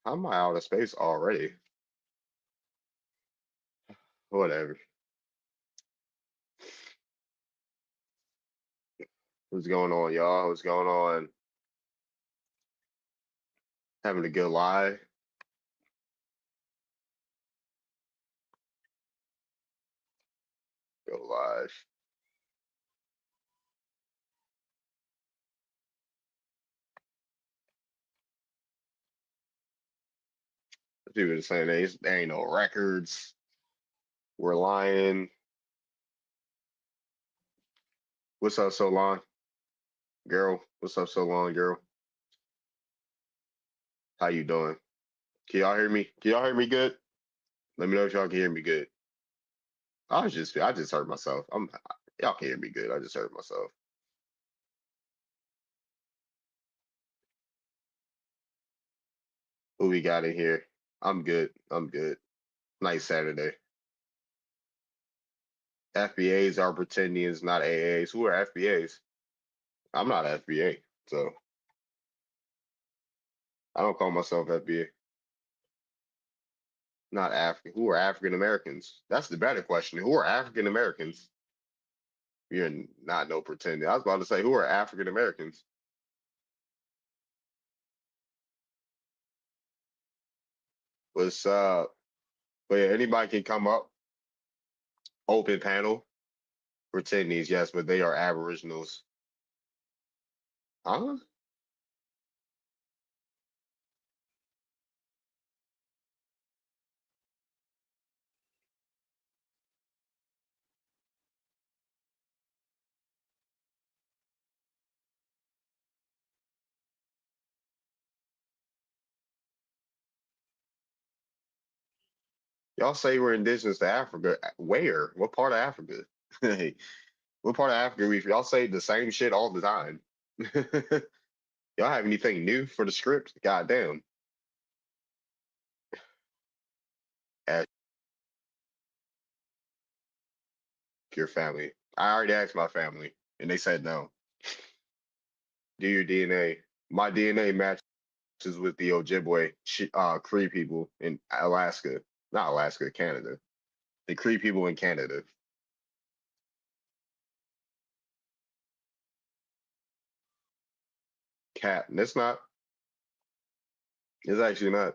How am I out of space already? Whatever. What's going on, y'all? What's going on? Having a good live. Go live. People are saying there ain't no records. We're lying. What's up so long, girl? What's up so long, girl? How you doing? Can y'all hear me? Can y'all hear me good? Let me know if y'all can hear me good. I just heard myself. Y'all can hear me good. I just heard myself. Who we got in here? I'm good. I'm good. Nice Saturday. FBAs are pretendians, not AAs. Who are FBAs? I'm not FBA, so I don't call myself FBA. Not African. Who are African Americans? That's the better question. Who are African Americans? You're not no pretending. I was about to say, who are African Americans? What's but yeah, anybody can come up. Open panel. Pretendians, yes, but they are aboriginals. Huh? Y'all say we're indigenous to Africa. Where? What part of Africa? Hey, what part of Africa we y'all say the same shit all the time. Y'all have anything new for the script? Goddamn. Ask your family. I already asked my family and they said no. Do your DNA. My DNA matches with the Ojibwe Cree people in Alaska. Not Alaska, Canada. The Cree people in Canada. Cat. And it's not. It's actually not.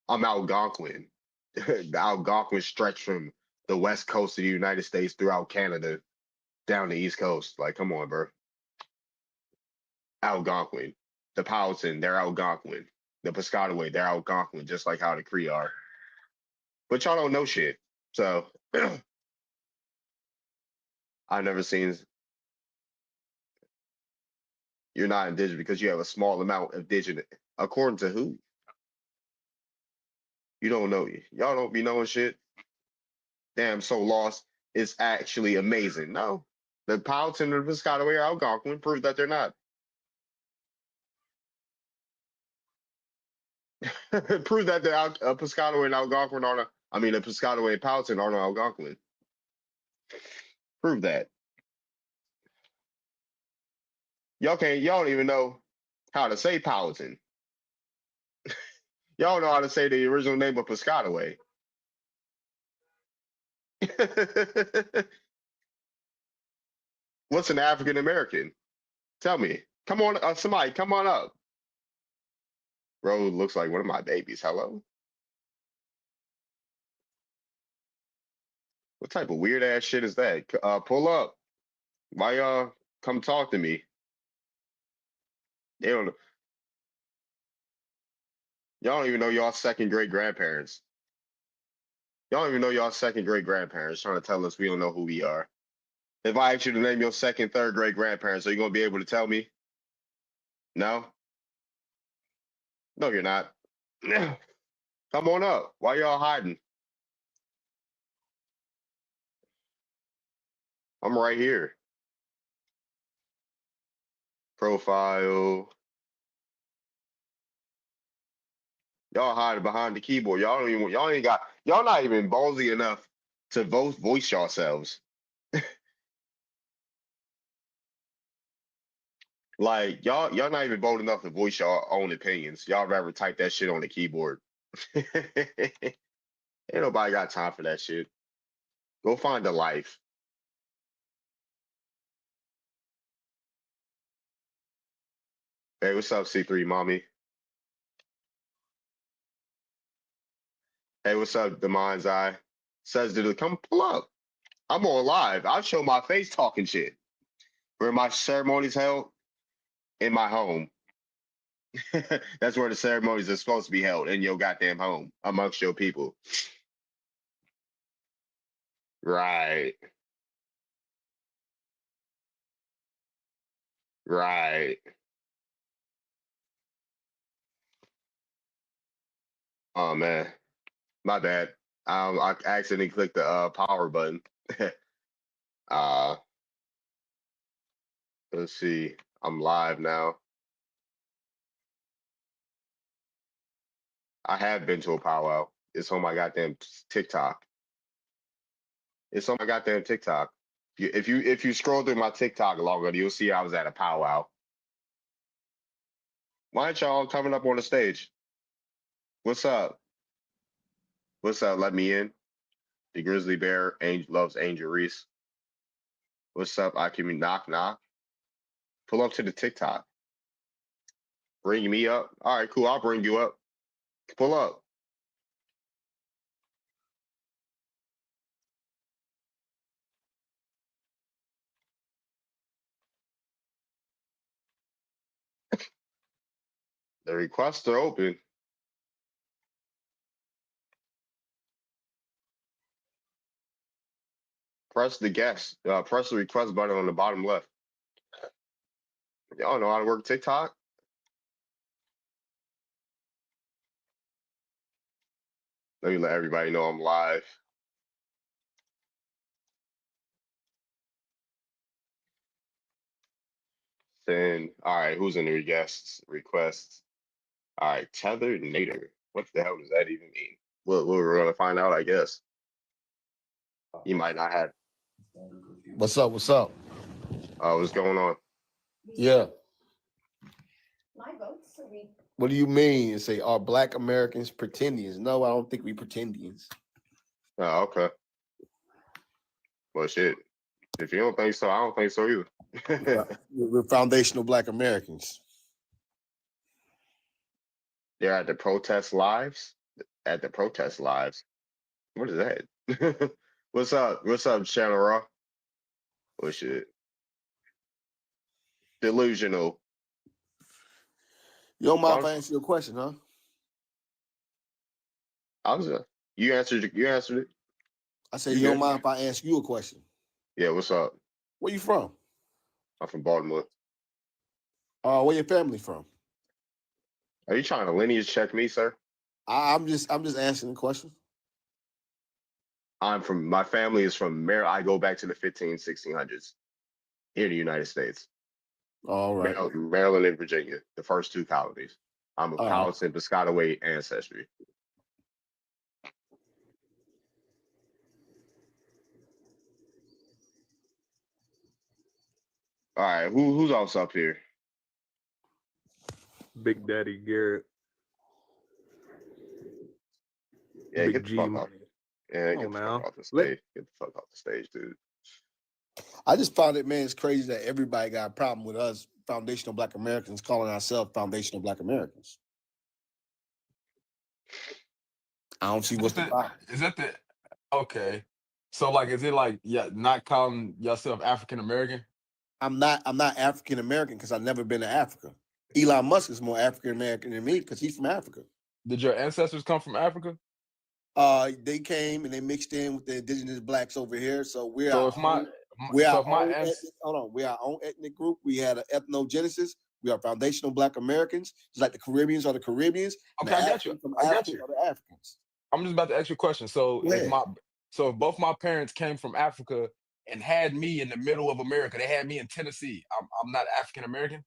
I'm Algonquin. The Algonquin stretch from the west coast of the United States throughout Canada down the east coast. Like, come on, bro. Algonquin. The Powhatan, they're Algonquin. The Piscataway, they're Algonquin, just like how the Cree are. But y'all don't know shit. So I've never seen you're not indigenous because you have a small amount of indigenous. According to who? You don't know. Y'all don't be knowing shit. Damn, so lost. It's actually amazing. No. The Powhatan and the Piscataway are Algonquin prove that they're not. Prove that the Piscataway and Algonquin are not. I mean, the Piscataway and Powhatan are not Algonquin. Prove that. Y'all can't. Y'all don't even know how to say Powhatan. Y'all know how to say the original name of Piscataway. What's an African American? Tell me. Come on, somebody, come on up. Bro looks like one of my babies. Hello? What type of weird ass shit is that? Pull up. Why y'all come talk to me? They don't. Y'all don't even know y'all second great grandparents. Y'all don't even know y'all second great grandparents trying to tell us we don't know who we are. If I ask you to name your second, third great grandparents, are you gonna be able to tell me? No? No, you're not. Come on up. Why y'all hiding? I'm right here. Profile. Y'all hiding behind the keyboard. Y'all ain't got y'all not even ballsy enough to voice yourselves. Like y'all not even bold enough to voice your own opinions. Y'all rather type that shit on the keyboard. Ain't nobody got time for that shit. Go find a life. Hey, what's up, C3 mommy? Hey, what's up, the mind's eye? Says to the come pull up. I'm on live. I'll show my face talking shit. Where my ceremonies held? In my home. That's where the ceremonies are supposed to be held, in your goddamn home, amongst your people. Right. Right. Oh man. My bad. I accidentally clicked the power button. uh let's see. I'm live now. I have been to a powwow. It's on my goddamn TikTok. It's on my goddamn TikTok. If you scroll through my TikTok longer, you'll see I was at a powwow. Why aren't y'all coming up on the stage? What's up? What's up? Let me in. The grizzly bear loves Angel Reese. What's up? I can knock knock. Pull up to the TikTok. Bring me up. All right, cool. I'll bring you up. Pull up. The requests are open. Press the guest. Press the request button on the bottom left. Y'all know how to work TikTok? Let me let everybody know I'm live. Send. All right, who's in the guests requests? All right, tethered Nader. What the hell does that even mean? We're gonna find out, I guess. You might not have. What's up? What's up? What's going on? Yeah. What do you mean? Say, are Black Americans pretendians? No, I don't think we pretendians. Oh, okay. Well, shit. If you don't think so, I don't think so either. We're foundational Black Americans. They're at the protest lives. At the protest lives. What is that? What's up? What's up, Channel Raw? What shit? Delusional. You don't mind if I answer your question, huh? I was you answered it. I said you don't mind if I ask you a question. Yeah, what's up? Where you from? I'm from Baltimore. Where your family from? Are you trying to lineage check me, sir? I'm just asking a question. My family is from Maryland. I go back to the 1600s here in the United States. All right. Maryland and Virginia, the first two colonies. I'm of Powhatan, Piscataway ancestry. All right, who's else up here? Big Daddy Garrett. Yeah, Big get the G fuck money. off. Yeah, get the fuck off the stage. Get the fuck off the stage, dude. I just found it, man, it's crazy that everybody got a problem with us foundational Black Americans calling ourselves foundational Black Americans. I don't see what's the problem. Is that the okay? So like, is it like not calling yourself African American? I'm not African American because I've never been to Africa. Elon Musk is more African American than me because he's from Africa. Did your ancestors come from Africa? They came and they mixed in with the indigenous Blacks over here. So we're our own ethnic group. We had an ethnogenesis. We are foundational Black Americans, just like the Caribbeans are the Caribbeans. Okay, I got you. I got you. Are the Africans. I'm just about to ask you a question. So if both my parents came from Africa and had me in the middle of America, they had me in Tennessee. I'm not African American.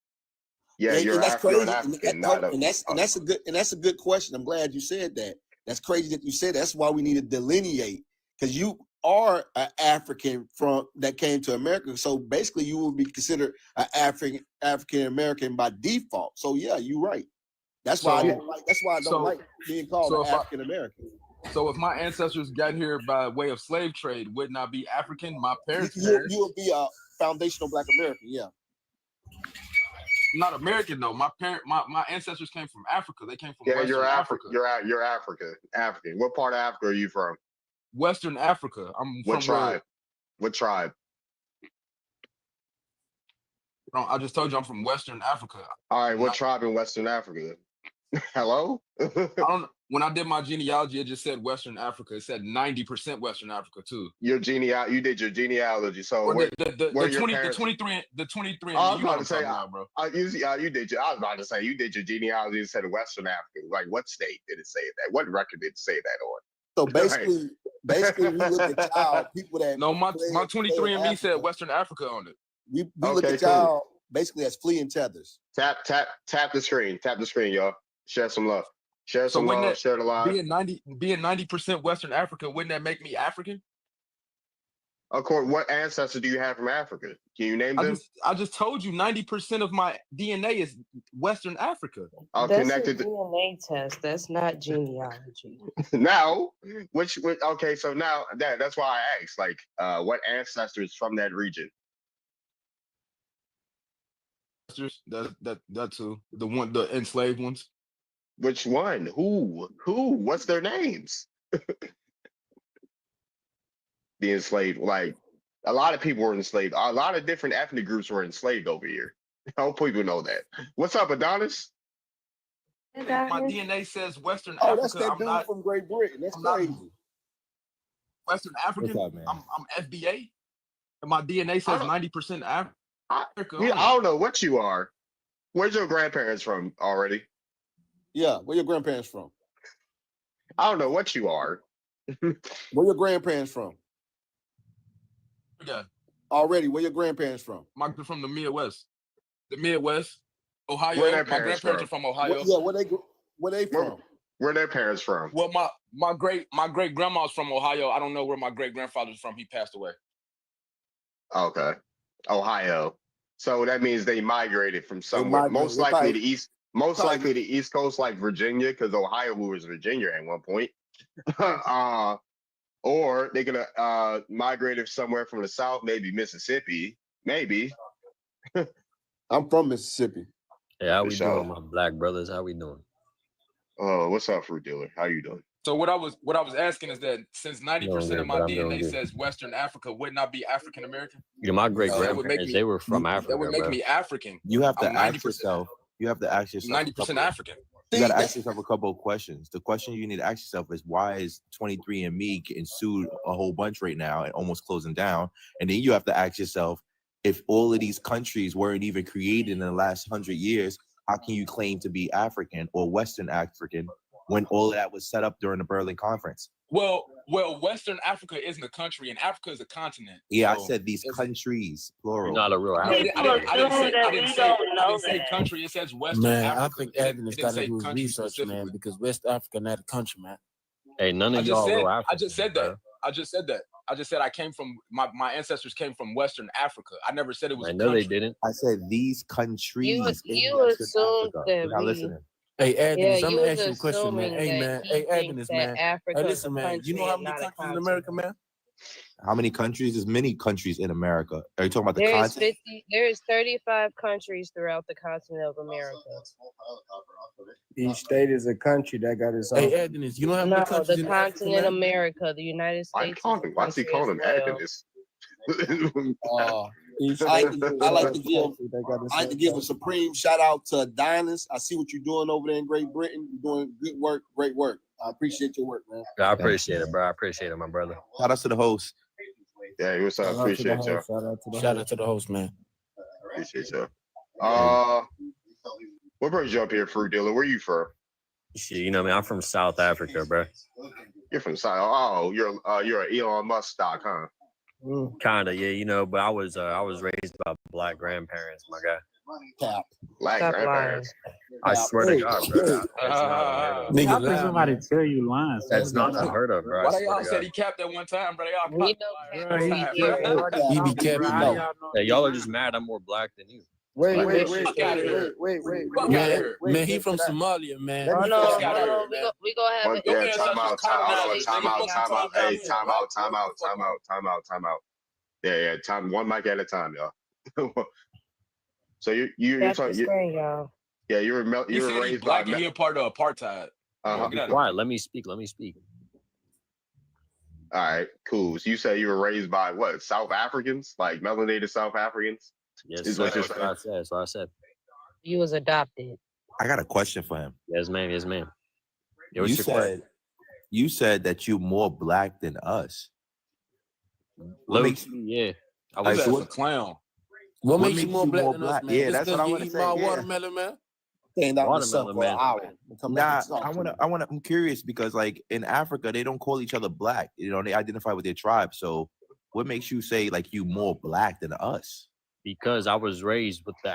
Yeah, you're that's crazy. An African, that's a good question. I'm glad you said that. That's crazy that you said that. That's why we need to delineate, because are an African that came to America. So basically, you will be considered an African American by default. So yeah, you're right. That's why I don't like. That's why I don't like being called an African American. So if my ancestors got here by way of slave trade, wouldn't I be African? My parents' you will be a foundational Black American. Yeah. Not American though. My ancestors came from Africa. They came from Western you're Africa. You're African. What part of Africa are you from? Western Africa. I'm what from tribe? What tribe? I just told you I'm from Western Africa. All right, what tribe in Western Africa? Hello? I don't. When I did my genealogy, it just said Western Africa. It said 90% Western Africa too. You did your genealogy. So the 23. I was about to say, bro. I was about to say you did your genealogy and said Western Africa. Like, what state did it say that? What record did it say that on? So basically, we look at y'all people that. No, my 23andMe said Western Africa on it. We look at y'all basically as fleeing tethers. Tap the screen. Tap the screen, y'all. Share some love. Share some love. Share the live. Being 90% Western Africa, wouldn't that make me African? Of course. What ancestors do you have from Africa? Can you name them? I just told you 90% of my DNA is Western Africa. That's connected a DNA test. That's not genealogy. Now, okay, so now that's why I asked, like, what ancestors from that region? That too. The enslaved ones. Which one? Who? What's their names? The enslaved, like a lot of people were enslaved. A lot of different ethnic groups were enslaved over here. I hope people know that. What's up, Adonis? My DNA says Western Africa. Oh, that's that dude from Great Britain. That's crazy. Western African. What's up, man? I'm FBA, and my DNA says 90% Africa. I don't know what you are. Where's your grandparents from already? Yeah, where your grandparents from? I don't know what you are. Where your grandparents from? Yeah. Already, where your grandparents from? From the Midwest. The Midwest, Ohio. Where my grandparents are from Ohio. Where they from? Where their parents from? Well, my great grandma's from Ohio. I don't know where my great grandfather's from. He passed away. Okay, Ohio. So that means they migrated from somewhere. Most likely the East Coast, like Virginia, because Ohio was Virginia at one point. Or they could have migrated somewhere from the South, maybe Mississippi, maybe. I'm from Mississippi. Hey, how we doing, my black brothers? How we doing? Oh, what's up, fruit dealer? How you doing? So what I was asking is that since 90% of my DNA says Western Africa, wouldn't I be African American? Yeah, my great grandparents, they were from Africa. That would make me African. You have to ask yourself. You have to ask yourself. 90% African. You got to ask yourself a couple of questions. The question you need to ask yourself is, why is 23andMe getting sued a whole bunch right now and almost closing down? And then you have to ask yourself, if all of these countries weren't even created in the last 100 years, how can you claim to be African or Western African when all of that was set up during the Berlin Conference? Well, Western Africa isn't a country, and Africa is a continent. Yeah, so I said these countries, plural. Not a real African. I didn't say country. It says Western Africa. I think Evan has got to do his research, man, because West Africa not a country, man. Hey, none of y'all real Africans. I just said that. I just said I came from my ancestors came from Western Africa. I never said it was. I know they didn't. I said these countries. You assumed that not listening. Hey, Agnes, I'm gonna ask you a question, man. Hey, man. Hey, Agnes, man. Hey, listen, man. You know how many countries in America, man? How many countries? There's many countries in America. Are you talking about the continent? There's 35 countries throughout the continent of America. Each state is a country that got its own. Hey, Agnes, you know how many countries in continent America, the United States. Why is he calling him Agnes? I like to give a supreme shout out to Adonis. I see what you're doing over there in Great Britain. You're doing good work, great work. I appreciate your work, man. I appreciate it, bro. I appreciate it, my brother. Shout out to the host. Yeah, what's up? Appreciate y'all. Shout out to the host, man. Appreciate y'all. What brings you up here, fruit dealer? Where you from? Shit, you know me. I'm from South Africa, bro. You're from South. Oh, you're an Elon Musk stock, huh? Kinda, yeah, you know. But I was raised by black grandparents, my guy. Black grandparents. I swear to God, bro. That's not unheard of. Nigga, How can somebody tell you lying? That's not unheard of, bro. Why I they swear all to said God. he capped at one time, bro? They all We capped. know Bro, he be capping. How y'all know? Hey, y'all are just mad I'm more black than you. Wait, Fuck wait, that wait, shit. Fuck outta here. wait, Fuck outta here. Man, he from Somalia, man. Let me Hold finish on, my hold statement, on. man. We gonna have an Your Yeah, time ancestors out, time out, colonized. time out, Nigga, time out. talking Hey, about time out, black. time out. Yeah, time one mic at a time, y'all. So you're That's the talking. screen, y'all. Yeah, you He were said he's raised by. black and he a part of apartheid. Uh-huh. Get out of Why? here. Let me speak. Let me speak. All right, cool. So you say you were raised by what? South Africans, like melanated South Africans, Yes, is sir. what you're That's what saying? I said. That's what I said. You was adopted. I got a question for him. Yes, ma'am. Yes, ma'am. Yo, You what's your question? you said that you're more black than us. What Low makes key, yeah. I Like, His was ass so a clown. What What makes you makes more you black more than black? us, man? Yeah, Just that's what because I you wanna eat say, my yeah. watermelon, man? Staying out in the sun watermelon, for an man. hour. And come back Nah, and talk to me. I'm curious because like in Africa, they don't call each other black. You know, they identify with their tribe. So what makes you say like you more black than us? Because I was raised with the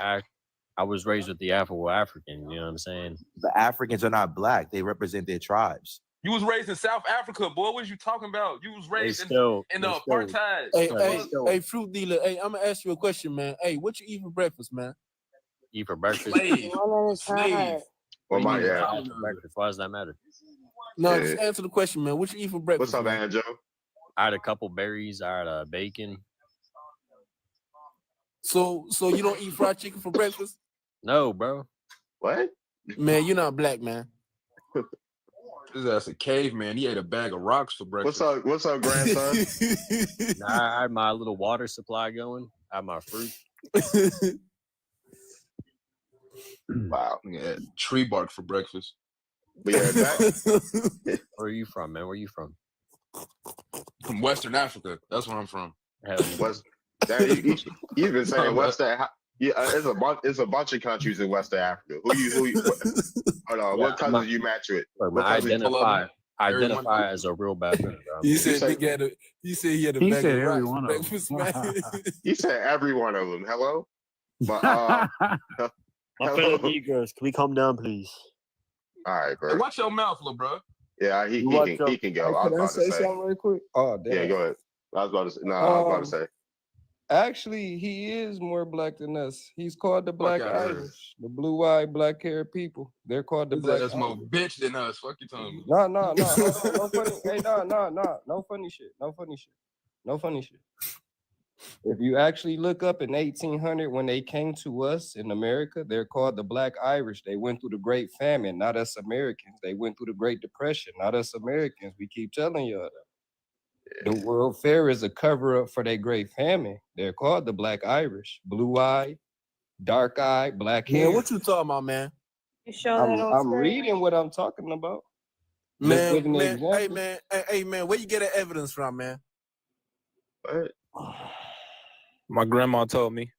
Afro-African, you know what I'm saying? The Africans are not black. They represent their tribes. You was raised in South Africa, boy. What you talking about? You was They raised still, in they the still, apartheid. Hey, Yeah, hey, still- hey, fruit dealer. Hey, I'm gonna ask you a question, man. Hey, what you eat for breakfast, man? eat for breakfast. Slave. One at a Slave. time. Well, What do you my mean what I yeah. have for breakfast? Why does that matter? No, Yeah. just answer the question, man. What you eat for breakfast, What's up, man? Anjo? I had a couple berries. I had bacon. So you don't eat fried chicken for breakfast? No, bro. What? Man, you're not black, man. His ass a caveman. He ate a bag of rocks for breakfast. What's up, grandson? Nah, I had my little water supply going. I had my fruit. Wow. Yeah, tree bark for breakfast. But yeah, back. Where are you from, man? Where are you from? From Western Africa. That's where I'm from. Hell yeah. West. That he's been saying No, Western. Yeah, it's a bunch of countries in Western Africa. Who you hold on, Yeah, what cousins you match with? Look, What man, I cousins? identify as a real baptist, bro. You say- said he had a He bag said of every rocks for one of them. breakfast, man. He said every one of them. Hello, but My fellow Negroes, can we calm down, please? all right, Hey, bro. watch your mouth, little bro. Yeah, he can go. I was Can I about to say say. something real quick? Oh, damn. Yeah, go ahead. I was about to say. No, I was about to say. Actually, he is more black than us. He's called the Black outta here. Irish, the blue-eyed, black-haired people. They're called the His Black ass more Irish. bitch than us. Fuck you talking about. No, hold on, no funny. Hey, no funny shit. No funny shit. If you actually look up in 1800 when they came to us in America, they're called the Black Irish. They went through the Great Famine, not us Americans. They went through the Great Depression, not us Americans. We keep telling you that. The World Fair is a cover-up for their Great Famine. They're called the Black Irish. Blue-eyed, dark-eyed, black hair. Man, what you talking about, man? You show that on I'm screen? reading what I'm talking about. Man, giving the man, hey, example. man, hey, man, where you get that evidence from, man? What? My grandma told me.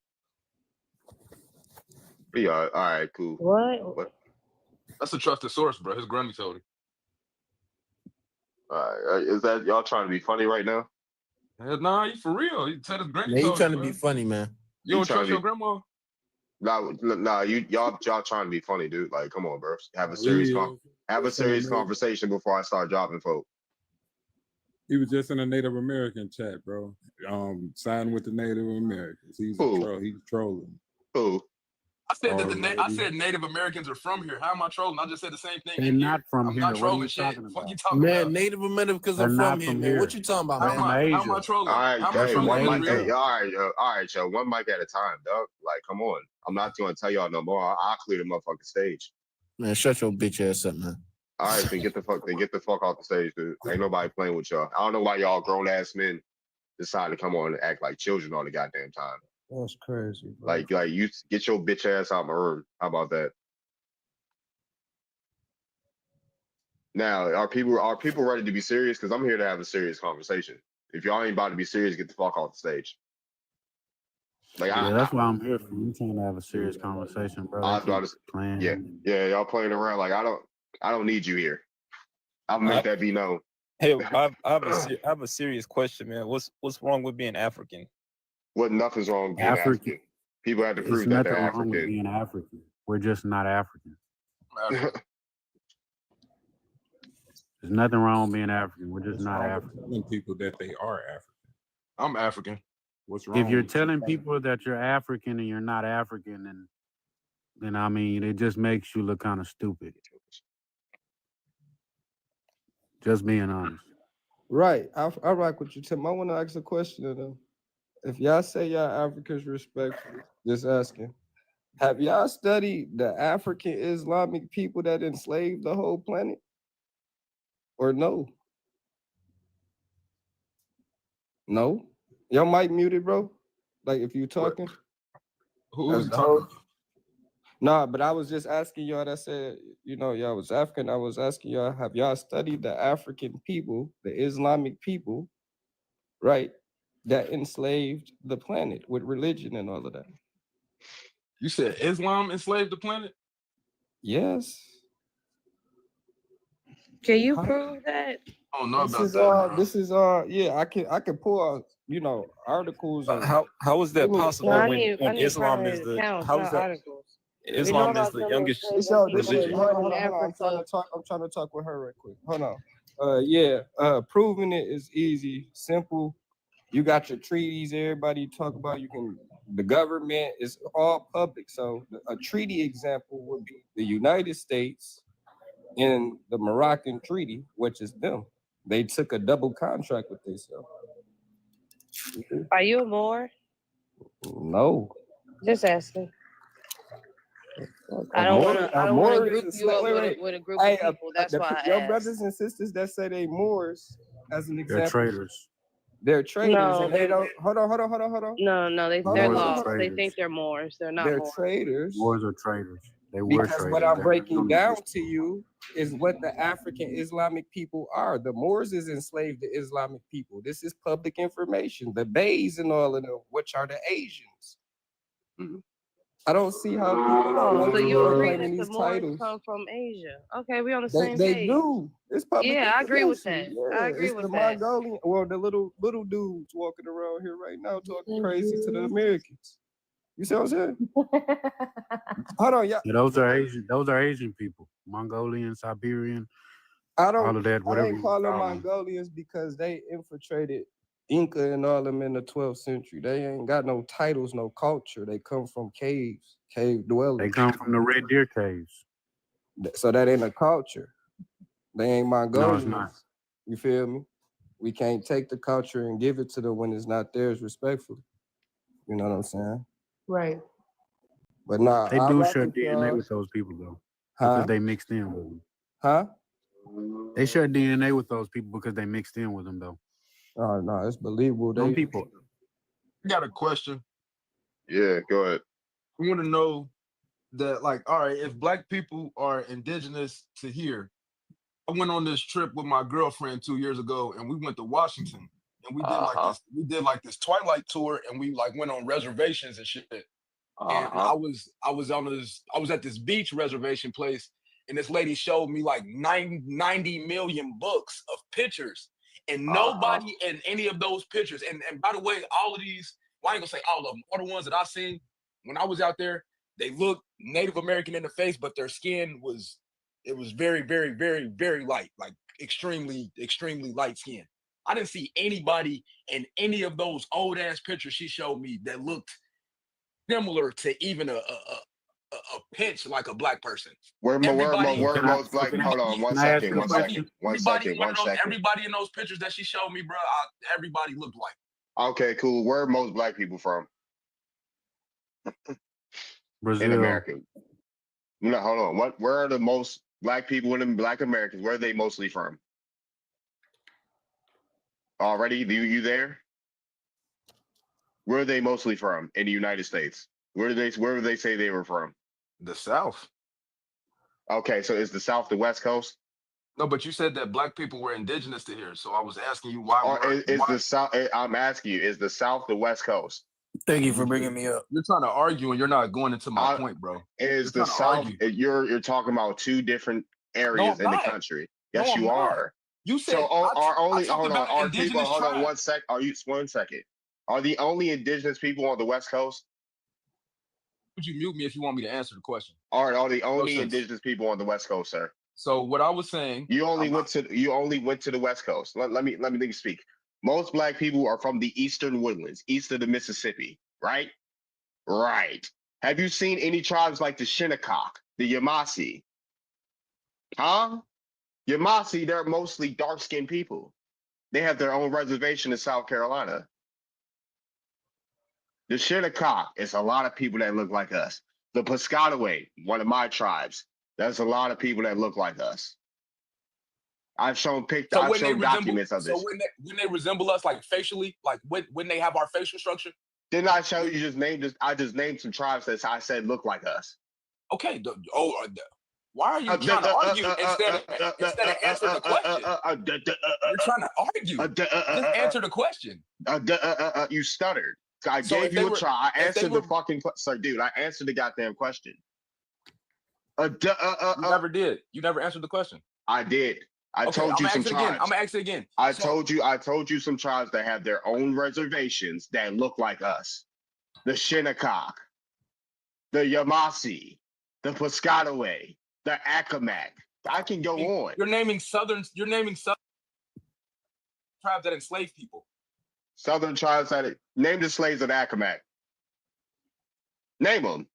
Yeah, all right, cool. What? That's a trusted source, bro. His granny told him. All right, is that y'all trying to be funny right now? Hell, nah, you for real. He said his granny Man, you told trying him, to be bro. funny, man. You don't trying trust to your be- grandma? Nah, y'all trying to be funny, dude. Like, come on, bro. Have a He serious is. conversation before I start dropping folk. He was just in a Native American chat, bro. Signing with the Native Americans. He's a Who? troll. He's trolling. Who? I said that Alrighty. I said Native Americans are from here. How am I trolling? I just said the same thing. They're in not here. from I'm here. not What are trolling you shit. talking Fuck about? you talking Man, about? Native Americans They're are not from here, from man. here. What you talking about, They're man? from How am I Asia. trolling? All right, How am I hey, trolling? one That's mic. real. Hey, all right, yo, one mic at a time, dog. Like, come on. I'm not gonna tell y'all no more. I'll clear the motherfucking stage. Man, shut your bitch ass up, man. All right, then get the fuck off the stage, dude. Ain't nobody playing with y'all. I don't know why y'all grown ass men decide to come on and act like children all the goddamn time. That's crazy, bro. Like you get your bitch ass out my room. How about that? Now, are people ready to be serious? Because I'm here to have a serious conversation. If y'all ain't about to be serious, get the fuck off the stage. Like Yeah, that's why I'm here for. I'm trying to have a serious conversation, bro. I was about to Playing. yeah, y'all playing around. Like I don't need you here. I'll make that be known. Hey, I have a serious question, man. What's wrong with being African? Nothing's wrong with being African. People have to It's prove that nothing they're wrong with African. being African. We're just not African. There's nothing wrong with being African. We're just What's not wrong with African. telling people that they are African? I'm African. What's wrong? If you're with telling people that you're African and you're not African, then I mean, it just makes you look kind of stupid. Just being honest. Right. I rock with you, Tim. I want to ask a question of them. If y'all say y'all Africans respectfully, just asking, have y'all studied the African Islamic people that enslaved the whole planet? Or no? No? Your mic muted, bro? Like if you talking? Who is talking? Nah, but I was just asking y'all that said, y'all was African. I was asking y'all, have y'all studied the African people, the Islamic people, right, that enslaved the planet with religion and all of that? You said Islam enslaved the planet? Yes. Can you prove that? I don't know about that. This is yeah, I can pull out, articles. And How is that possible No, I when need Islam is primary the accounts, how not is that articles. We know Islam is about the them youngest enslaving people religion? Hold on. in I'm trying Africa. to talk with her right quick. Hold on. Proving it is easy, simple. You got your treaties, everybody talk about. The government is all public. So a treaty example would be the United States and the Moroccan treaty, which is them. They took a double contract with themselves. Are you a Moor? No. Just asking. I don't want to group you up with a group of people. That's why I your asked. brothers and sisters that say they Moors, as an example, They're traitors. They're traitors. No, and they don't. Hold on. No, they're Moors are lost. They traitors. think they're Moors. They're not They're Moors. traitors. Moors are traitors. They were Because traitors. what I'm breaking down to you is what the African Islamic people are. The Moors is enslaved the Islamic people. This is public information. The Bays and all of them, which are the Asians. I don't see how people So you agree claiming that the these Moors titles. come from Asia? Okay, we on the They, same they page. do. It's public Yeah, I agree with that. information. I Yeah, agree it's with the that. Mongolian. Well, the little dudes walking around here right now talking crazy to the Americans. You see what I'm saying? Hold on, yeah. Those are Asian. Those are Asian people. Mongolian, Siberian. All of that. I Whatever ain't you call them call them. Mongolians because they infiltrated Inca and all them in the 12th century. They ain't got no titles, no culture. They come from caves, cave dwellers. They come from the Red Deer Caves. So that ain't a culture. They ain't Mongolians. No, it's not. You feel me? We can't take the culture and give it to them when it's not theirs respectfully. You know what I'm saying? Right. But nah, They I do rock share with DNA y'all. with those people though, Huh? because they mixed in with them. Huh? They share DNA with those people because they mixed in with them though. Oh no, it's believable. Some people. I got a question. Yeah, go ahead. I want to know that, like, all right, if black people are indigenous to here, I went on this trip with my girlfriend 2 years ago, and we went to Washington, and we did like this Twilight tour, and we like went on reservations and shit. And I was at this beach reservation place, and this lady showed me like 90 million books of pictures, and nobody in any of those pictures. And by the way, all of these, well, I ain't gonna say all of them, all the ones that I seen when I was out there, they looked Native American in the face, but their skin was very, very, very, very light, like extremely, extremely light skin. I didn't see anybody in any of those old ass pictures she showed me that looked similar to even a pinch like a black person. Where most black? Hold on, one second. Everybody in those pictures that she showed me, bro, everybody looked like. Okay, cool. Where are most black people from? Brazil. In America. No, hold on. Where are the most black people in Black Americans? Where are they mostly from? Already, you there? Where are they mostly from in the United States? Where would they say they were from? The South. Okay, so is the South the West Coast? No, but you said that black people were indigenous to here, so I was asking you why. The South? I'm asking you, is the South the West Coast? Thank you for bringing me up. You're trying to argue, and you're not going into my point, bro. Is the South? You're talking about two different areas in the country. Yes, you are. You said so. Are only hold on? Are people? Hold on 1 sec. Are you 1 second? Are the only indigenous people on the West Coast? Would you mute me if you want me to answer the question? Are the No only sense. indigenous people on the West Coast, sir. So what I was saying, You only went to the West Coast. Let me speak. Most black people are from the eastern woodlands, east of the Mississippi, right? Right. Have you seen any tribes like the Shinnecock, the Yamasee? Huh? Yamasee, they're mostly dark-skinned people. They have their own reservation in South Carolina. The Shinnecock is a lot of people that look like us. The Piscataway, one of my tribes, there's a lot of people that look like us. I've shown pictures. I've shown documents of this. So when they resemble us, like facially, like when they have our facial structure. Didn't I show you just named this? I just named some tribes that I said look like us. Okay. Why are you trying to argue instead of answering the question? You're trying to argue. Just answer the question. You stuttered. I gave you a try. I answered the fucking sir, dude. I answered the goddamn question. You never did. You never answered the question. I did. I told you some tribes. I'm gonna ask it again. I told you some tribes that have their own reservations that look like us. The Shinnecock, the Yamasee, the Piscataway, the Accomack. I can go on. You're naming southern tribes that enslave people. Southern tribes that name the slaves of the Accomack. Name them.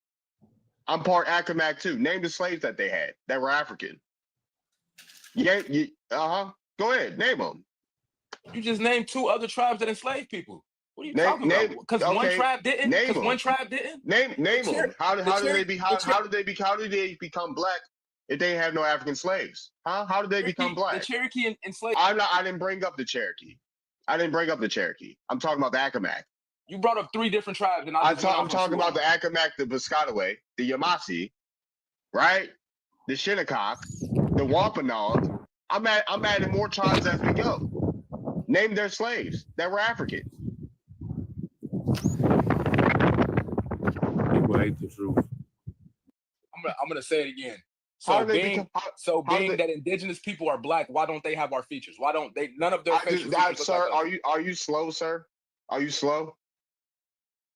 I'm part Accomack too. Name the slaves that they had that were African. Yeah, Go ahead, name them. You just named 2 other tribes that enslaved people. What are you talking about? Because one tribe didn't. Because one tribe didn't. Name them. How did they become black if they had no African slaves? Huh? How did they become black? The Cherokee enslaved. I didn't bring up the Cherokee. I'm talking about the Accomack. You brought up 3 different tribes, and I'm talking about the Accomack, the Piscataway, the Yamasee, right? The Shinnecock, the Wampanoag. I'm adding more tribes as we go. Name their slaves that were African. People hate the truth. I'm gonna say it again. So being that indigenous people are black, why don't they have our features? Why don't they? None of their facial features. Sir, are you slow, sir? Are you slow?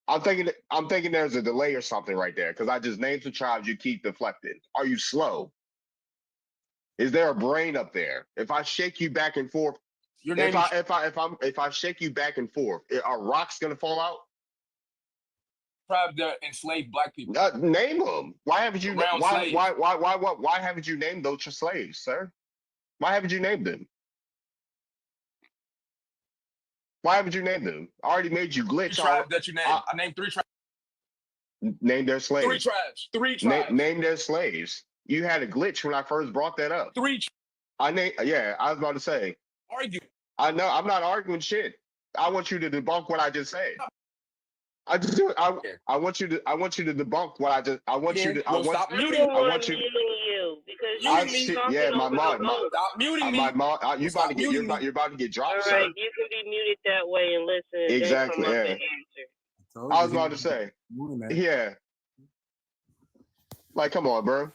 I'm thinking there's a delay or something right there because I just named some tribes you keep deflecting. Are you slow? Is there a brain up there? If I shake you back and forth, if I shake you back and forth, are rocks gonna fall out? Tribe that enslaved black people. Name them. Why haven't you? Why haven't you named those slaves, sir? Why haven't you named them? Why haven't you named them? I already made you glitch. Tribes that you named. I named 3 tribes. Name their slaves. 3 tribes. 3 tribes. Name their slaves. You had a glitch when I first brought that up. 3. Yeah, I was about to say. Argue. I know. I'm not arguing shit. I want you to debunk what I just said. I want you to debunk what I just. I want you to. Stop muting. I want you because my mom. Stop muting me. My mom. You're about to get dropped. All right, you can be muted that way and listen. Exactly. Yeah. I was about to say. Yeah. Like, come on, bro.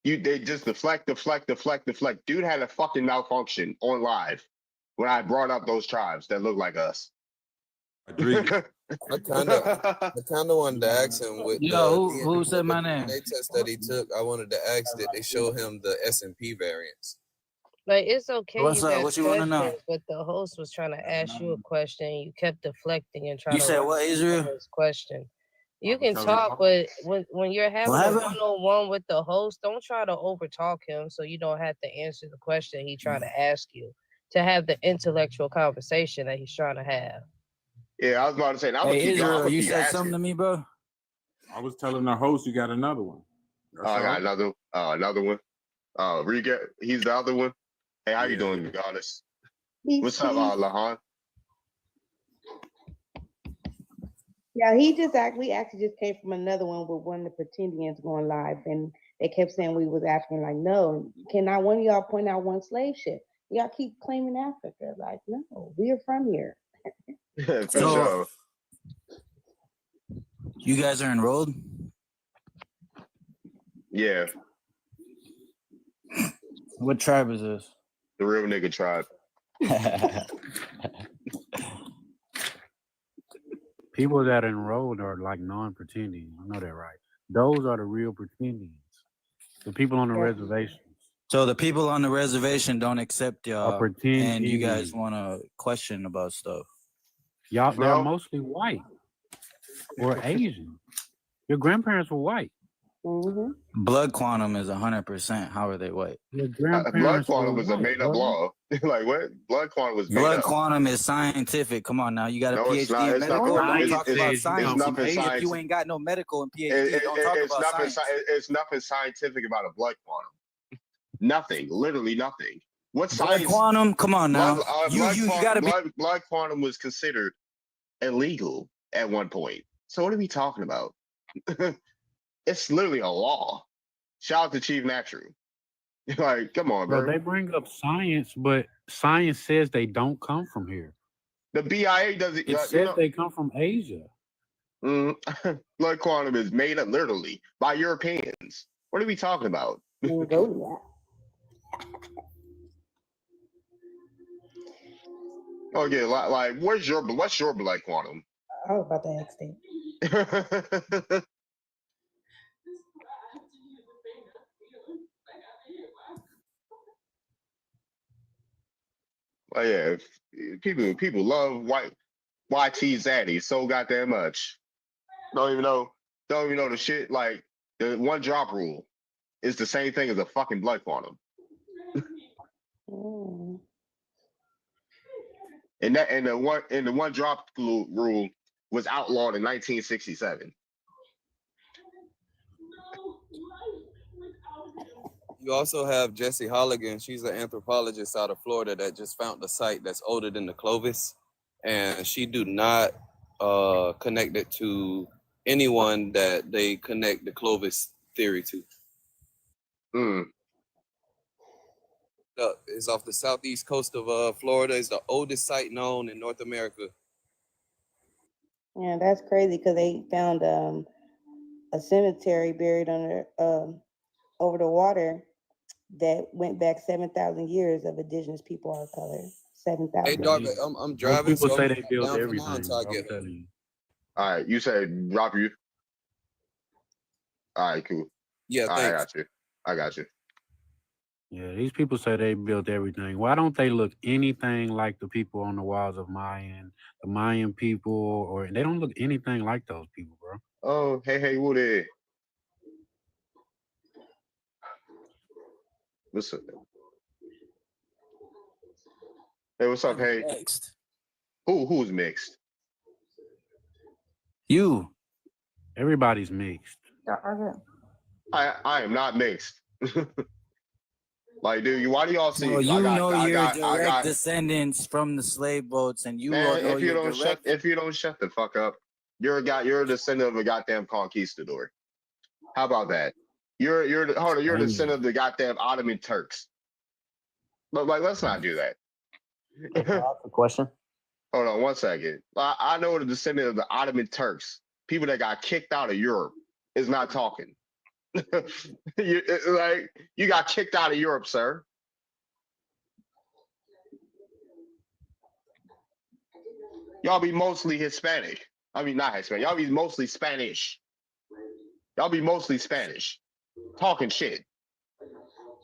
They just deflect. Dude had a fucking malfunction on live when I brought up those tribes that look like us. I kind of wanted to ask him with who said my name? The test that he took. I wanted to ask that they show him the S&P variance. Like, it's okay. What's up? What you want to know? But the host was trying to ask you a question. You kept deflecting and trying to. You said what, Israel? This question. You can talk, but when you're having a one-on-one with the host, don't try to overtalk him so you don't have to answer the question he's trying to ask you. To have the intellectual conversation that he's trying to have. Yeah, I was about to say. Hey, Israel, you said something to me, bro? I was telling the host you got another one. I got another one. He's the other one. Hey, how you doing, Goddess? What's up, Lahan? Yeah, we actually just came from another one with one of the Pretendians going live, and they kept saying we was African. Like, no, cannot one of y'all point out one slave ship? Y'all keep claiming Africa. Like, no, we are from here. For sure. You guys are enrolled? Yeah. What tribe is this? The real nigga tribe. People that enrolled are like non-pretending. You know that, right? Those are the real pretendians. The people on the reservation. So the people on the reservation don't accept y'all, pretend and you guys Indians. want to question about stuff. Y'all, they're Bro. mostly white or Asian. Your grandparents were white. Blood quantum is 100%. How are they white? Your Blood grandparents were quantum was a white, made up brother. law. Like what? Blood quantum was made Blood up. quantum is scientific. Come on now, you got a No, it's PhD not. in It's not. medical. Don't It's, talk it's, about it's science. nothing If science. you ain't got no medical and PhD, don't talk It's about nothing. science. It's nothing scientific about a blood quantum. Nothing. Literally nothing. What Blood science? quantum? Come on now. Blood quantum was considered illegal at one point. So what are we talking about? It's literally a law. Shout out to Chief Natural. Like, come on, Bro, bro. they bring up science, but science says they don't come from here. The BIA doesn't. It says they come from Asia. Blood quantum is made up literally by Europeans. What are we talking about? Okay, like what's your blood quantum? I was about to ask that. Oh yeah, people love YT Zaddy so goddamn much. Don't even know the shit. Like the one drop rule is the same thing as a fucking blood quantum. And the one drop rule was outlawed in 1967. You also have Jessie Holligan. She's an anthropologist out of Florida that just found a site that's older than the Clovis, and she do not connect it to anyone that they connect the Clovis theory to. It's off the southeast coast of Florida. It's the oldest site known in North America. Yeah, that's crazy because they found a cemetery buried under over the water that went back 7,000 years of indigenous people of color. 7,000. Hey, dog, I'm driving. People so say I'm they build down for everything. now until I I'm get telling you. All right, you said drop you. All right, cool. Yeah, all right, I got you. Yeah, these people say they built everything. Why don't they look anything like the people on the walls of the Mayan people, or they don't look anything like those people, bro? Oh, hey, Woody. What's up? Hey, what's up? Hey. Mixed. Who's mixed? You. Everybody's mixed. I am not mixed. Like, dude, why do y'all see? Well, you I your got direct descendants from the slave boats, and you man, know if you don't direct. shut the fuck up, you're a descendant of a goddamn conquistador. How about that? You're a descendant of the goddamn Ottoman Turks. But like, let's not do that. A question. Hold on 1 second. I know the descendant of the Ottoman Turks, people that got kicked out of Europe, is not talking. You got kicked out of Europe, sir. Y'all be mostly Hispanic. I mean, not Hispanic. Y'all be mostly Spanish. Talking shit.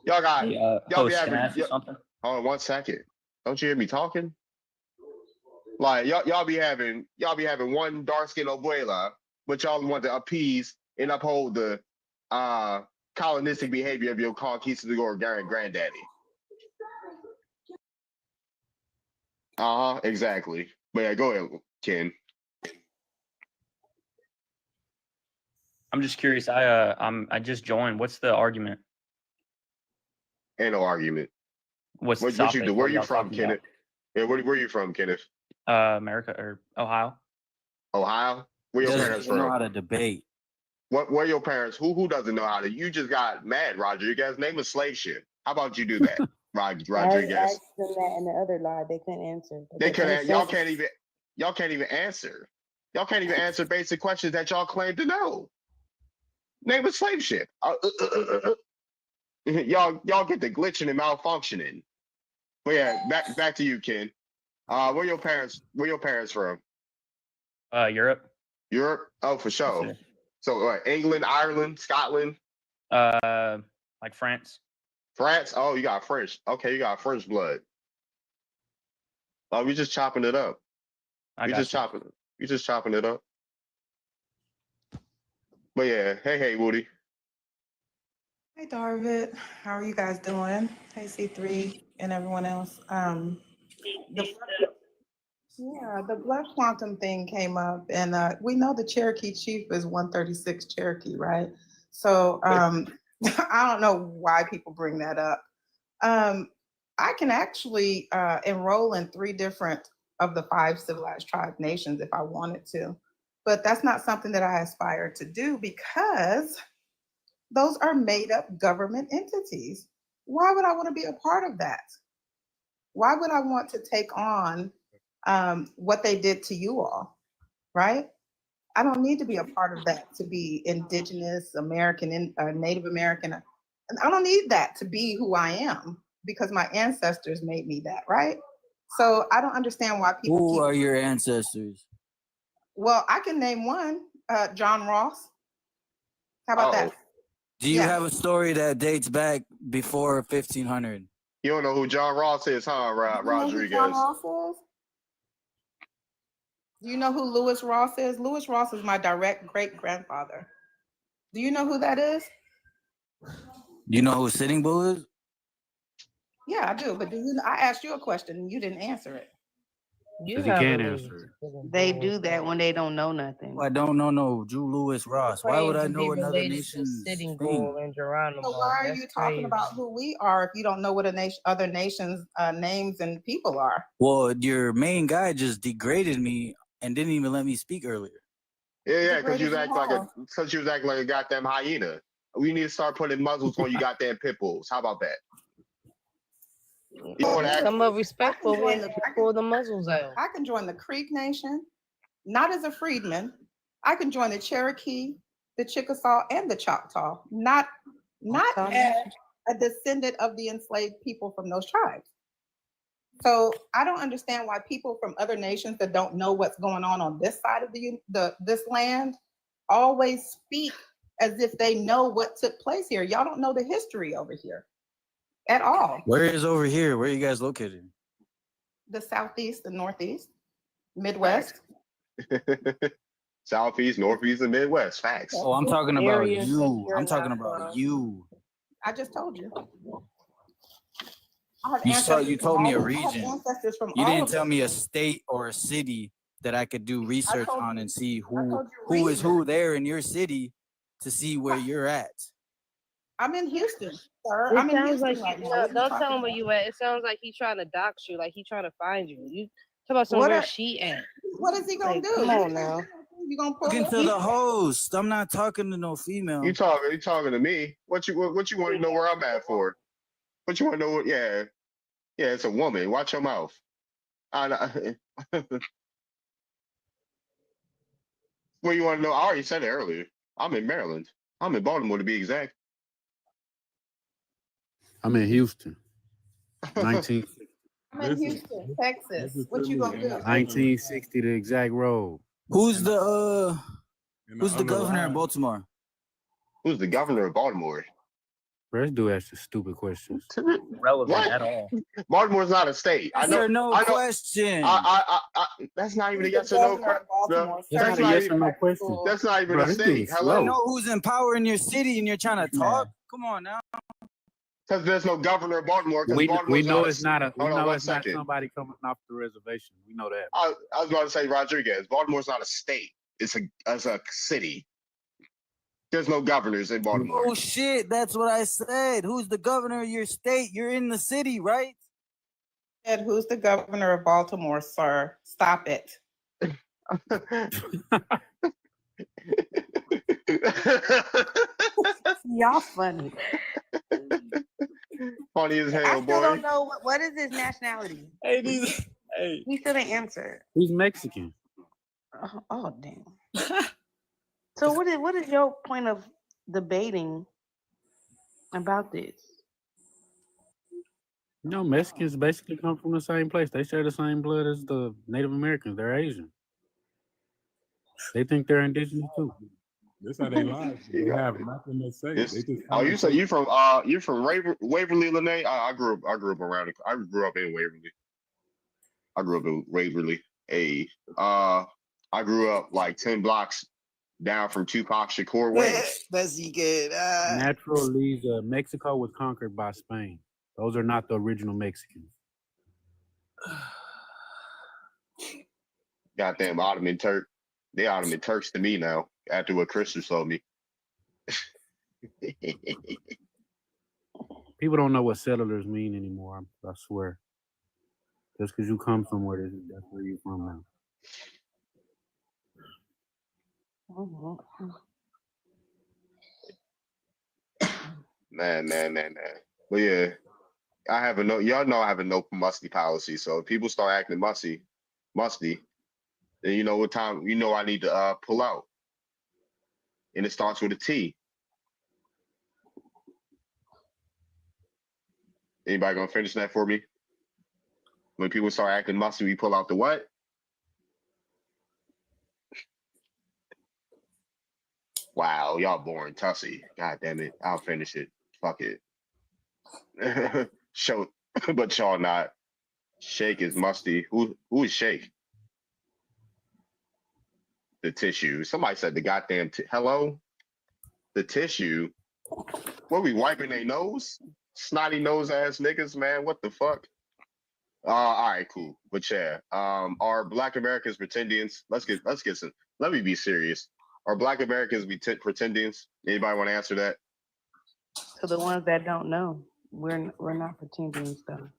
Y'all got. Y'all be having. Hold on 1 second. Don't you hear me talking? Like y'all be having one dark skinned abuela, but y'all want to appease and uphold the colonistic behavior of your conquistador granddaddy. Exactly. But yeah, go ahead, Ken. I'm just curious. I just joined. What's the argument? Ain't no argument. What's the what topic? you do? Where you from, Kenneth? Yeah, where you from, Kenneth? America or Ohio? Ohio? Where your parents from? Know how to debate. Where your parents? Who doesn't know how to? You just got mad, Roger. You guys name a slave ship. How about you do that, Roger? I asked them that in the other live. They couldn't answer. They couldn't. Y'all can't even answer. Y'all can't even answer basic questions that y'all claim to know. Name a slave ship. Y'all get the glitching and malfunctioning. But yeah, back to you, Ken. Where your parents from? Europe. Europe? Oh, for sure. So England, Ireland, Scotland, Like France. France. Oh, you got French. Okay, you got French blood. Oh, we just chopping it up. I We got just you. chopping. We just chopping it up. But yeah, hey, Woody. Hey, Darvid. How are you guys doing? Hey, C3 and everyone else. The the Black Quantum thing came up, and we know the Cherokee Chief is 136 Cherokee, right? So I don't know why people bring that up. I can actually enroll in 3 different of the 5 civilized tribe nations if I wanted to, but that's not something that I aspire to do because those are made up government entities. Why would I want to be a part of that? Why would I want to take on what they did to you all, right? I don't need to be a part of that to be Indigenous American, Native American. I don't need that to be who I am because my ancestors made me that, right? So I don't understand why people Who are your ancestors? Well, I can name one, John Ross. How about that? Do you have a story that dates back before 1500? You don't know who John Ross is, huh, Rodriguez? John Ross is? Do you know who Lewis Ross is? Lewis Ross is my direct great grandfather. Do you know who that is? You know who Sitting Bull is? Yeah, I do. But I asked you a question and you didn't answer it. You Because he can't answer it. They do that when they don't know nothing. I don't know no Drew Lewis Ross. Why would I know another nation's Sitting thing? Bull and Geronimo? So why are That's you talking crazy. about who we are if you don't know what other nations' names and people are? Well, your main guy just degraded me and didn't even let me speak earlier. Yeah, because you was acting like a goddamn hyena. We need to start putting muzzles on you goddamn pit bulls. How about that? Some are respectful when they pull the muzzles out. I can join the Creek Nation, not as a freedman. I can join the Cherokee, the Chickasaw, and the Choctaw, not as a descendant of the enslaved people from those tribes. So I don't understand why people from other nations that don't know what's going on this side of this land always speak as if they know what took place here. Y'all don't know the history over here at all. Where is over here? Where are you guys located? The Southeast, the Northeast, Midwest. Southeast, Northeast, and Midwest. Facts. Oh, I'm talking about you. I'm talking about you. I just told you. You told me a region. You didn't tell me a regions. state or a city that I could do research on and see who is who there in your city to see where you're at. I'm in Houston, sir. It I'm in sounds Houston like right now. don't tell him where you at. It sounds like he's trying to dox you, like he's trying to find you. You talk about What where are- she at. What is he gonna Like, do? come on now. You gonna pull Talking up? to the host. I'm not talking to no female. You talking to me? What you want to know where I'm at for? What you want to know? Yeah, it's a woman. Watch your mouth. What you want to know? I already said it earlier. I'm in Maryland. I'm in Baltimore to be exact. I'm in Houston. 1960. I'm in Houston, Texas. What you gonna do? 1960, the exact road. Who's the governor of Baltimore? Who's the governor of Baltimore? Let's do extra stupid questions. Relevant at all. Baltimore's not a state. I know. Question. That's not even a yes or no question. That's not a yes or no question. That's not even Bro, a this state. dude's Hello. You know who's in power in your city and you're trying to talk? Come on now. Because there's no governor of Baltimore. We know it's not a. We Hold on know one it's not second. somebody coming off the reservation. We know that. I was about to say Rodriguez. Baltimore's not a state. It's a city. There's no governors in Baltimore. Oh shit, that's what I said. Who's the governor of your state? You're in the city, right? Said, who's the governor of Baltimore, sir? Stop it. Y'all funny. Funny as hell, I still boy. don't know what is his nationality. Hey, He still didn't answer. He's Mexican. Oh damn. So what is your point of debating about this? You know, Mexicans basically come from the same place. They share the same blood as the Native Americans. They're Asian. They think they're indigenous too. This how they lie. They have nothing to say. This, They just oh, you say conversation. you from Waverly, Lene? I grew up around it. I grew up in Waverly. I grew up in Waverly. Hey, I grew up like 10 blocks down from Tupac Shakur Way. That's good. Natural leads. Mexico was conquered by Spain. Those are not the original Mexicans. Goddamn Ottoman Turk. They Ottoman Turks to me now, after what Christian told me. People don't know what settlers mean anymore. I swear. Just because you come somewhere, that's where you're from now. Man. But yeah, I have a no. Y'all know I have a no musty policy. So if people start acting musty, then you know what time. You know I need to pull out, and it starts with a T. Anybody gonna finish that for me? When people start acting musty, we pull out the what? Wow, y'all boring, Tussy. God damn it, I'll finish it. Fuck it. Show, but y'all not. Shake is musty. Who is Shake? The tissue. Somebody said the goddamn hello. The tissue. What, we wiping their nose? Snotty nose ass niggas, man. What the fuck? All right, cool. But yeah, are Black Americans pretendians? Let's get some. Let me be serious. Are Black Americans pretendians? Anybody want to answer that? To the ones that don't know, we're not pretending though.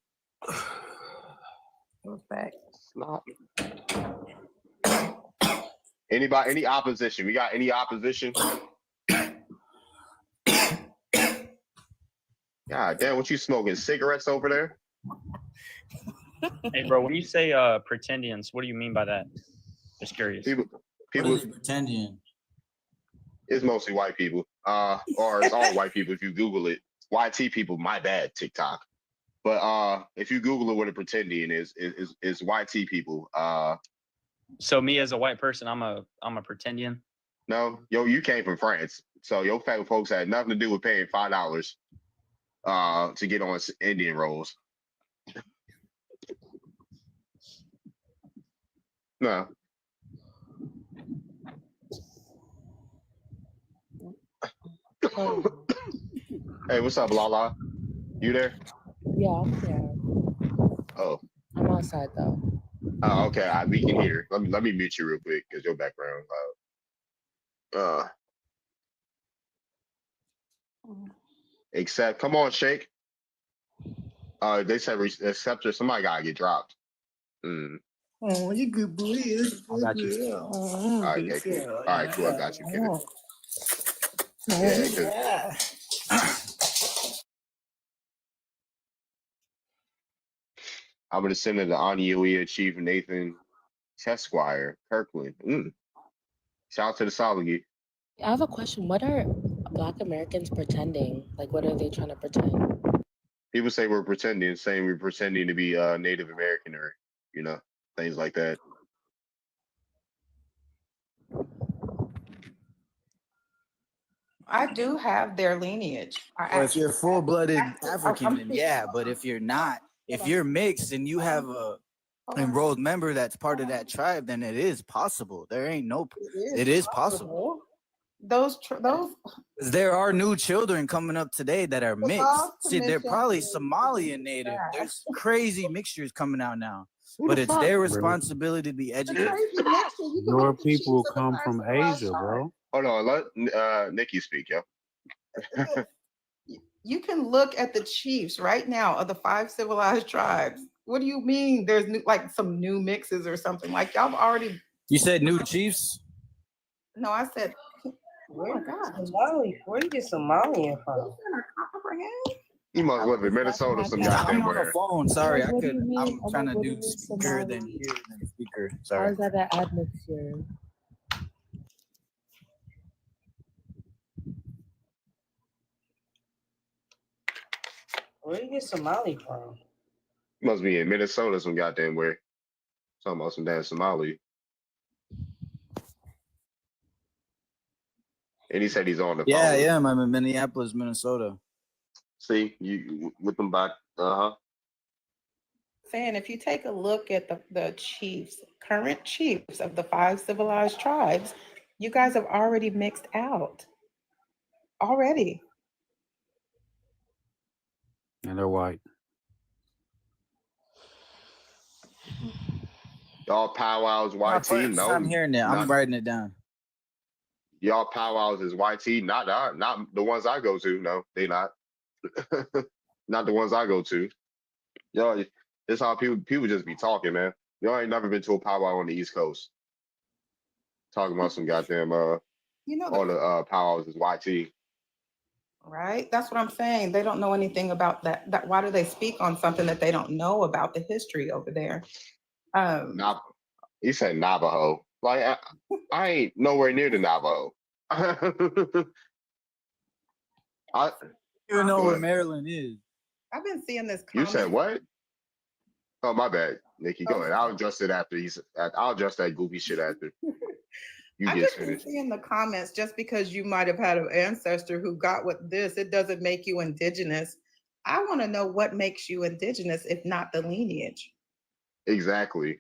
What's that? Not. Anybody? Any opposition? We got any opposition? God damn, what you smoking? Cigarettes over there? Hey, bro, when you say pretendians, what do you mean by that? Just curious. People pretendian? It's mostly white people. Or it's all white people if you Google it. YT people, my bad, TikTok. But if you Google it, what a pretendian is YT people. So me as a white person, I'm a pretendian. No, you came from France, so your fat folks had nothing to do with paying $5 to get on Indian rolls. No. Hey, what's up, Lala? You there? Yeah, I'm there. Oh. I'm outside though. Oh, okay. We can hear. Let me mute you real quick because your background loud. Except, come on, Shake. They said accept somebody gotta get dropped. Oh, you good boy. I got you. All right, okay, cool. All right, cool. I got you. Yeah, I'm gonna send it to Aniuia Chief Nathan Tesquire Kirkland. Shout out to the Soligi. I have a question. What are Black Americans pretending? Like, what are they trying to pretend? People say we're pretending, saying we're pretending to be Native American or, things like that. I do have their lineage. Well, if you're full-blooded African, then yeah. But if you're not, if you're mixed and you have a enrolled member that's part of that tribe, then it is possible. There ain't no. It is possible. Those. There are new children coming up today that are mixed. See, they're probably Somalian native. There's crazy mixtures coming out now. But it's their responsibility to be educated. Your people come from Asia, bro. Hold on, let Nikki speak, yo. You can look at the chiefs right now of the 5 civilized tribes. What do you mean there's some new mixes or something? Like y'all already. You said new chiefs? No, I said. Oh my God. Somali. Where do you get Somalian from? You must live in Minnesota or some goddamn I'm on the phone. Sorry, I'm trying to do speaker Somali? then here then speaker. How Sorry. is that an admixture? Where do you get Somali from? You must be in Minnesota some goddamn where. Talking about some damn Somali. And he said he's on the phone. Yeah, yeah, I'm in Minneapolis, Minnesota. See, you with them back. Saying if you take a look at the chiefs, current chiefs of the 5 civilized tribes, you guys have already mixed out. Already. And they're white. Y'all powwows YT? No, I'm hearing that. I'm writing it down. Y'all powwows is YT? Not the ones I go to. No, they not. Not the ones I go to. Y'all, this how people just be talking, man. Y'all ain't never been to a powwow on the East Coast. Talking about some goddamn all the powwows is YT. Right? That's what I'm saying. They don't know anything about that. Why do they speak on something that they don't know about the history over there? He said Navajo. Like I ain't nowhere near the Navajo. I don't even know where Maryland is. I've been seeing this You comment. said what? Oh, my bad, Nikki. Go ahead. I'll adjust it after I'll adjust that goofy shit after you I've get just been finished. seeing the comments. Just because you might have had an ancestor who got with this, it doesn't make you indigenous. I want to know what makes you indigenous, if not the lineage. Exactly.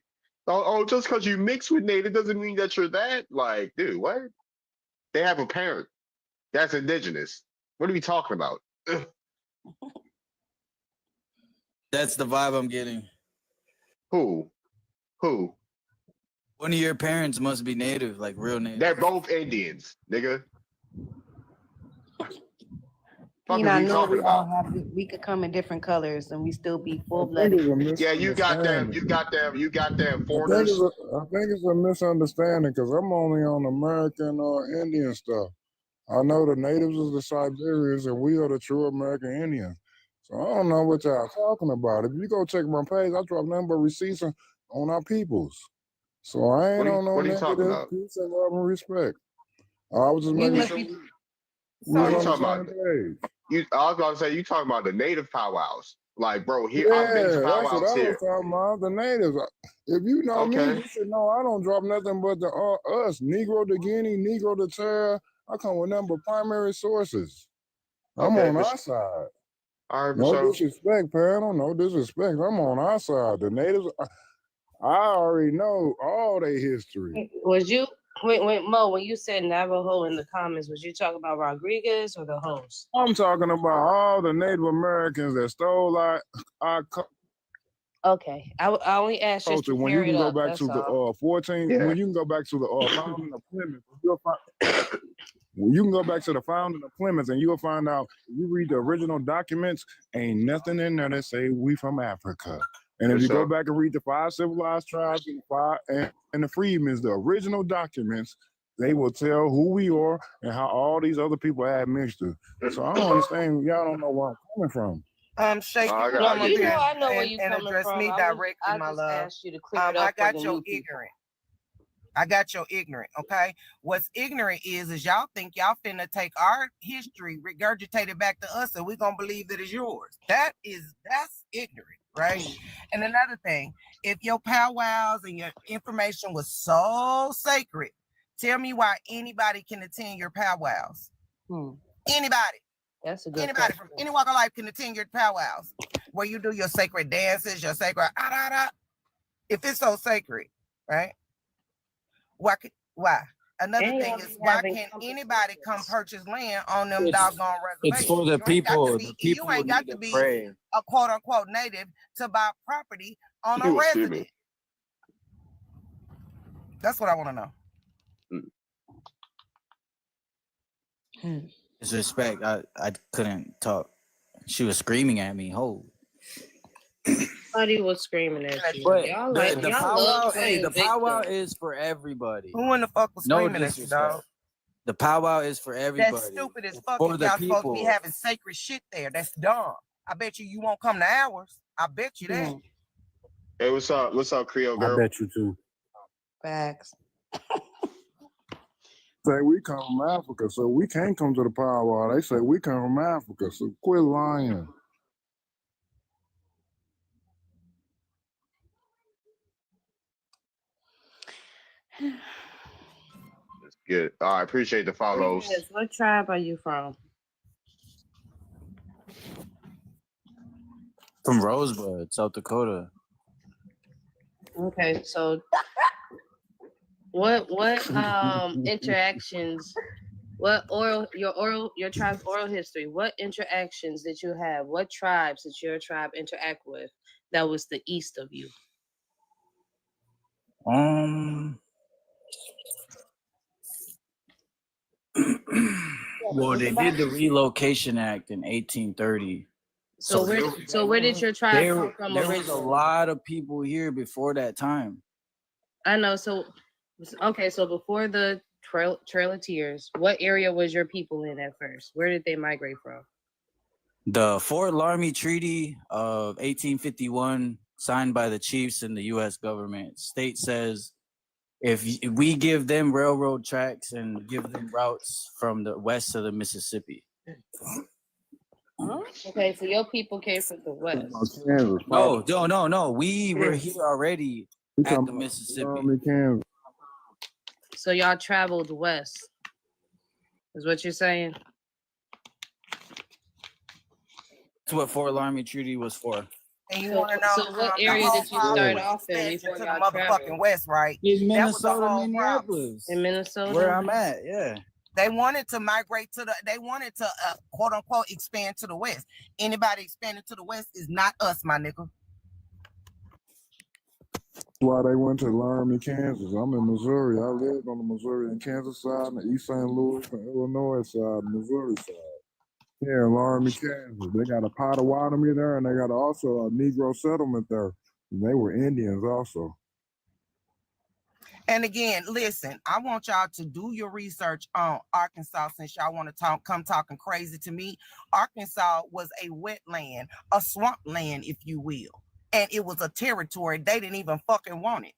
Oh, just because you mix with Native doesn't mean that you're that. Like, dude, what? They have a parent that's indigenous. What are we talking about? That's the vibe I'm getting. Who? One of your parents must be native, like real native. They're both Indians, nigga. You know, I know we could come in different colors and we still be full-blooded. Yeah, you got them foreigners. I think it's a misunderstanding because I'm only on American or Indian stuff. I know the natives is the Siberians and we are the true American Indians. So I don't know what y'all talking about. If you go check my page, I drop nothing but receipts on our peoples. So I ain't on no negative. Peace and love and respect. I was just making sure we was on the same page. I was about to say, you talking about the native powwows. Like, bro, here Yeah, I've been to that's what powwows I here. was talking about, the natives. If you know me, you should know I don't drop nothing but the us, Negro to Guinea, Negro to Terra. I come with nothing but primary sources. I'm on our side. All right, no disrespect, panel, no disrespect. I'm on our side. The natives, I already know all their history. Was you wait, Mo? When you said Navajo in the comments, was you talking about Rodriguez or the host? I'm talking about all the Native Americans that stole our Okay, I only asked just to when clear you can it go up. back That's to the all. 14, when you can go back to the founding of Plymouth, you'll find. When you can go back to the founding of Plymouth and you'll find out, you read the original documents, ain't nothing in there that say we from Africa. And if you go back and read the 5 civilized tribes and the freedmen's, the original documents, they will tell who we are and how all these other people had mixture. So I don't understand. Y'all don't know where I'm coming from. Shay, I know where you coming address from. me directly, I my just love. asked you to clear it up. I got for the your new people. ignorant. I got your ignorant, okay? What's ignorant is y'all think y'all finna take our history, regurgitate it back to us, and we're gonna believe that it's yours. That's ignorant, right? And another thing, if your powwows and your information was so sacred, tell me why anybody can attend your powwows. Anybody. That's a good Anybody from any walk of life can attend your powwows, where you do your sacred dances, your sacred if it's so sacred, right? Why? Another thing is, why can't anybody come purchase land on them doggone reservations? It's for the people. The people You ain't got to be a quote unquote native to buy property on a resident. That's what I want to know. Disrespect. I couldn't talk. She was screaming at me. Somebody was screaming at you. But Y'all the powwow, playing the powwow victim. is for everybody. Who in the fuck was screaming at you, dog? The powwow is for everybody. That's stupid as fuck. For If the y'all supposed to people. be having sacred shit there. That's dumb. I bet you won't come to ours. I bet you that. Hey, what's up? What's up, Creole girl? I bet you too. Facts. Say we come from Africa, so we can't come to the powwow. They say we come from Africa, so quit lying. Good. All right. Appreciate the follows. What tribe are you from? From Rosebud, South Dakota. Okay, so what interactions? Your tribe's oral history? What interactions did you have? What tribes did your tribe interact with that was the east of you? Well, they did the Relocation Act in 1830. So where did your tribe come from There originally? was a lot of people here before that time. I know. So before the Trail of Tears, what area was your people in at first? Where did they migrate from? The Fort Laramie Treaty of 1851, signed by the chiefs and the U.S. government, state says if we give them railroad tracks and give them routes from the west of the Mississippi. Okay, so your people came from the west. Kansas. No. We were here already at the Mississippi. Kansas. So y'all traveled west, is what you're saying? That's what Fort Laramie Treaty was for. And you want to know? So what area did you start off in before to the y'all motherfucking traveled? west, right? In That was the Minnesota, whole Minneapolis. In Minnesota, where I'm at, yeah. They wanted to migrate to they wanted to quote unquote expand to the west. Anybody expanding to the west is not us, my nigga. That's why they went to Laramie, Kansas. I'm in Missouri. I lived on the Missouri and Kansas side, and the East St. Louis and Illinois side, Missouri side. Yeah, Laramie, Kansas. They got a Potawatomi there, and they got also a Negro settlement there. And they were Indians also. And again, listen, I want y'all to do your research on Arkansas since y'all want to come talking crazy to me. Arkansas was a wetland, a swamp land, if you will. And it was a territory they didn't even fucking want it.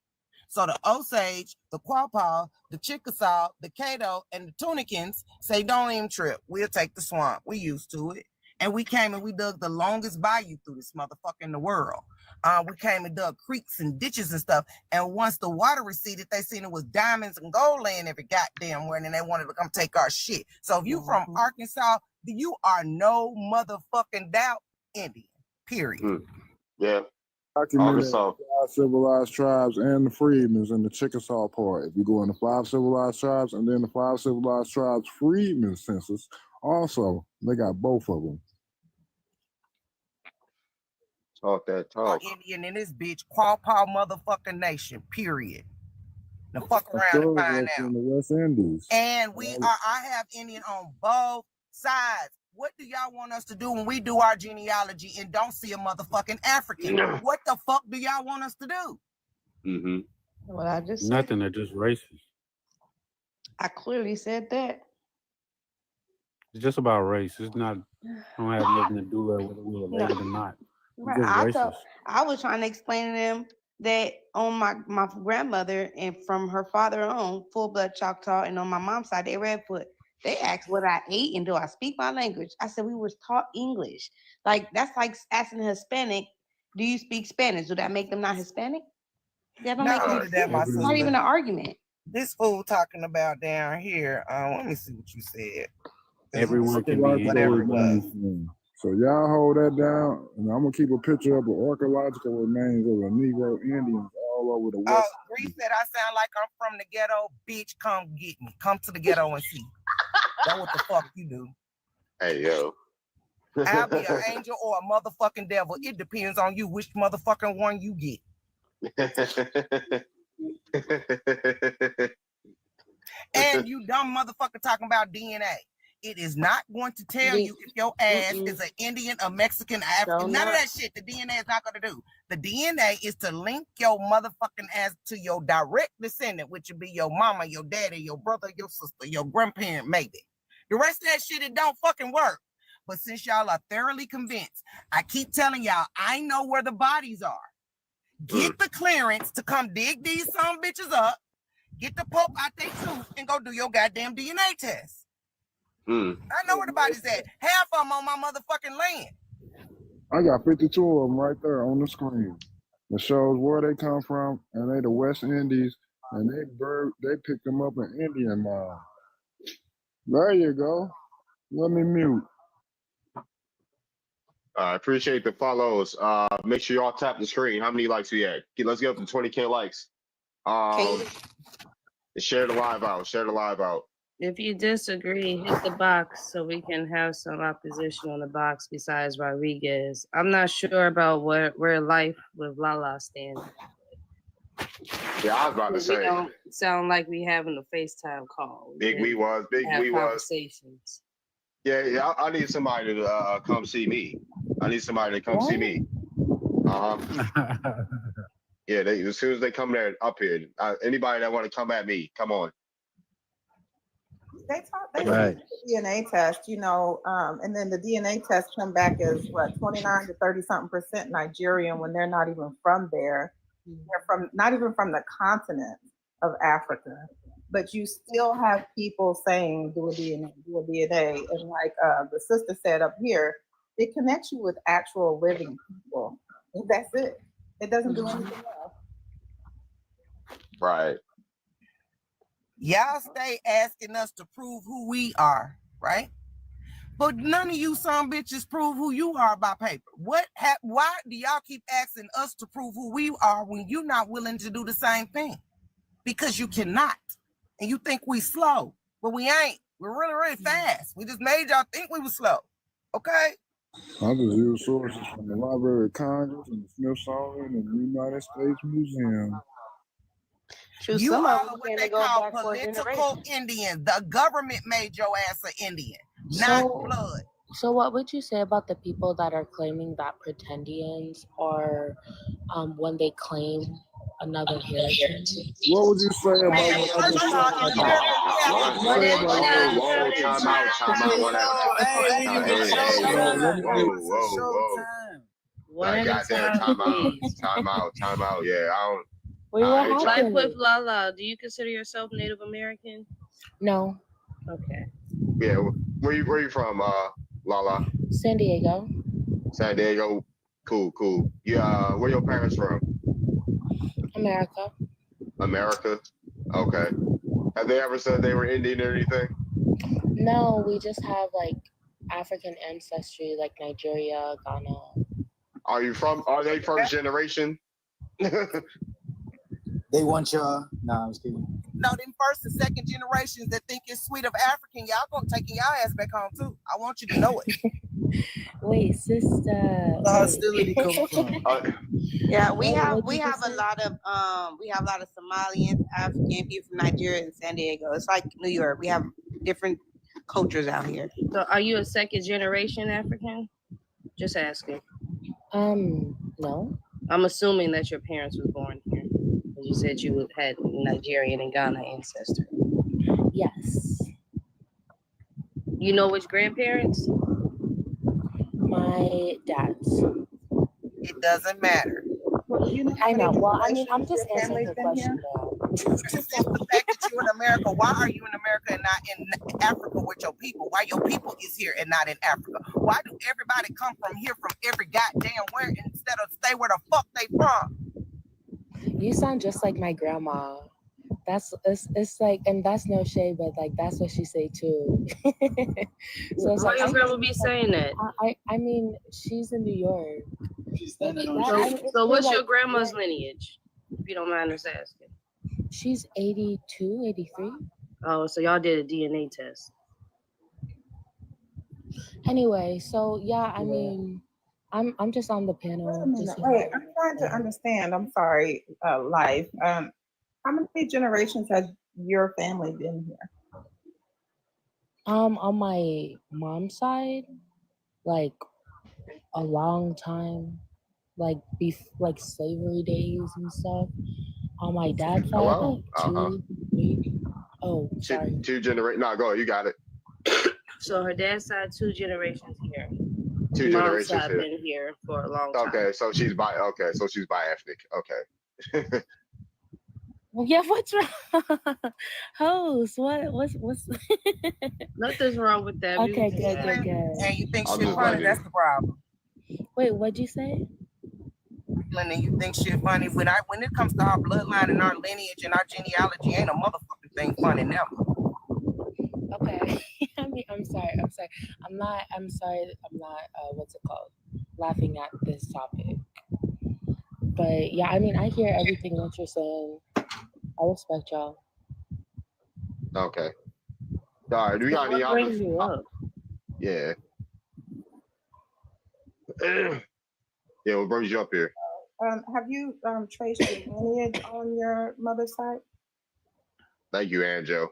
So the Osage, the Quapaw, the Chickasaw, the Caddo, and the Tunicans say, don't even trip. We'll take the swamp. We used to it. And we came and we dug the longest bayou through this motherfucker in the world. We came and dug creeks and ditches and stuff. And once the water receded, they seen it was diamonds and gold laying every goddamn where, and they wanted to come take our shit. So if you from Arkansas, you are no motherfucking doubt Indian. Period. Yeah. Documented 5 civilized tribes and the freedmen's in the Chickasaw part. If you go in the 5 civilized tribes and then the 5 civilized tribes freedmen census, also they got both of them. Talk that talk. Indian in this bitch, Quapaw motherfucking nation. Period. Now fuck around and find out. In the West Indies. And I have Indian on both sides. What do y'all want us to do when we do our genealogy and don't see a motherfucking African? What the fuck do y'all want us to do? Mm-hmm. Well, I just said. Nothing. They're just racist. I clearly said that. It's just about race. It's not. Don't have nothing to do with whether we're related or not. Right. I was trying to explain to them that on my grandmother and from her father on, full blood Choctaw, and on my mom's side, they Redfoot. They asked what I ate and do I speak my language. I said we were taught English. Like that's like asking a Hispanic, do you speak Spanish? Do that make them not Hispanic? That don't make sense. It's not even an argument. This fool talking about down here. Let me see what you said. Everyone can be whatever it was. So y'all hold that down, and I'm gonna keep a picture of the archaeological remains of the Negro Indians all over the West. Bree said I sound like I'm from the ghetto. Bitch, come get me. Come to the ghetto and see. That's what the fuck you do. Hey, yo. I'll be an angel or a motherfucking devil. It depends on you which motherfucking one you get. And you dumb motherfucker talking about DNA. It is not going to tell you if your ass is an Indian, a Mexican, African. None of that shit. The DNA is not going to do. The DNA is to link your motherfucking ass to your direct descendant, which would be your mama, your daddy, your brother, your sister, your grandparent, maybe. The rest of that shit, it don't fucking work. But since y'all are thoroughly convinced, I keep telling y'all, I know where the bodies are. Get the clearance to come dig these some bitches up, get the Pope out their tooth, and go do your goddamn DNA test. I know where the body's at. Half of them on my motherfucking land. I got 52 of them right there on the screen. It shows where they come from, and they the West Indies and they picked them up in Indian Mall. There you go. Let me mute. I appreciate the follows. Make sure y'all tap the screen. How many likes we at? Let's get up to 20K likes. Share the live out. Share the live out. If you disagree, hit the box so we can have some opposition on the box besides Rodriguez. I'm not sure about where life with Lala stands. Yeah, I was about to say. We don't sound like we having a FaceTime call. Big we was. Conversations. Yeah. I need somebody to come see me. I need somebody to come see me. Yeah, as soon as they come there up here, anybody that want to come at me, come on. They right. The DNA test, and then the DNA test come back as what 29 to 30-something% Nigerian when they're not even from there. They're not even from the continent of Africa. But you still have people saying do a DNA, and like the sister said up here, it connects you with actual living people. And that's it. It doesn't do anything else. Right. Y'all stay asking us to prove who we are, right? But none of you some bitches prove who you are by paper. Why do y'all keep asking us to prove who we are when you're not willing to do the same thing? Because you cannot. And you think we slow, but we ain't. We're really, really fast. We just made y'all think we were slow. Okay? I just use sources from the Library of Congress and the Smithsonian and the United States Museum. You are what they call political Indians. The government made your ass an Indian, not blood. So what would you say about the people that are claiming that Pretendians are when they claim another heritage? What would you say about what Time out. Yeah, I don't. Wait, what happened? Life with Lala, do you consider yourself Native American? No. Okay. Yeah, where you from, Lala? San Diego. San Diego. Cool. Yeah, where your parents from? America. America. Okay. Have they ever said they were Indian or anything? No, we just have like African ancestry, like Nigeria, Ghana. Are they first generation? They want y'all. Nah, I was kidding. No, them first and second generations that think it's sweet of African, y'all gonna take y'all ass back home too. I want you to know it. Wait, sister. The hostility comes from. Yeah, we have a lot of Somalians, African people from Nigeria and San Diego. It's like New York. We have different cultures out here. So are you a second generation African? Just asking. No. I'm assuming that your parents was born here. You said you had Nigerian and Ghana ancestry. Yes. You know which grandparents? My dad's. It doesn't matter. Well, I know. Well, I mean, I'm just answering her question. Just the fact that you're in America, why are you in America and not in Africa with your people? Why your people is here and not in Africa? Why do everybody come from here from every goddamn where instead of stay where the fuck they from? You sound just like my grandma. It's like, and that's no shade, but like that's what she say too. So it's why like your grandma be saying that? I mean, she's in New York. So what's your grandma's lineage? If you don't mind us asking. She's 82, 83. Oh, so y'all did a DNA test. Anyway, so yeah, I mean, I'm just on the panel. Wait, I'm trying to understand. I'm sorry, Life. How many generations has your family been here? On my mom's side, like a long time, like slavery days and stuff. On my dad's side, like 2, 3. Oh, sorry. Two generations. No, go. You got it. So her dad's side, 2 generations here. Two Mom's generations side here. been here for a long time. Okay, so she's bi-ethnic. Okay. Well, yeah, what's wrong? Host, what's Nothing's wrong with that. Okay, good. And you think shit funny, that's the problem. Wait, what'd you say? and you think shit funny. When it comes to our bloodline and our lineage and our genealogy, ain't a motherfucking thing funny never. Okay. I mean, I'm sorry. I'm not, what's it called? Laughing at this topic. But yeah, I mean, I hear everything that you're saying. I respect y'all. Okay. All right. Do we got any What other? brings you up? Yeah. Yeah. What brings you up here? Have you traced your lineage on your mother's side? Thank you, Anjo.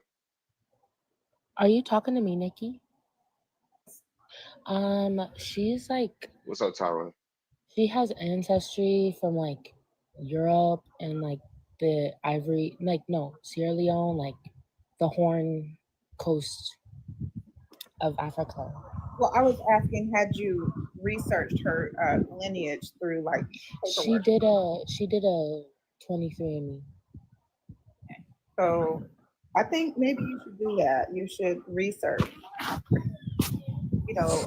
Are you talking to me, Nikki? She's like. What's up, Tyron? She has ancestry from like Europe and like the Sierra Leone, like the Horn Coast of Africa. Well, I was asking, had you researched her lineage through like paperwork? She did a 23andMe. So I think maybe you should do that. You should research,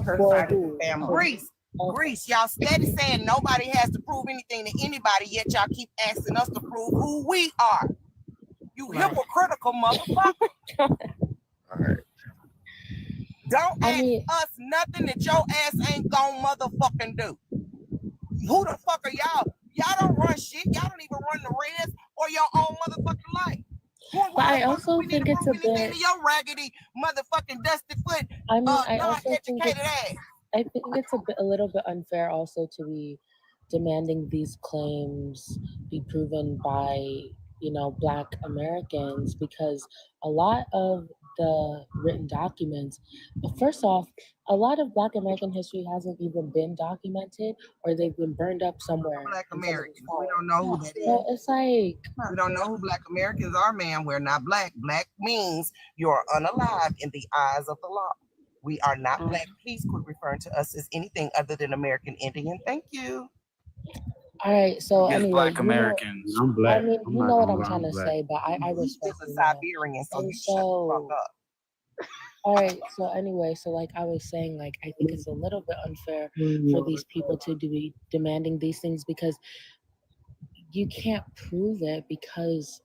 her side of the family. Greece, y'all steady saying nobody has to prove anything to anybody, yet y'all keep asking us to prove who we are. You hypocritical motherfucker. All right. Don't ask us nothing that your ass ain't gonna motherfucking do. Who the fuck are y'all? Y'all don't run shit. Y'all don't even run the Reds or your own motherfucking life. But I also think it's a bit. Your raggedy motherfucking dusty foot. I mean, I also think ass. I think it's a little bit unfair also to be demanding these claims be proven by Black Americans, because a lot of the written documents, first off, a lot of Black American history hasn't even been documented, or they've been burned up somewhere. Black Americans, we don't know who that is. So it's like we don't know who Black Americans are, man. We're not Black. Black means you're unalive in the eyes of the law. We are not Black. Please quit referring to us as anything other than American Indian. Thank you. All right, so anyway, Black Americans. I'm Black. I mean, I'm you not know what gonna I'm lie, trying to Black. say, but I respect He's a Siberian, so you shut the fuck up. All right, so anyway, so like I was saying, like I think it's a little bit unfair for these people to be demanding these things, because you can't prove it, because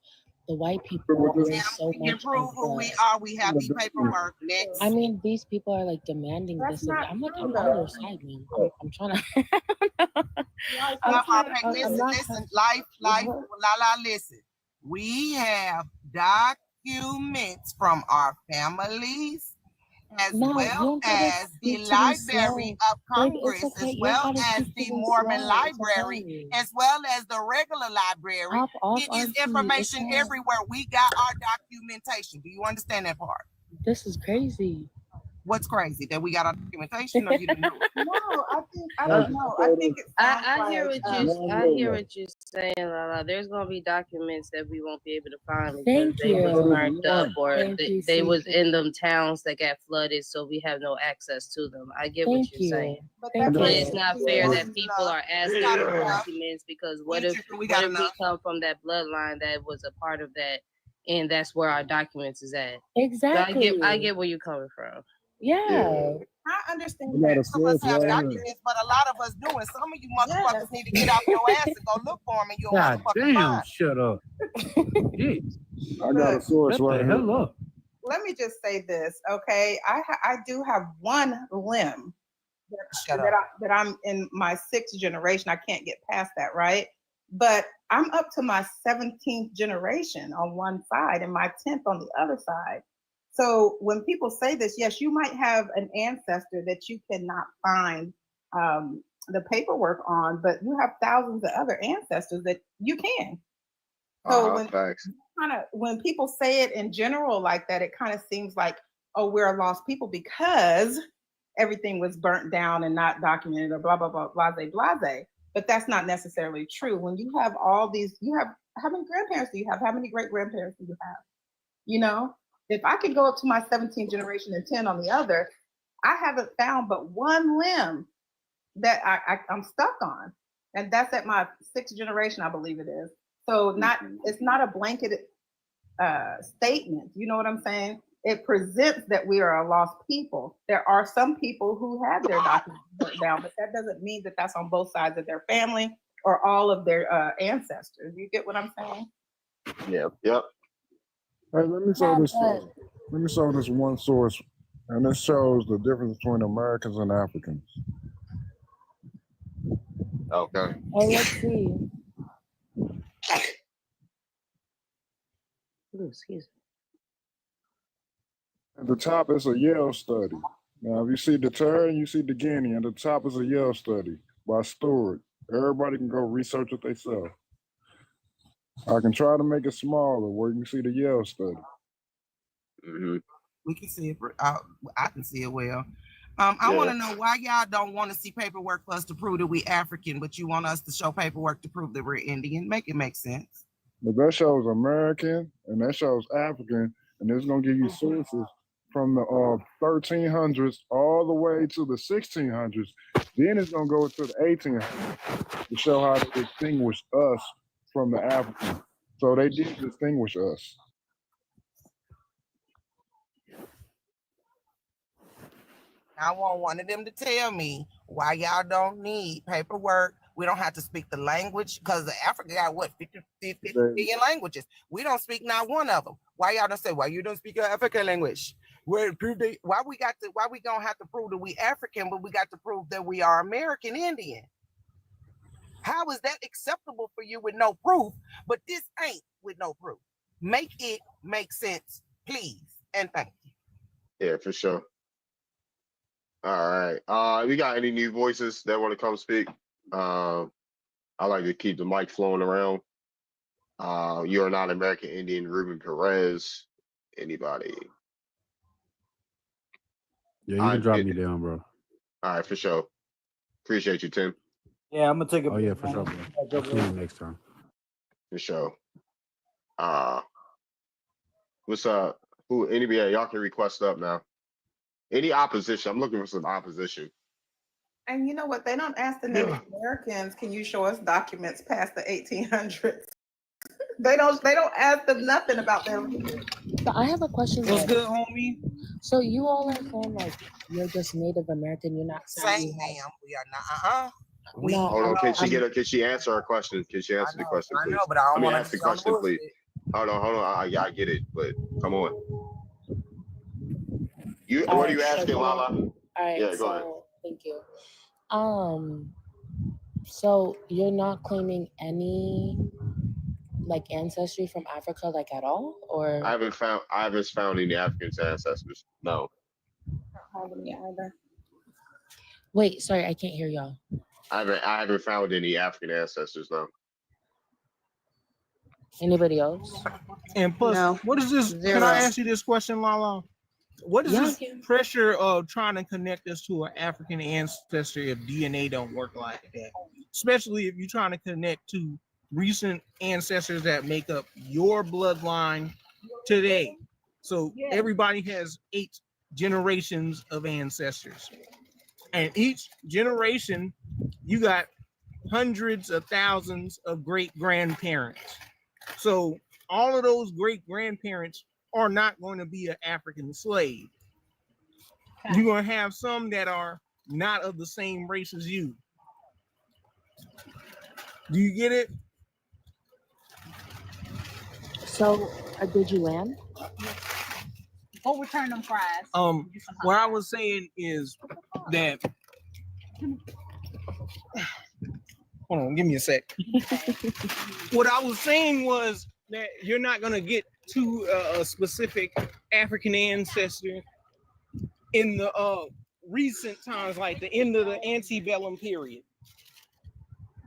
the white people are so we can much prove who we are. We have the paperwork. Next. I mean, these people are like demanding this. I'm like, I'm on their side, man. I'm trying to. Listen, listen. We have documents from our families, as well as the Library of Congress, as well as the Mormon Library, as well as the regular library. It is information everywhere. We got our documentation. Do you understand that part? This is crazy. What's crazy? That we got our documentation, or you didn't know? No, I don't know. I think it's. I hear what you're saying, Lala. There's gonna be documents that we won't be able to find because they was burned up, or they was in them towns that got flooded, so we have no access to them. I get what you're saying, but it's not fair that people are asking for documents, because what if we come from that bloodline that was a part of that, and that's where our documents is at. Exactly. So I get where you're coming from. Yeah. I understand that. Some of us have documents, but a lot of us do. And some of you motherfuckers need to get off your ass and go look for them, and you'll motherfucking find. Shut up. I got a source right here. Hell up. Let me just say this, okay? I do have one limb that I'm in my 6th generation. I can't get past that, right? But I'm up to my 17th generation on one side and my 10th on the other side. So when people say this, yes, you might have an ancestor that you cannot find the paperwork on, but you have thousands of other ancestors that you can. So when people say it in general like that, it kind of seems like, oh, we're a lost people because everything was burnt down and not documented, or blah, blah, blah, blase, blase. But that's not necessarily true. When you have all these, you have, how many grandparents do you have? How many great grandparents do you have? You know? If I could go up to my 17th generation and 10 on the other, I haven't found but one limb that I'm stuck on. And that's at my 6th generation, I believe it is. So it's not a blanket statement. You know what I'm saying? It presents that we are a lost people. There are some people who have their documents burnt down, but that doesn't mean that that's on both sides of their family or all of their ancestors. You get what I'm saying? Yeah. Yep. Hey, let me show this. Let me show this one source, and this shows the difference between Americans and Africans. Okay. Oh, let's see. Ooh, excuse At the top is a Yale study. Now, if you see the turn, you see the Guinea. At the top is a Yale study by Stewart. Everybody can go research it themselves. I can try to make it smaller where you can see the Yale study. Mm-hmm. We can see it. I can see it well. I want to know why y'all don't want to see paperwork for us to prove that we African, but you want us to show paperwork to prove that we're Indian. Make it make sense. But that shows American and that shows African, and it's gonna give you sources from the 1300s all the way to the 1600s. Then it's gonna go to the 1800s to show how they distinguish us from the Africans. So they did distinguish us. I want one of them to tell me why y'all don't need paperwork. We don't have to speak the language because Africa got what 50 million languages. We don't speak not one of them. Why y'all don't say why you don't speak an African language? Why we gonna have to prove that we African, but we got to prove that we are American Indian? How is that acceptable for you with no proof? But this ain't with no proof. Make it make sense, please, and thank you. Yeah, for sure. All right. We got any new voices that want to come speak? I like to keep the mic flowing around. You're not American Indian, Ruben Perez. Anybody? Yeah, you can drop me down, bro. All right, for sure. Appreciate you, Tim. Yeah, I'm gonna take a. Oh yeah, for sure, bro. I'll see you next time. For sure. What's up? Who? Anybody? Y'all can request up now. Any opposition? I'm looking for some opposition. And you know what? They don't ask the Native Americans, can you show us documents past the 1800s? They don't ask them nothing about their religion. So I have a question. What's good, homie? So you all are saying like you're just Native American. You're not saying ma'am. We are not. No, Hold on. Can she answer her question? Can she answer the question, please? I know, but I don't want to ask the question, please. Hold on. I get it, but come on. What are you asking, Lala? All right. Yeah, go ahead. Thank you. So you're not claiming any like ancestry from Africa, like at all, or I haven't found any African ancestors. No. Either. Wait, sorry, I can't hear y'all. I haven't found any African ancestors though. Anybody else? And plus, what is this? Zero. Can I ask you this question, Lala? What is this pressure of trying to connect us to an African ancestry if DNA don't work like that? Especially if you're trying to connect to recent ancestors that make up your bloodline today. So everybody has 8 generations of ancestors. And each generation, you got hundreds of thousands of great-grandparents. So all of those great-grandparents are not going to be an African slave. You're going to have some that are not of the same race as you. Do you get it? So, did you land? Overturn them fries. What I was saying is that. Hold on, give me a sec. What I was saying was that you're not going to get to a specific African ancestor in the recent times, like the end of the antebellum period.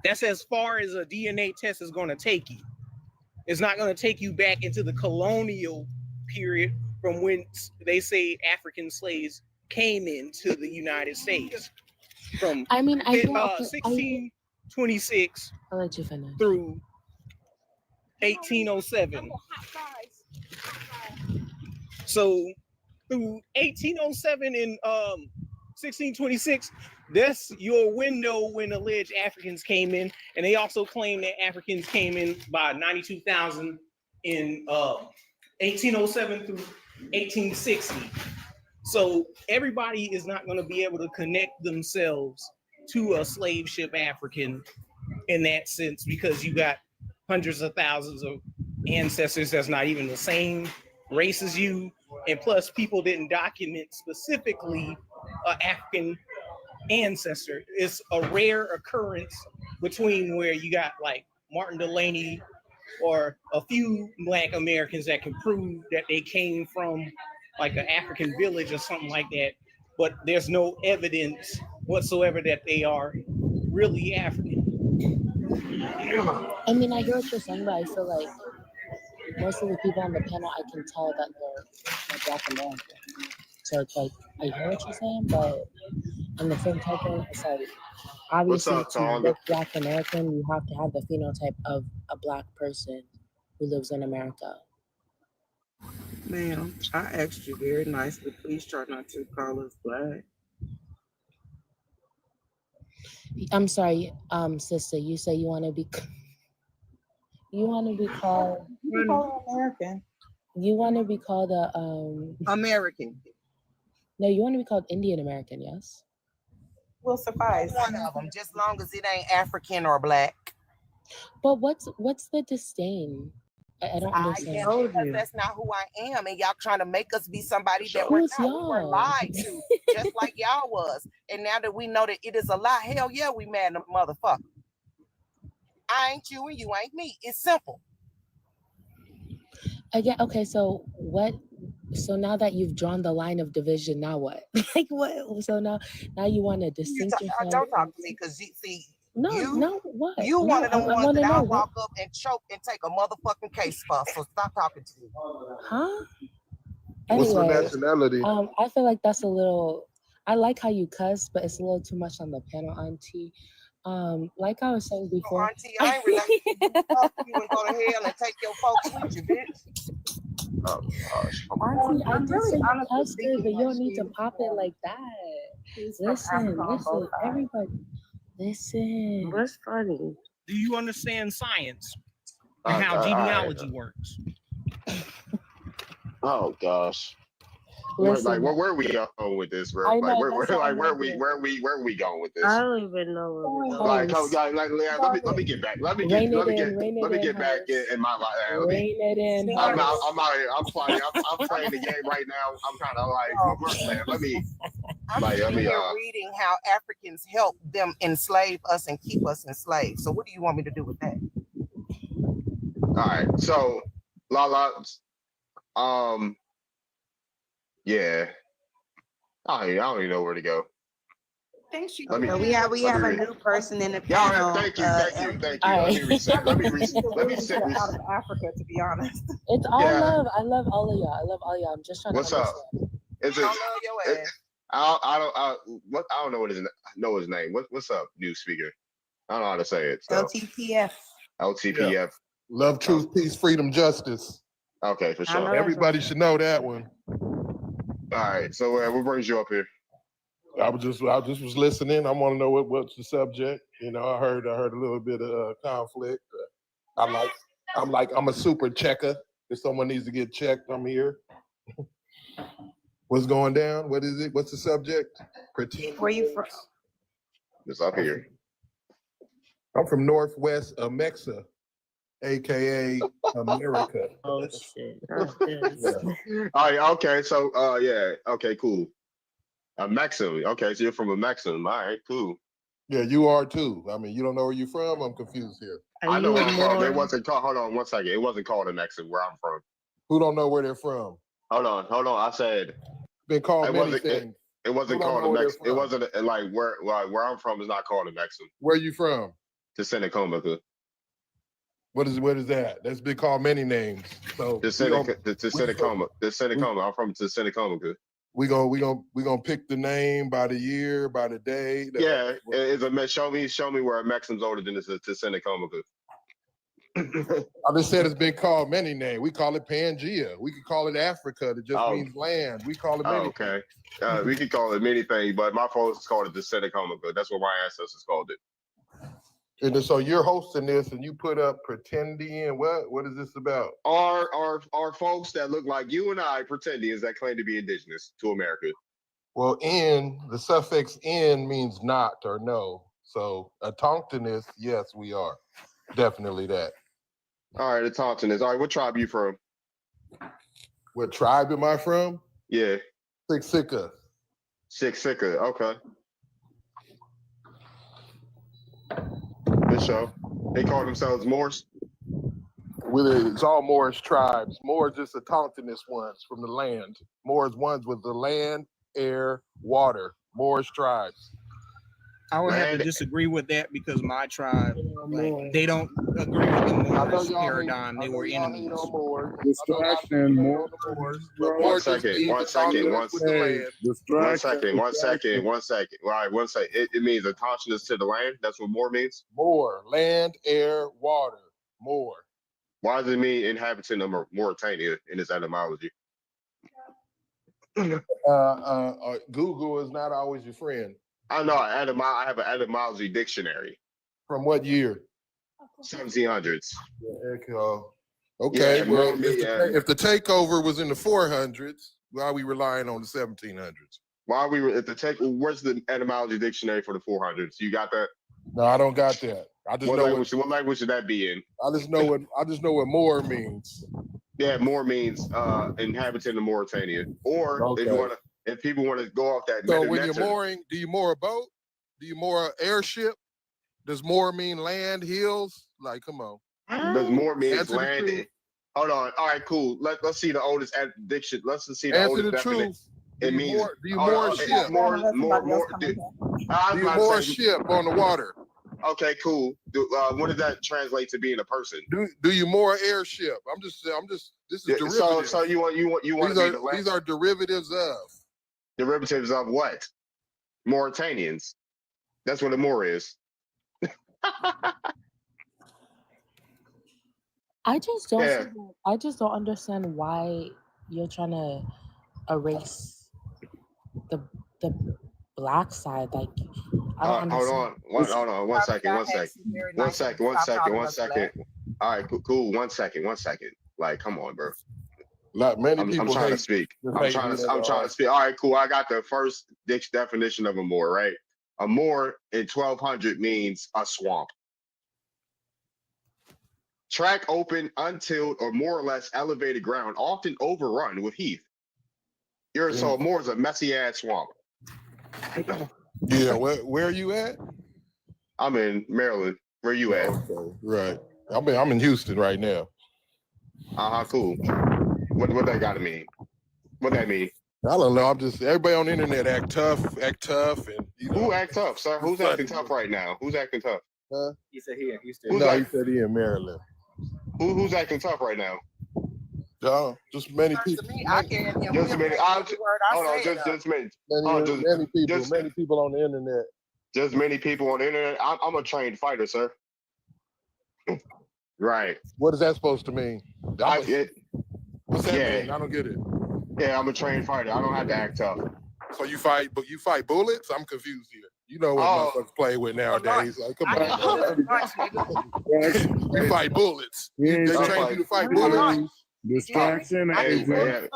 That's as far as a DNA test is going to take you. It's not going to take you back into the colonial period from when they say African slaves came into the United States. From 1626 I'll let you finish. through 1807. So through 1807 and 1626, that's your window when alleged Africans came in, and they also claim that Africans came in by 92,000 in 1807 through 1860. So everybody is not going to be able to connect themselves to a slave ship African in that sense, because you got hundreds of thousands of ancestors that's not even the same race as you, and plus people didn't document specifically African ancestor. It's a rare occurrence between where you got like Martin Delaney or a few Black Americans that can prove that they came from like an African village or something like that, but there's no evidence whatsoever that they are really African. I mean, I hear what you're saying, but I feel like most of the people on the panel, I can tell that they're Black American. So it's like, I hear what you're saying, but in the same token, it's like, obviously up, to Tonga? look Black American, you have to have the phenotype of a Black person who lives in America. Ma'am, I asked you very nicely. Please try not to call us Black. I'm sorry, sister, you say you want to be called... You call her American. You want to be called a... American. No, you want to be called Indian American, yes? Will suffice. One of them, just long as it ain't African or Black. But what's the disdain? I don't understand. Because that's not who I am, and y'all trying to make us be somebody that we're not. We were lied to, just like y'all was. And now that we know that it is a lie, hell yeah, we mad at motherfucker. I ain't you and you ain't me. It's simple. Okay, so what? So now that you've drawn the line of division, now what? Like what? So now you want to distinct yourself? Don't talk to me, because you see. What? You No, one of them I ones that know I'll walk up and choke and take a motherfucking case for. So stop talking to me. Huh? What's your Anyway, nationality? I feel like that's a little... I like how you cuss, but it's a little too much on the panel, Auntie. Like I was saying before... Auntie, I ain't related to you. Fuck you and go to hell and take your folks with you, bitch. Oh gosh. Auntie, I did say honestly cuss good, but you don't need to she- pop it like that. She's from Listen, Africa on both sides. everybody. Listen. What's funny? Do you understand science and All how right. genealogy works? Oh gosh. Listen, Like where are we going with this, bro? I Like know, where that's what I'm where are wondering. we going with this? I don't even know where we're going. Like, Host. guys, let me get back. Let me get back in my life. Rein it in, I'm host. out here. I'm playing the game right now. I'm kind of like, man, I'm sitting here reading how Africans helped them enslave us and keep us enslaved. So what do you want me to do with that? All right. So, Lala, yeah. I don't even know where to go. Thanks, you. We have a new person in the panel. Thank you. Let me reset. Let me sit. Out of Africa, to be honest. It's all love. I love all of y'all. I'm just trying What's to up? understand. I don't know his name. What's up, new speaker? I don't know how to say it. So. LTPF. LTPF. Yeah. Love, truth, peace, freedom, justice. Okay, for sure. Everybody should know that one. All right. So what brings you up here? I just was listening. I want to know what's the subject. You know, I heard a little bit of conflict. I'm a super checker. If someone needs to get checked, I'm here. What's going down? What is it? What's the subject? Where you from? Just up here. I'm from Northwest Amexa, aka America. Oh shit. All right. Okay. So yeah. Okay. Cool. A Maxim. Okay. So you're from a Maxim. All right. Cool. Yeah, you are too. I mean, you don't know where you're from? I'm confused here. I know where I'm from. It wasn't called. Hold on 1 second. It wasn't called a Maxim where I'm from. Who don't know where they're from? Hold on. I said. Been called many things. It wasn't called a Maxim. It wasn't like where I'm from is not called a Maxim. Where you from? To Seneca. What is that? That's been called many names. So to Seneca. I'm from Seneca. We gonna pick the name by the year, by the day. Yeah, it's a show me where a Maxim's older than to Seneca. I just said it's been called many names. We call it Pangea. We could call it Africa. That just means land. We call it many. Okay. We could call it many things, but my folks called it the Seneca. That's what my ancestors called it. And so you're hosting this, and you put up Pretendian. What is this about? Are folks that look like you and I, Pretendians, that claim to be indigenous to America. Well, the suffix "in" means not or no. So a Tonkinist, yes, we are. Definitely that. All right, a Tauntonist. All right, what tribe you from? What tribe am I from? Yeah. Siksika. Siksika, okay. Good show. They call themselves Moors? It's all Moorish tribes. Moors just the Tonkinist ones from the land. Moors ones with the land, air, water. Moorish tribes. I would have to disagree with that because my tribe, like, they don't agree with the Moors paradigm. They were enemies. Distraction, more. One second. All right, one second. It means a consciousness to the land. That's what more means? More. Land, air, water. More. Why does it mean inhabitant of Mauritania in its etymology? Google is not always your friend. I know. I have an etymology dictionary. From what year? 1700s. Okay. Yeah, Well, if the takeover was in the 400s, why are we relying on the 1700s? Where's the etymology dictionary for the 400s? You got that? No, I don't got that. I just what know language should that be in? I just know what more means. Yeah, more means inhabitant of Mauritania. Or if people want to go off that. So when you're mooring, do you moor a boat? Do you moor an airship? Does more mean land, hills? Like, come on. Does more means land? Hold on. All right, cool. Let's see the oldest diction. Let's see the oldest definition. It means. Do you moor a ship? Do you moor a ship on the water? Okay, cool. What does that translate to being a person? Do you moor an airship? I'm just. This is derivatives. So you want to be the land? These are derivatives of. Derivatives of what? Mauritanians. That's what a Moor is. I just don't understand why you're trying to erase the black side. Like, I don't understand. Hold on. One second. All right, cool. One second. Like, come on, bro. Not many people. I'm trying to speak. I'm trying to speak. All right, cool. I got the first definition of a moor, right? A moor in 1200 means a swamp. Track open, untilled, or more or less elevated ground, often overrun with heath. So a moor is a messy ass swamp. Yeah, where are you at? I'm in Maryland. Where you at? Okay, right. I'm in Houston right now. Cool. What that gotta mean? What that mean? I don't know. I'm just everybody on the internet act tough, and who act tough, sir? Who's acting tough right now? Who's acting tough? Huh? He said he in Houston. He said he in Maryland. Who's acting tough right now? Just many people. Many people on the internet. Just many people on the internet. I'm a trained fighter, sir. Right. What is that supposed to mean? What's that mean? I don't get it. Yeah, I'm a trained fighter. I don't have to act tough. So you fight bullets? I'm confused here. You know what motherfuckers play with nowadays. Like, come on. You fight bullets. They train you to fight bullets. Distraction. They train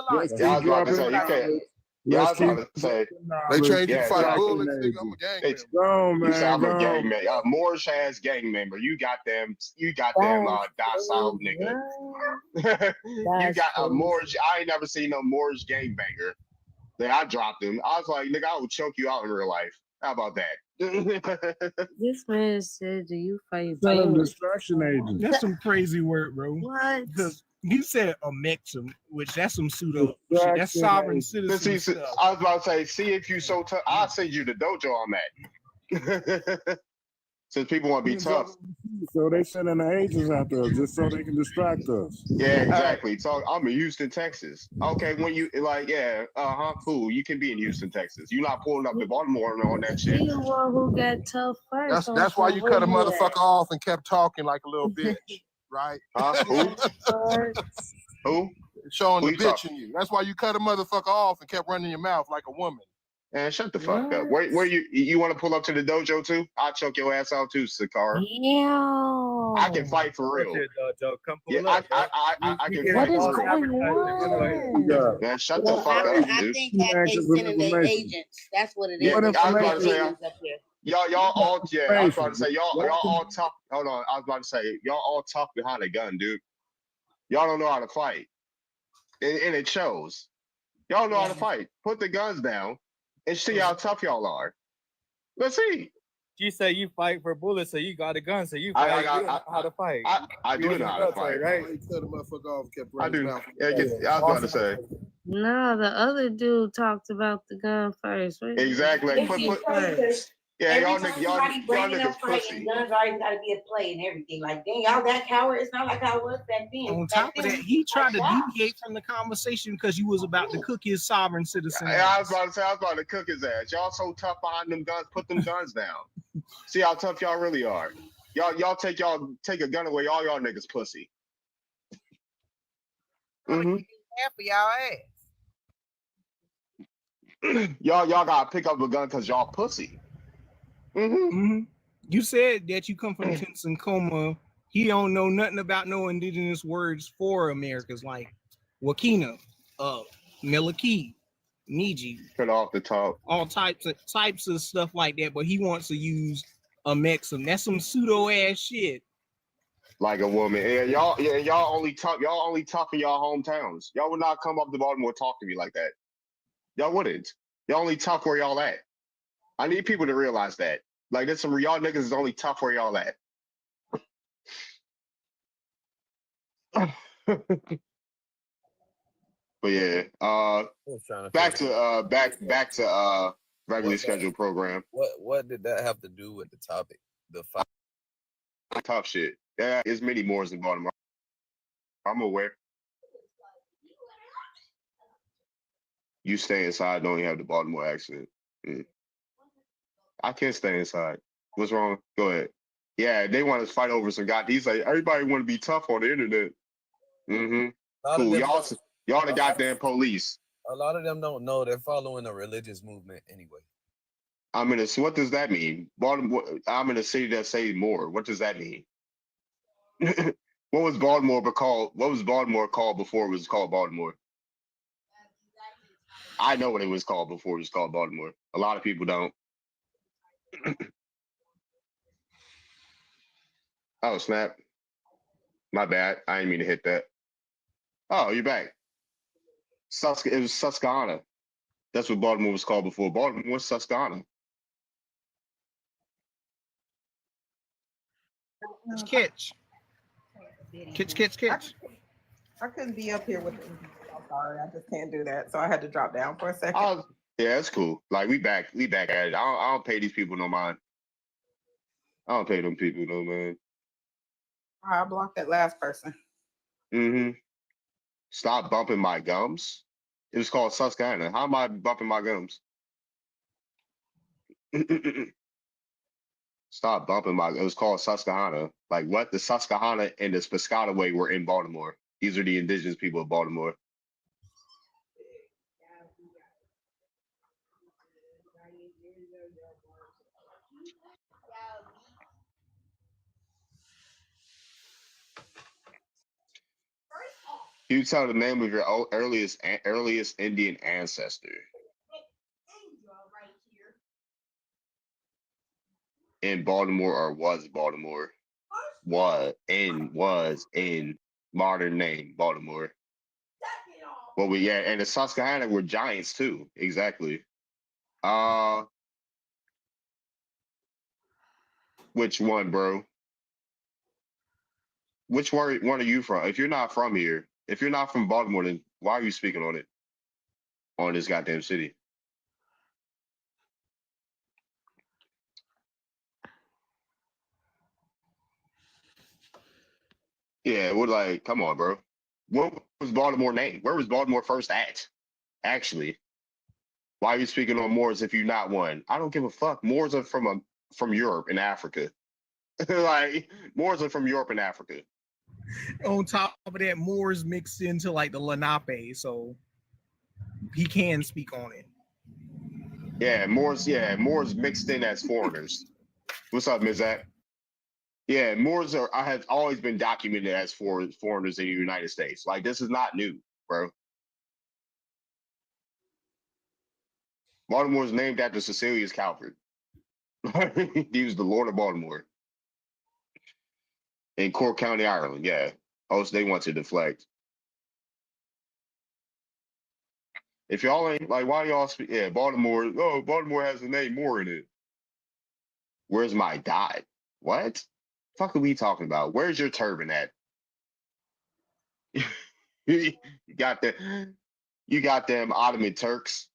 you to fight bullets. Nigga, I'm a gangman. I'm a gangman. Moorish ass gang member. You got them docile nigga. You got a Moorish. I ain't never seen no Moorish gangbanger. Then I dropped him. I was like, nigga, I will choke you out in real life. How about that? This man said, "Do you fight?" Distraction agent. That's some crazy word, bro. What? Because you said a mixum, which that's some pseudo shit. That's sovereign citizen stuff. I was about to say, see if you so tough. I'll send you the dojo I'm at. Since people want to be tough. So they sending the agents out there just so they can distract us. Yeah, exactly. So I'm in Houston, Texas. Okay, when you cool. You can be in Houston, Texas. You're not pulling up to Baltimore and all that shit. You the one who got tough first. That's why you cut a motherfucker off and kept talking like a little bitch, right? Who? Showing the bitch in you. That's why you cut a motherfucker off and kept running your mouth like a woman. Man, shut the fuck up. Where you want to pull up to the dojo too? I'll choke your ass out too, Sakara. Yeah. I can fight for real. Come pull up. I can What fight is for going real. on? Man, shut the fuck up, I dude. think that they sending their agents. That's what it is. Yeah, I was about to say, y'all all yeah. I was about to say y'all Y'all all tough. Hold on, I was about to say y'all all tough behind a gun, dude. Y'all don't know how to fight, and it shows. Y'all know how to fight. Put the guns down and see how tough y'all are. Let's see. You say you fight for bullets, so you got a gun, so you fight. You know how to fight. I do know how to fight, right? He cut the motherfucker off, kept I running his do. mouth. Yeah, I was about to say. No, the other dude talked about the gun first. Exactly. Yeah, y'all bringing niggas up fighting pussy. guns already got to be a play and everything. Like, dang, y'all that coward. It's not like I was back then. On top of that, he tried to deviate from the conversation because you was about to cook his sovereign citizen. I was about to cook his ass. Y'all so tough behind them guns. Put them guns down. See how tough y'all really are. Y'all take a gun away. All y'all niggas pussy. Half of y'all ass. y'all gotta pick up a gun because y'all pussy. You said that you come from Pensacola. He don't know nothing about no indigenous words for Americas like Wakina, Miliki, Niji. Cut off the top. All types of stuff like that, but he wants to use a mix of that's some pseudo ass shit. Like a woman. Yeah, y'all only tough in y'all hometowns. Y'all would not come up to Baltimore and talk to me like that. Y'all wouldn't. Y'all only tough where y'all at. I need people to realize that. Like there's some y'all niggas is only tough where y'all at. But yeah, back to regularly scheduled program. What did that have to do with the topic? The fight. Tough shit. Yeah, there's many more in Baltimore. I'm aware. You stay inside, don't you have the Baltimore accent? I can't stay inside. What's wrong? Go ahead. Yeah, they want us to fight over some guy. He's like, everybody want to be tough on the internet. Cool. Y'all the goddamn police. A lot of them don't know they're following a religious movement anyway. What does that mean? Baltimore. I'm in a city that say more. What does that mean? What was Baltimore called? What was Baltimore called before it was called Baltimore? I know what it was called before it was called Baltimore. A lot of people don't. Oh, snap. My bad. I didn't mean to hit that. Oh, you're back. It was Susquehanna. That's what Baltimore was called before. Baltimore was Susquehanna. It's Kitch. Kitch. I couldn't be up here with them. I'm sorry, I just can't do that. So I had to drop down for a second. Yeah, that's cool. Like we back at it. I don't pay these people no mind. I don't pay them people no man. I blocked that last person. Stop bumping my gums. It was called Susquehanna. How am I bumping my gums? Stop bumping my. It was called Susquehanna. Like what? The Susquehanna and the Piscataway were in Baltimore. These are the indigenous people of Baltimore. Can you tell the name of your earliest Indian ancestor? In Baltimore or was Baltimore? Was in modern name Baltimore. Well, and the Susquehanna were giants too. Exactly. Which one, bro? Which one are you from? If you're not from here, if you're not from Baltimore, then why are you speaking on it? On this goddamn city? Yeah, we're like, come on, bro. What was Baltimore named? Where was Baltimore first at? Actually, why are you speaking on Moors if you're not one? I don't give a fuck. Moors are from Europe and Africa. Like Moors are from Europe and Africa. On top of that, Moors mixed into like the Lenape, so he can speak on it. Yeah, Moors mixed in as foreigners. What's up, Mizak? Yeah, Moors have always been documented as foreigners in the United States. Like this is not new, bro. Baltimore is named after Cecilius Calvert. He was the Lord of Baltimore in Cork County, Ireland. Yeah. Oh, so they want to deflect. If y'all ain't like, why y'all speak? Yeah, Baltimore. Oh, Baltimore has the name Moore in it. Where's my dot? What? Fuck are we talking about? Where's your turban at? You got them Ottoman Turks.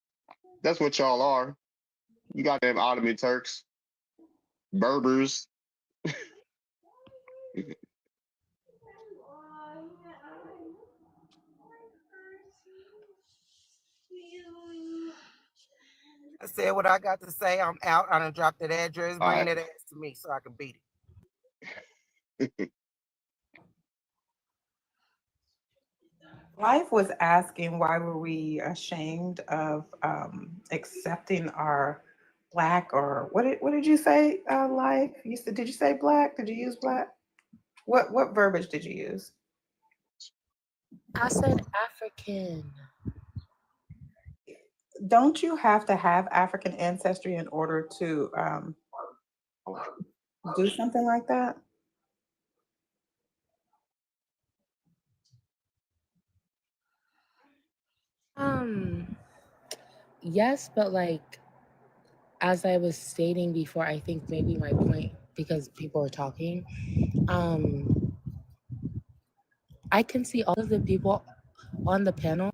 That's what y'all are. You got them Ottoman Turks, Berbers. I said what I got to say. I'm out. I done dropped that address. Bring that ass to me so I can beat it. Life was asking why were we ashamed of accepting our Black, or what did you say, Life? Did you say Black? Did you use Black? What verbiage did you use? I said African. Don't you have to have African ancestry in order to do something like that? Yes, but like, as I was stating before, I think maybe my point, because people were talking, I can see all of the people on the panel,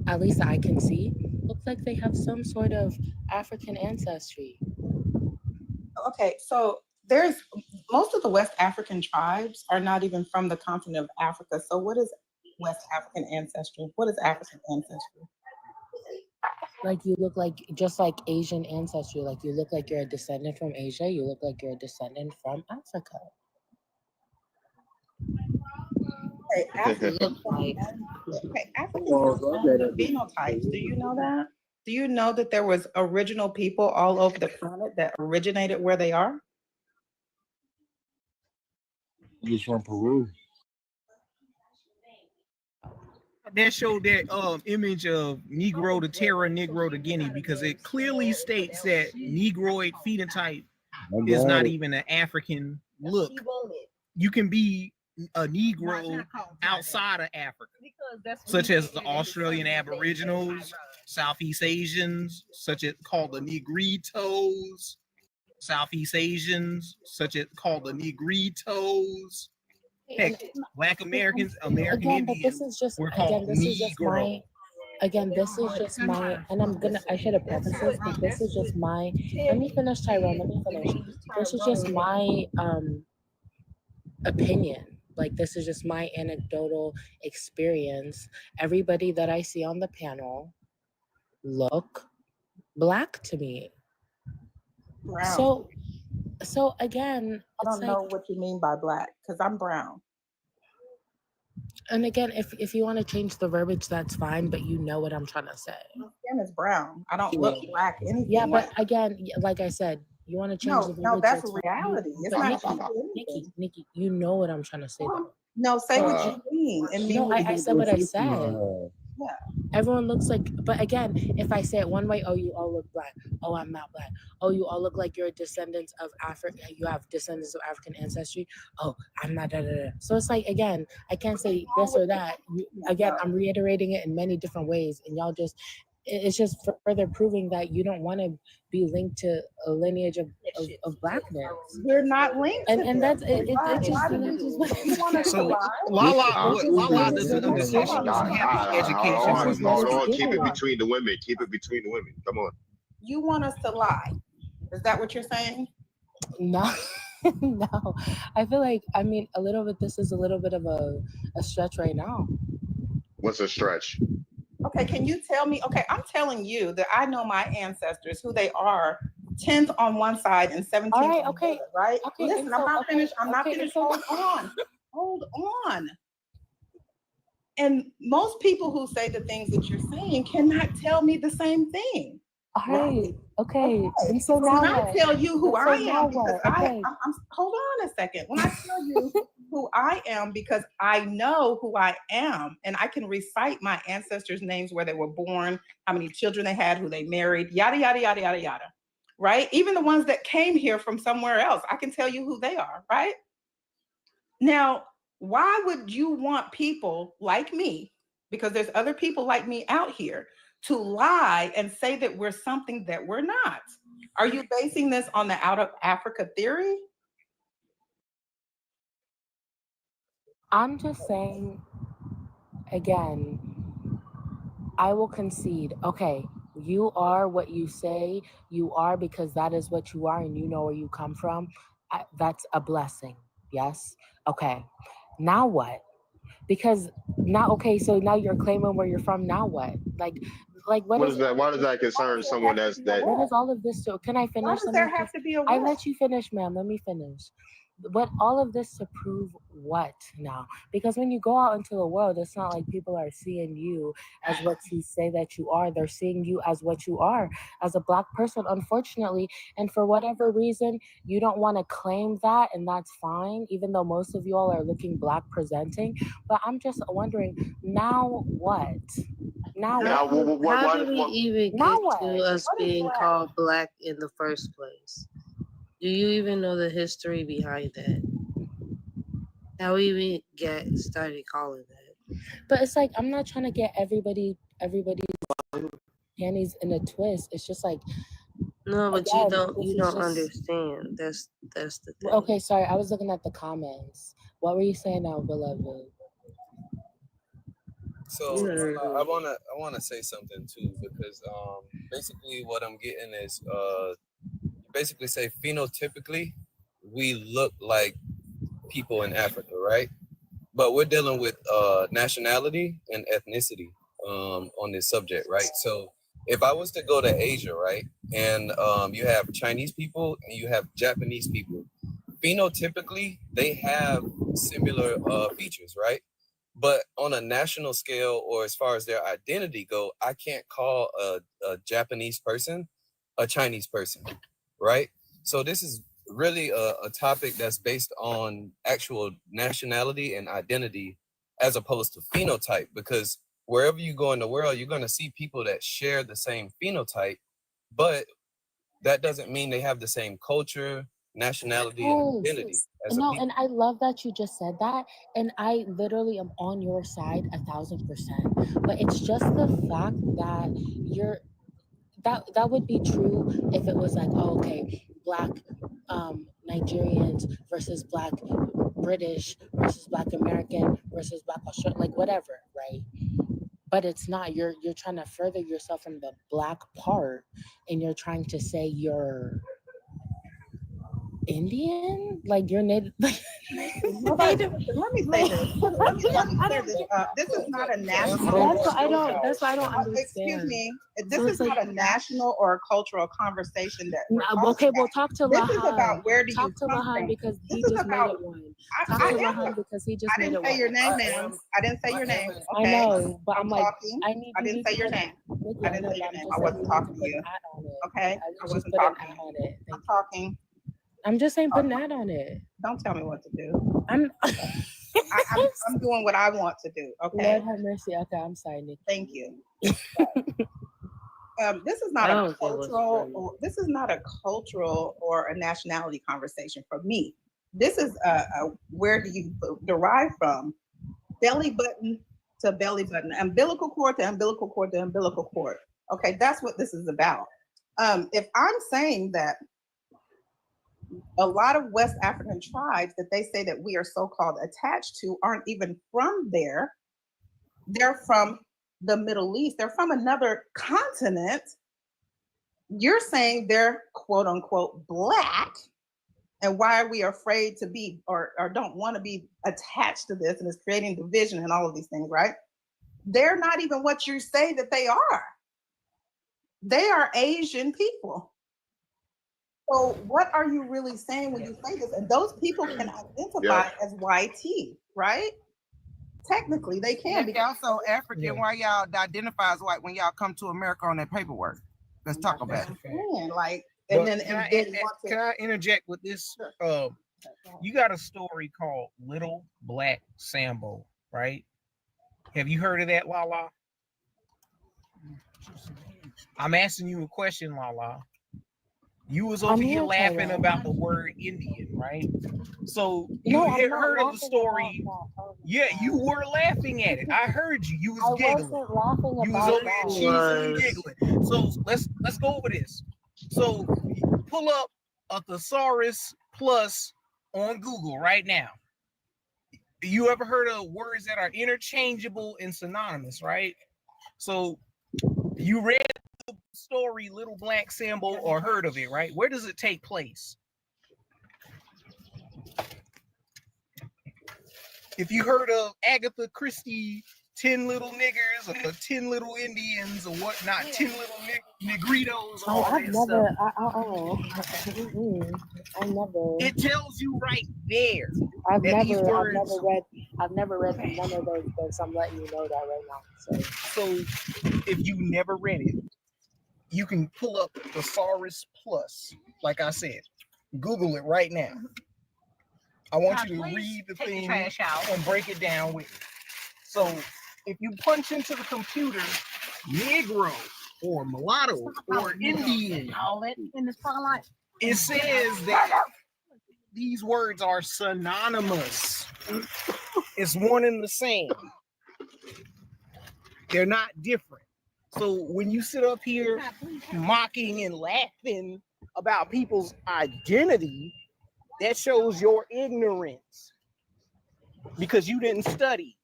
at least I can see, look like they have some sort of African ancestry. Okay, so there's most of the West African tribes are not even from the continent of Africa. So what is West African ancestry? What is African ancestry? Like you look like, just like Asian ancestry, like you look like you're a descendant from Asia, you look like you're a descendant from Africa. Okay, Africans have phenotypes. Do you know that? Do you know that there was original people all over the planet that originated where they are? He's from Peru. That showed that image of Negro to Terra, Negro to Guinea, because it clearly states that Negroid phenotype is not even an African look. You can be a Negro outside of Africa, such as the Australian Aboriginals, Southeast Asians, such as called the Negritos, Southeast Asians, such as called the Negritos. Heck, Black Americans, American again, but Indians this is just, were called this is just Negro. this is just my, and I should have prefaced this, but this is just my, let me finish, Tyrone, let me finish. This is just my opinion. Like, this is just my anecdotal experience. Everybody that I see on the panel look Black to me. Brown. So again, I don't know what you mean by Black, because I'm brown. And again, if you want to change the verbiage, that's fine, but you know what I'm trying to say. My skin is brown. I don't look Black anything. Yeah, but again, like I said, you want to change the verbiage. No, that's reality. It's not Nikki, you know what I'm trying to say though. No, say what you mean. And no, I said what I said. Yeah. Everyone looks like, but again, if I say it one way, oh, you all look Black. Oh, I'm not Black. Oh, you all look like you're descendants of Africa. You have descendants of African ancestry. Oh, I'm not. So it's like, again, I can't say this or that. Again, I'm reiterating it in many different ways, and y'all just, it's just further proving that you don't want to be linked to a lineage of Blackness. We're not linked, and that's it. So Lala doesn't understand. She doesn't have the education. Hold on. Keep it between the women. Keep it between the women. Come on. You want us to lie? Is that what you're saying? No. No, I feel like, I mean, a little bit, this is a little bit of a stretch right now. What's a stretch? Okay, can you tell me? Okay, I'm telling you that I know my ancestors, who they are, 10th on one side and 17th All right, on the other, right? Okay, listen, I'm not finished. I'm not finished. Hold on. Hold on. And most people who say the things that you're saying cannot tell me the same thing. All right. Okay. And so now when I tell you who I am, because I'm hold on a second. When I tell you who I am, because I know who I am, and I can recite my ancestors' names, where they were born, how many children they had, who they married, yada, yada, yada, yada, yada. right? Even the ones that came here from somewhere else, I can tell you who they are, right? Now, why would you want people like me, because there's other people like me out here, to lie and say that we're something that we're not? Are you basing this on the out of Africa theory? I'm just saying, again, I will concede, okay, you are what you say you are because that is what you are and you know where you come from. That's a blessing. Yes? Okay. Now what? Because now, okay, so now you're claiming where you're from. Now what? Like what is that? Why does that concern someone that? What is all of this to? Can I finish? Why does there have to be a I let you finish, ma'am. Let me finish. What all of this to prove what now? Because when you go out into the world, it's not like people are seeing you as what you say that you are. They're seeing you as what you are, as a Black person, unfortunately. And for whatever reason, you don't want to claim that, and that's fine, even though most of you all are looking Black presenting. But I'm just wondering, now what? Now what? How did we even get to us being called Black in the first place? Do you even know the history behind that? How we even started calling that? But it's like, I'm not trying to get everybody's panties in a twist. It's just like, no, but again, you don't understand. That's the thing. Okay, sorry, I was looking at the comments. What were you saying now, beloved? So I wanna say something too, because basically what I'm getting is basically say phenotypically we look like people in Africa, right? But we're dealing with nationality and ethnicity on this subject, right? So if I was to go to Asia, right, and you have Chinese people and you have Japanese people, phenotypically they have similar features, right? But on a national scale, or as far as their identity go, I can't call a Japanese person a Chinese person, right? So this is really a topic that's based on actual nationality and identity as opposed to phenotype, because wherever you go in the world, you're going to see people that share the same phenotype, but that doesn't mean they have the same culture, nationality, and identity. No, and I love that you just said that, and I literally am on your side 1,000%. But it's just the fact that that would be true if it was like, oh, okay, Black Nigerians versus Black British versus Black American versus Black Australian, like whatever, right? But it's not. You're trying to further yourself from the Black part, and you're trying to say you're Indian, like you're native. Let me say this. Let me clear this up. This is not a national. That's why I don't understand. Excuse me. This is not a national or a cultural conversation that. Okay, well, talk to Lahan. This is about where do you talk to come Lahan from. because he This is just about, made it one. Talk to Lahan because he just made it one. I didn't say your name, ma'am. I didn't say your name. Okay. I know, but I'm like, talking. I didn't say your name. I didn't say your name. I wasn't talking to you. Okay. I wasn't talking to you. I'm talking. I'm just saying, put an ad on it. Don't tell me what to do. I'm doing what I want to do. Okay. Lord have mercy. Okay, I'm sorry, Nikki. Thank you. This is not a cultural or a nationality conversation for me. This is where do you derive from? Belly button to belly button, umbilical cord to umbilical cord to umbilical cord. Okay, that's what this is about. If I'm saying that a lot of West African tribes that they say that we are so-called attached to aren't even from there. They're from the Middle East. They're from another continent. You're saying they're quote unquote Black. And why are we afraid to be or don't want to be attached to this, and it's creating division and all of these things, right? They're not even what you say that they are. They are Asian people. So what are you really saying when you say this? And those people can identify as YT, right? Technically, they can. They're also African. Why y'all identify as white when y'all come to America on that paperwork? Let's talk about it. Can I interject with this? You got a story called Little Black Sambo, right? Have you heard of that, Lala? I'm asking you a question, Lala. You was over here laughing about the word Indian, right? So you had heard of the story. Yeah, you were laughing at it. I heard you. You was giggling. I wasn't laughing You was about over here cheesing and giggling. So let's go over this. So pull up a thesaurus plus on Google right now. You ever heard of words that are interchangeable and synonymous, right? So you read the story Little Black Sambo or heard of it, right? Where does it take place? If you heard of Agatha Christie, 10 Little Niggers or 10 Little Indians or whatnot, 10 Little Negritos, all I've that never, stuff. I never. It tells you right there. I've never read none of those books. I'm letting you know that right now. So if you never read it, you can pull up Thesaurus Plus, like I said. Google it right now. I want you to read the thing and break it down with me. So if you punch into the computer Negro or mulatto or Indian, it says that these words are synonymous. It's one and the same. They're not different. So when you sit up here mocking and laughing about people's identity, that shows your ignorance because you didn't study.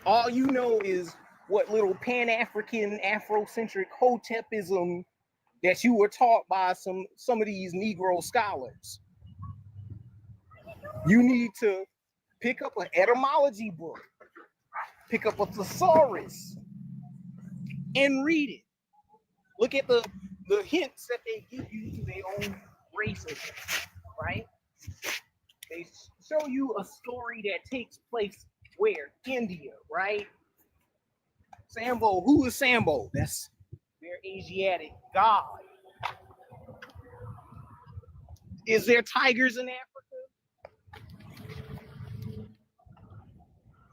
All you know is what little Pan-African, Afrocentric Hotepism that you were taught by some of these Negro scholars. You need to pick up an etymology book, pick up a thesaurus, and read it. Look at the hints that they give you to their own racism, right? They show you a story that takes place where? India, right? Sambo, who is Sambo? That's their Asiatic god. Is there tigers in Africa?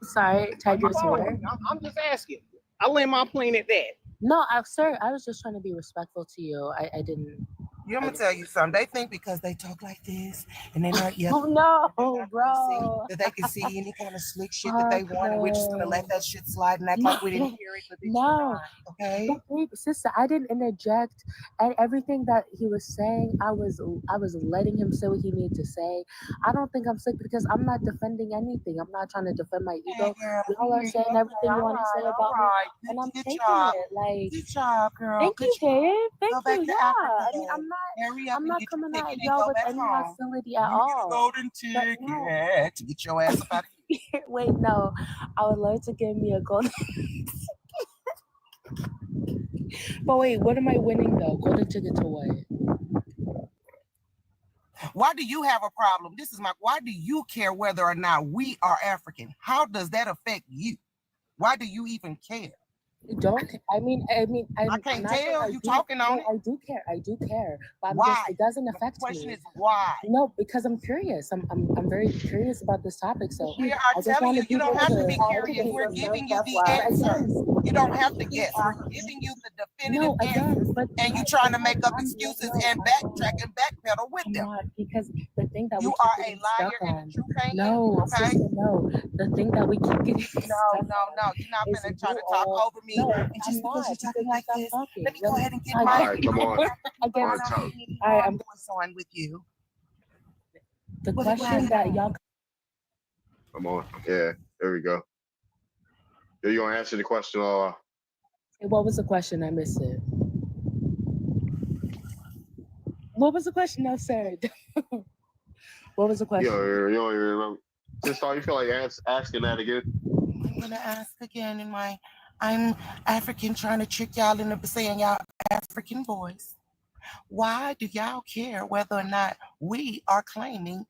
Sorry, tigers where? I'm just asking. I land my plane at that. No, sir, I was just trying to be respectful to you. I didn't. I'm gonna tell you something. They think because they talk like this and they're not yet. Oh no, bro. That they can see any kind of slick shit that they want, and we're just gonna let that shit slide and act like we didn't hear it. No, okay. Sister, I didn't interject. And everything that he was saying, I was letting him say what he needed to say. I don't think I'm sick because I'm not defending anything. I'm not trying to defend my ego. Y'all are saying everything you want to say about me, and I'm taking it. Like, good job, girl. Thank you, babe. Thank you. Yeah, Africa, I mean, I'm not coming at y'all with any hostility at all. Golden ticket to get your ass up out of here. Wait, no. I would love to give me a golden. But wait, what am I winning though? Golden ticket to what? Why do you have a problem? Why do you care whether or not we are African? How does that affect you? Why do you even care? Don't. I can't tell you talking on it. I do care. But why? It doesn't affect me. The question is why? No, because I'm curious. I'm very curious about this topic. So we are telling you, you don't have to be curious. We're giving you the answer. You don't have to guess. We're giving you the definitive answer, and you trying to make up excuses and backtrack and backpedal with them. Because the thing that you are a liar and a true pain. No, okay? Sister, no. The thing that we keep getting no. You're not gonna try to talk over me. And just because you're talking like this, let me go ahead and get my. All right, come on. I'm on with you. The question that y'all. Come on. Yeah, there we go. You gonna answer the question? What was the question? I missed it. What was the question? No, sir. What was the question? You don't even remember. Just all you feel like asking that again? I'm gonna ask again in my. I'm African trying to trick y'all into saying y'all African boys. Why do y'all care whether or not we are claiming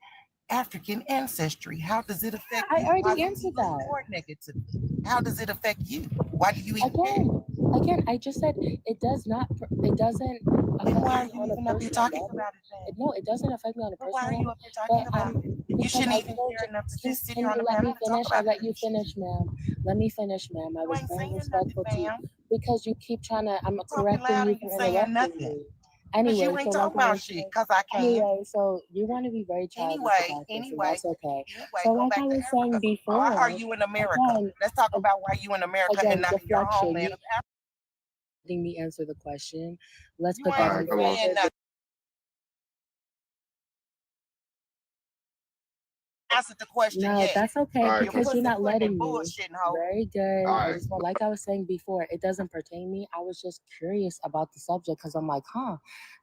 African ancestry? How does it affect you? I already answered that. Negatively. How does it affect you? Why do you even care? Again, I just said it does not. It doesn't affect why are me you on a even up here personal talking level. about it? No, it doesn't affect me on a personal level. Why are you up here talking about it? You shouldn't even care enough to just sit here on the let me panel and talk finish. about I let you finish, ma'am. Let me finish, ma'am. I was very respectful to you because you keep trying to. I'm correcting you for interrupting me. Because Anyway, you ain't so talking like I about was shit, saying, because I can. anyway, so you want to be very childish about this, and that's okay. So Go like back I to was saying Africa. before, Why are you in America? again, Let's talk about why you in America and again, not in your deflection. homeland You of Africa. letting me answer the question. Let's You put that ain't on the saying nothing. Answered the question No, yet. that's okay All right, because you're not Pussy letting me. bullshitting, hoe. Very good. all I right. just want, like I was saying before, it doesn't pertain me. I was just curious about the subject because I'm like,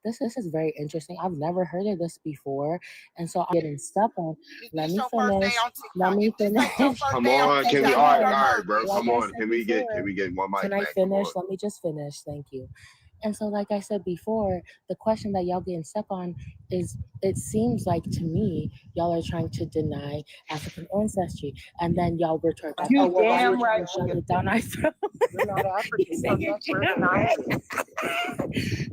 this is very interesting. I've never heard of this before, and so I'm getting stuck on. Let me finish. Let me finish. Come on, can we? All right, bro. Like Come I on, said can before, we get one mic can I back? Come finish? on. Let me just finish. Thank you. And so, like I said before, the question that y'all getting stuck on is, it seems like to me, y'all are trying to deny African ancestry. And then y'all retort back, You oh, well, why are you damn trying right. to shove it down our throat? You're not African, so that's where it's not.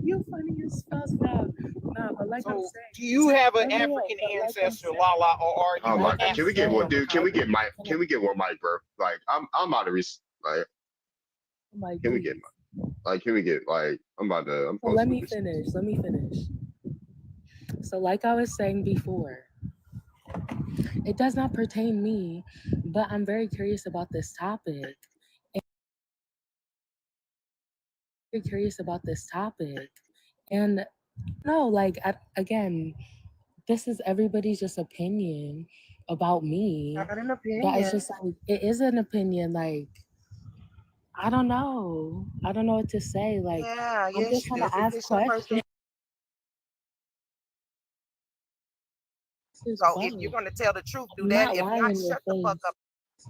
You funny as fuck, no. No, but like I'm saying. Do you have an No, no, no, African but like I'm ancestor, saying- Lala, or are you Oh my an God. Can we get African one, from a dude? Can we get continent? Can we get one mic, bro? Like, I'm about to like, Like, can we get like, can we get like, I'm So supposed let to me be. finish. Let me finish. So, like I was saying before, it does not pertain me, but I'm very curious about this topic. Very curious about this topic, and no, like again, this is everybody's just opinion about me. Not an opinion. That is just like, it is an opinion. Like, I don't know. I don't know what to say. Like, Yeah, I'm yes, just you trying do. to ask It's your questions. So if you're gonna tell the truth, do I'm that. not If lying not, in your shut the fuck face. up.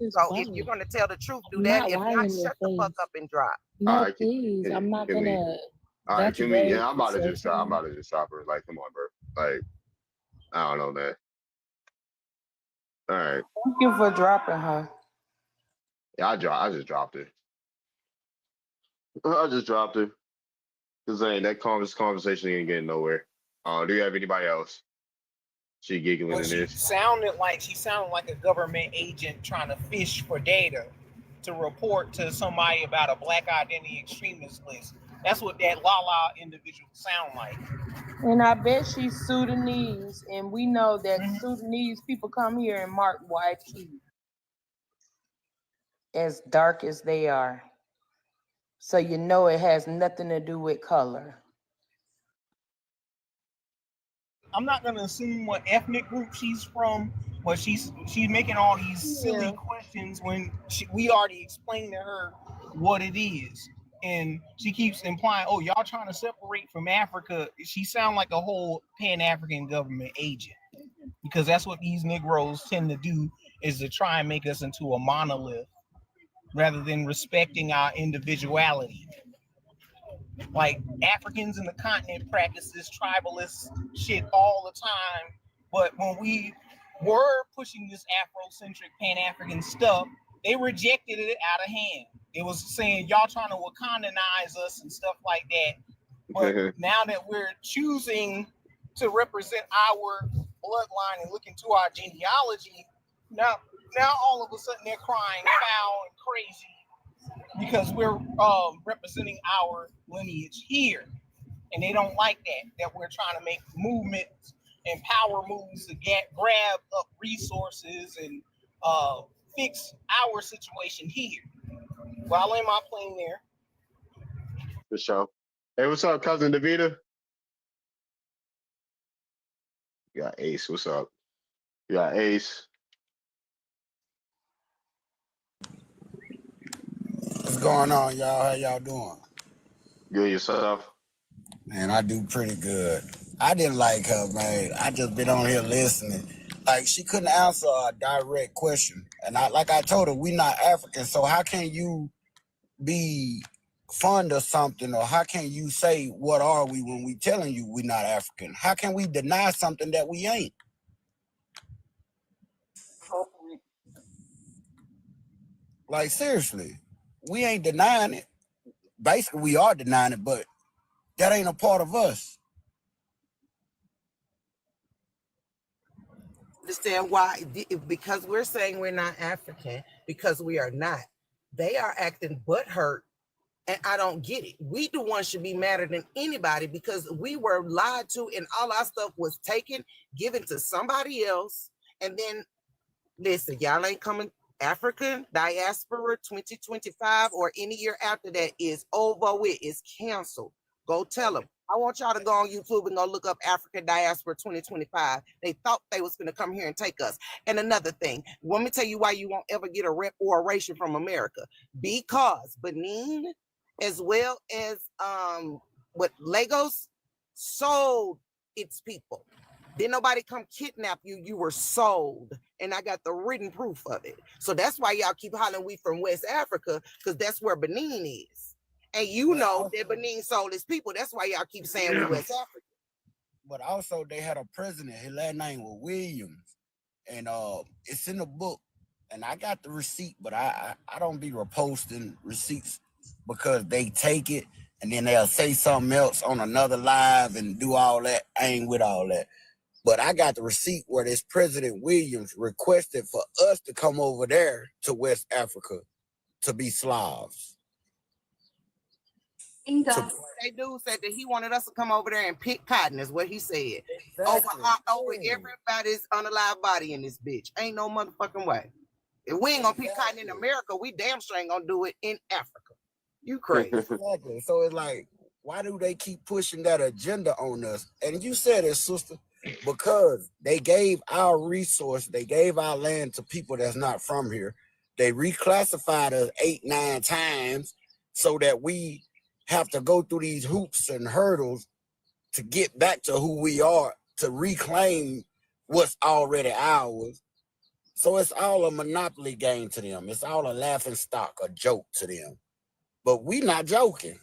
This is So if fun. you're gonna tell the truth, do I'm that. not If lying not, in your shut the fuck face. up and drop. All No, right, please. I'm not can we? gonna. All right, That's can we? very Yeah, I'm about to just drop. I'm insulting. about to just drop her. Like, come on, bro. Like, I don't know, man. All right. Thank you for dropping her. Yeah, I just dropped it. I just dropped it. Cause that conversation ain't getting nowhere. Do you have anybody else? She giggling Well, in she this. sounded like a government agent trying to fish for data to report to somebody about a black identity extremist list. That's what that Lala individual sound like. And I bet she's Sudanese, and we know that Sudanese people come here and mark white teeth. As dark as they are. So you know it has nothing to do with color. I'm not gonna assume what ethnic group she's from, but she's making all these silly questions when we already explained to her what it is, and she keeps implying, "Oh, y'all trying to separate from Africa." She sounds like a whole Pan-African government agent, because that's what these Negroes tend to do, is to try and make us into a monolith rather than respecting our individuality. Like, Africans in the continent practice this tribalist shit all the time, but when we were pushing this Afrocentric Pan-African stuff, they rejected it out of hand. It was saying, y'all trying to Wakandanize us and stuff like that. But now that we're choosing to represent our bloodline and look into our genealogy, now all of a sudden they're crying foul and crazy because we're representing our lineage here, and they don't like that we're trying to make movements and power moves to grab up resources and fix our situation here. Well, I'll land my plane there. For sure. Hey, what's up, cousin Davita? You got Ace. What's up? You got Ace. What's going on, y'all? How y'all doing? Good yourself? Man, I do pretty good. I didn't like her, man. I just been on here listening. Like, she couldn't answer a direct question. And I told her, we not African, so how can you be fond of something, or how can you say, what are we, when we telling you we not African? How can we deny something that we ain't? Like, seriously, we ain't denying it. Basically, we are denying it, but that ain't a part of us. Understand why? Because we're saying we're not African, because we are not. They are acting butthurt And I don't get it. We the ones should be madder than anybody because we were lied to and all our stuff was taken, given to somebody else. And then, listen, y'all ain't coming. African Diaspora 2025 or any year after that is over with. It's canceled. Go tell them. I want y'all to go on YouTube and go look up African Diaspora 2025. They thought they was going to come here and take us. And another thing, let me tell you why you won't ever get a reparation from America. Because Benin, as well as what Lagos, sold its people. Didn't nobody come kidnap you. You were sold. And I got the written proof of it. So that's why y'all keep hollering we from West Africa, because that's where Benin is. And you know that Benin sold his people. That's why y'all keep saying we West Africa. But also they had a president, his last name was Williams. And it's in the book. And I got the receipt, but I don't be reposting receipts because they take it and then they'll say something else on another live and do all that. I ain't with all that. But I got the receipt where this President Williams requested for us to come over there to West Africa to be Slavs. They dude said that he wanted us to come over there and pick cotton, is what he said. Exactly. Over everybody's unalive body in this bitch. Ain't no motherfucking way. If we ain't gonna pick cotton in America, we damn sure ain't gonna do it in Africa. You crazy. Exactly. So it's like, why do they keep pushing that agenda on us? And you said it, sister. Because they gave our resource, they gave our land to people that's not from here. They reclassified us 8-9 times so that we have to go through these hoops and hurdles to get back to who we are, to reclaim what's already ours. So it's all a monopoly game to them. It's all a laughing stock, a joke to them. But we not joking.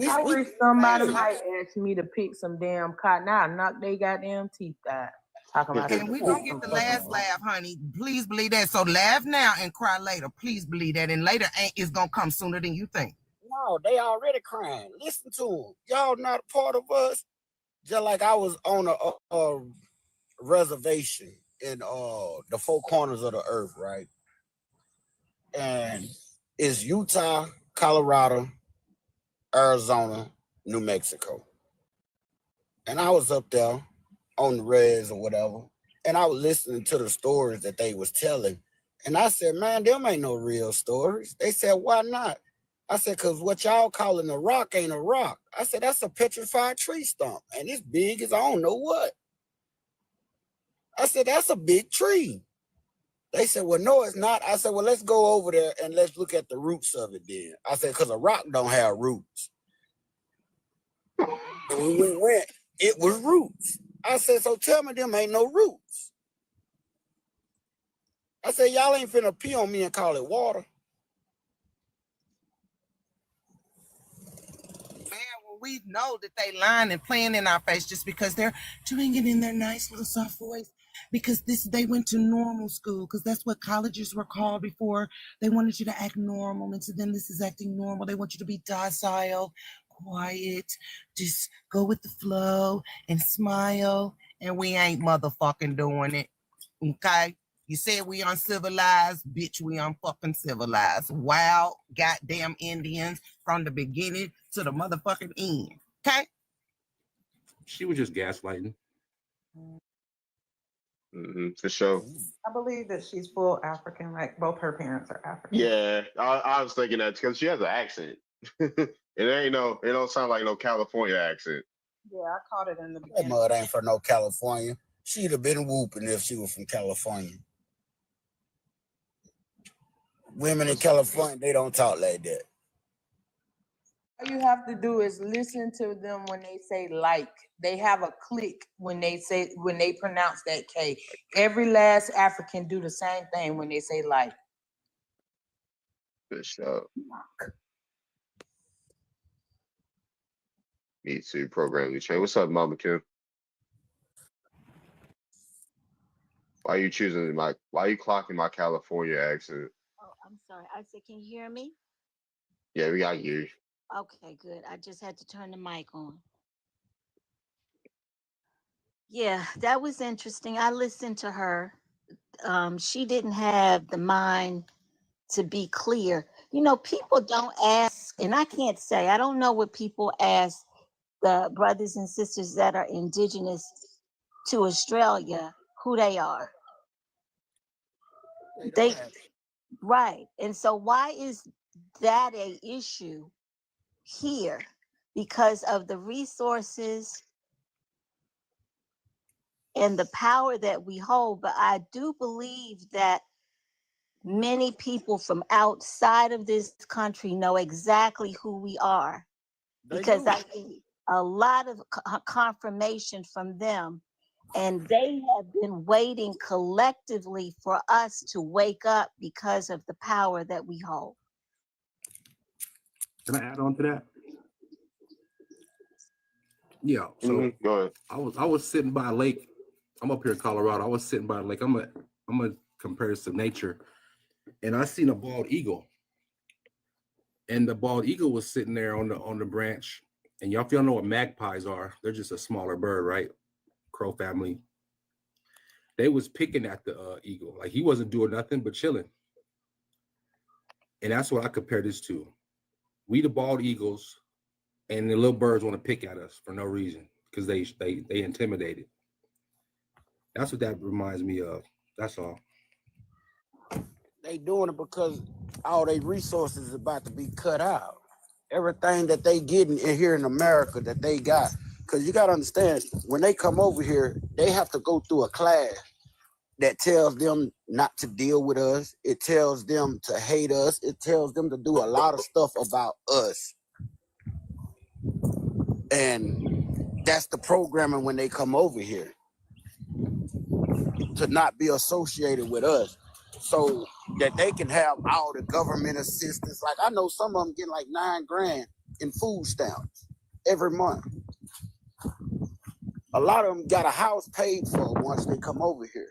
I wish somebody might ask me to pick some damn cotton. I'll knock they goddamn teeth out. Talking about and we gonna get the last laugh, honey. Please believe that. So laugh now and cry later. Please believe that. And later is gonna come sooner than you think. No, they already crying. Listen to them. Y'all not a part of us. Just like I was on a reservation in the four corners of the earth, right? And it's Utah, Colorado, Arizona, New Mexico. And I was up there on the res or whatever, and I was listening to the stories that they was telling. And I said, man, them ain't no real stories. They said, why not? I said, because what y'all calling a rock ain't a rock. I said, that's a petrified tree stump, and it's big as I don't know what. I said, that's a big tree. They said, well, no, it's not. I said, well, let's go over there and let's look at the roots of it then. I said, because a rock don't have roots. And when we went, it was roots. I said, so tell me them ain't no roots. I said, y'all ain't finna pee on me and call it water. Man, well, we know that they lying and playing in our face just because they're doing it in their nice little soft voice. Because they went to normal school, because that's what colleges were called before. They wanted you to act normal, and so then this is acting normal. They want you to be docile, quiet, just go with the flow and smile. And we ain't motherfucking doing it. Okay? You said we uncivilized, bitch, we unfucking civilized. Wild goddamn Indians from the beginning to the motherfucking end. Okay? She was just gaslighting. For sure. I believe that she's full African, like both her parents are African. Yeah, I was thinking that because she has an accent. it don't sound like no California accent. Yeah, I caught it in the That beginning. mud ain't from no California. She'd have been whooping if she was from California. Women in California, they don't talk like that. All you have to do is listen to them when they say like. They have a click when they pronounce that K. Every last African do the same thing when they say like. For sure. Me too. Programming change. What's up, Mama Kim? Why are you clocking my California accent? Oh, I'm sorry. I said, can you hear me? Yeah, we got you. Okay, good. I just had to turn the mic on. Yeah, that was interesting. I listened to her. She didn't have the mind to be clear. You know, people don't ask And I can't say, I don't know what people ask the brothers and sisters that are indigenous to Australia who they are. They right. And so why is that a issue here? Because of the resources and the power that we hold. But I do believe that many people from outside of this country know exactly who we are, because I get a lot of confirmation from them, and they have been waiting collectively for us to wake up because of the power that we hold. Can I add on to that? Yeah. So go ahead. I was sitting by a lake. I'm up here in Colorado. I was sitting by a lake. I'm a compare this to nature, and I seen a bald eagle. And the bald eagle was sitting there on the branch. And y'all, if y'all know what magpies are, they're just a smaller bird, right? Crow family. They was picking at the eagle, like he wasn't doing nothing but chilling. And that's what I compare this to. We the bald eagles, and the little birds want to pick at us for no reason because they intimidated. That's what that reminds me of. That's all. They doing it because all their resources is about to be cut out. Everything that they getting in here in America that they got, because you got to understand, when they come over here, they have to go through a class that tells them not to deal with us. It tells them to hate us. It tells them to do a lot of stuff about us. And that's the programming when they come over here, to not be associated with us, so that they can have all the government assistance. Like I know some of them get like $9 grand in food stamps every month. A lot of them got a house paid for once they come over here.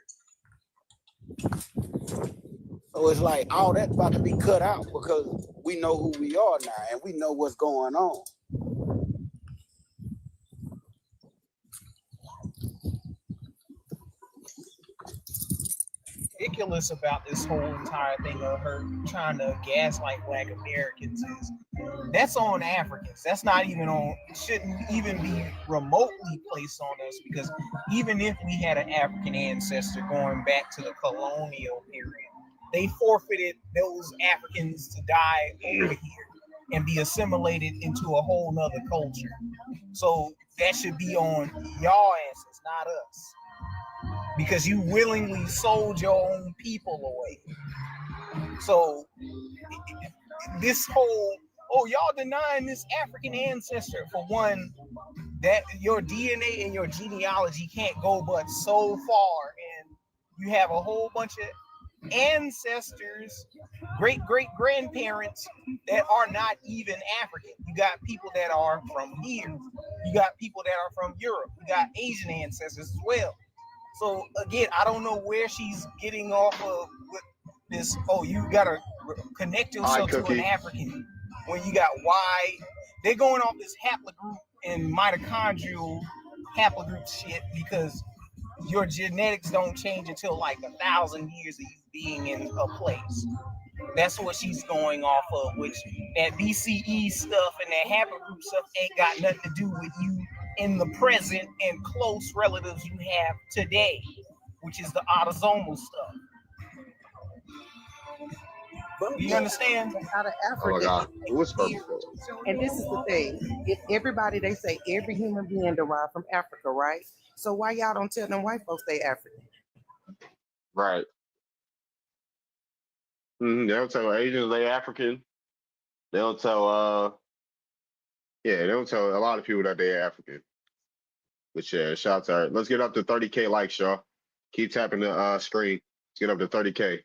So it's like all that's about to be cut out because we know who we are now and we know what's going on. Ridiculous about this whole entire thing of her trying to gaslight Black Americans is that's on Africans. That's not even on, shouldn't even be remotely placed on us, because even if we had an African ancestor going back to the colonial period, they forfeited those Africans to die over here and be assimilated into a whole nother culture. So that should be on y'all asses, not us, because you willingly sold your own people away. So this whole, oh, y'all denying this African ancestor, for one, that your DNA and your genealogy can't go but so far, and you have a whole bunch of ancestors, great-great-grandparents that are not even African. You got people that are from here. You got people that are from Europe. You got Asian ancestors as well. So again, I don't know where she's getting off of with this. Oh, you gotta connect yourself to an African when you got Y. They're going off this haplogroup and mitochondrial haplogroup shit because your genetics don't change until like 1,000 years of you being in a place. That's what she's going off of, which that BCE stuff and that haplogroup stuff ain't got nothing to do with you in the present and close relatives you have today, which is the autosomal stuff. You understand? Out of Africa. Oh my God. What's And this is the thing. If everybody, they say every human being derived from Africa, right? So why y'all don't tell them white folks they African? Right. They'll tell Asians they African. They'll tell they don't tell a lot of people that they're African. But yeah, shouts out. Let's get up to 30K likes, y'all. Keep tapping the screen. Let's get up to 30K.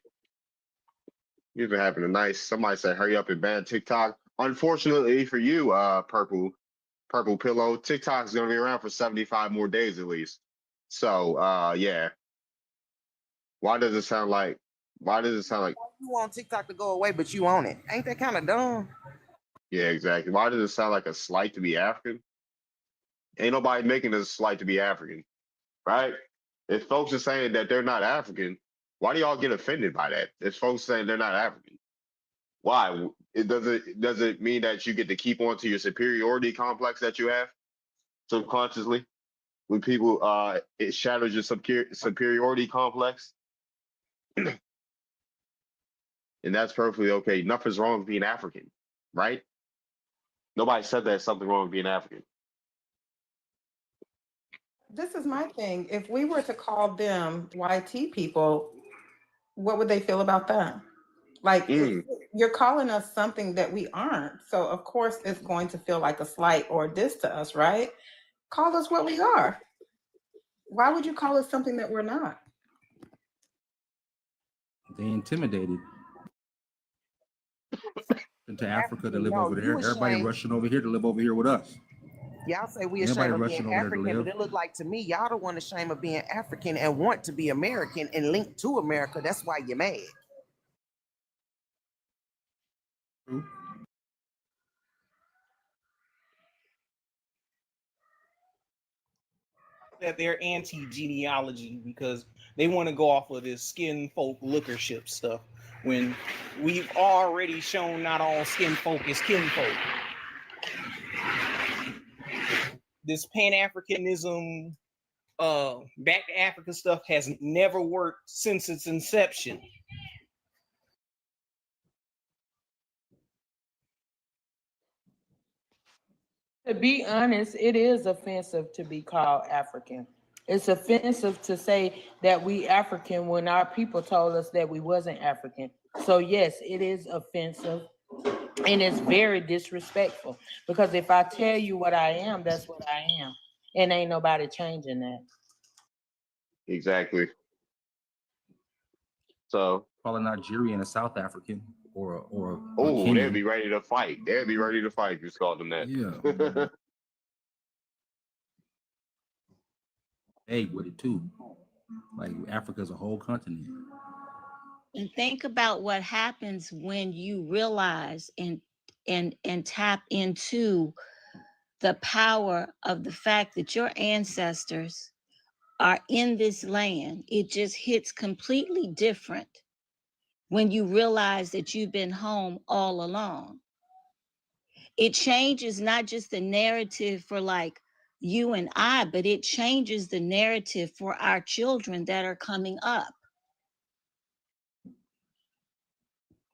You've been having a nice, somebody said hurry up and ban TikTok. Unfortunately for you, Purple Pillow, TikTok is gonna be around for 75 more days at least. So yeah. Why does it sound like You want TikTok to go away, but you own it? Ain't that kind of dumb? Yeah, exactly. Why does it sound like a slight to be African? Ain't nobody making this a slight to be African, right? If folks are saying that they're not African, why do y'all get offended by that? If folks saying they're not African, why? does it mean that you get to keep on to your superiority complex that you have subconsciously? When people it shatters your superiority complex. And that's perfectly okay. Nothing's wrong with being African, right? Nobody said there's something wrong with being African. This is my thing. If we were to call them YT people, what would they feel about that? Like, you're calling us something that we aren't. So, of course, it's going to feel like a slight or a diss to us, right? Call us what we are. Why would you call us something that we're not? They intimidated into Africa to live over there. Everybody rushing over here to live over here with us. Y'all say we ashamed of being African, but it looked like to me, y'all don't want ashamed of being African and want to be American and linked to America. That's why you're mad. That they're anti-genealogy because they want to go off of this skin folk lookership stuff when we've already shown not all skin folk is kin folk. This Pan-Africanism, back to Africa stuff has never worked since its inception. To be honest, it is offensive to be called African. It's offensive to say that we African when our people told us that we wasn't African. So yes, it is offensive and it's very disrespectful because if I tell you what I am, that's what I am. And ain't nobody changing that. Exactly. So call a Nigerian a South African or oh, they'd be ready to fight. They'd be ready to fight if you called them that. Yeah. Hey, with it too. Like Africa's a whole continent. And think about what happens when you realize and tap into the power of the fact that your ancestors are in this land. It just hits completely different when you realize that you've been home all along. It changes not just the narrative for like you and I, but it changes the narrative for our children that are coming up.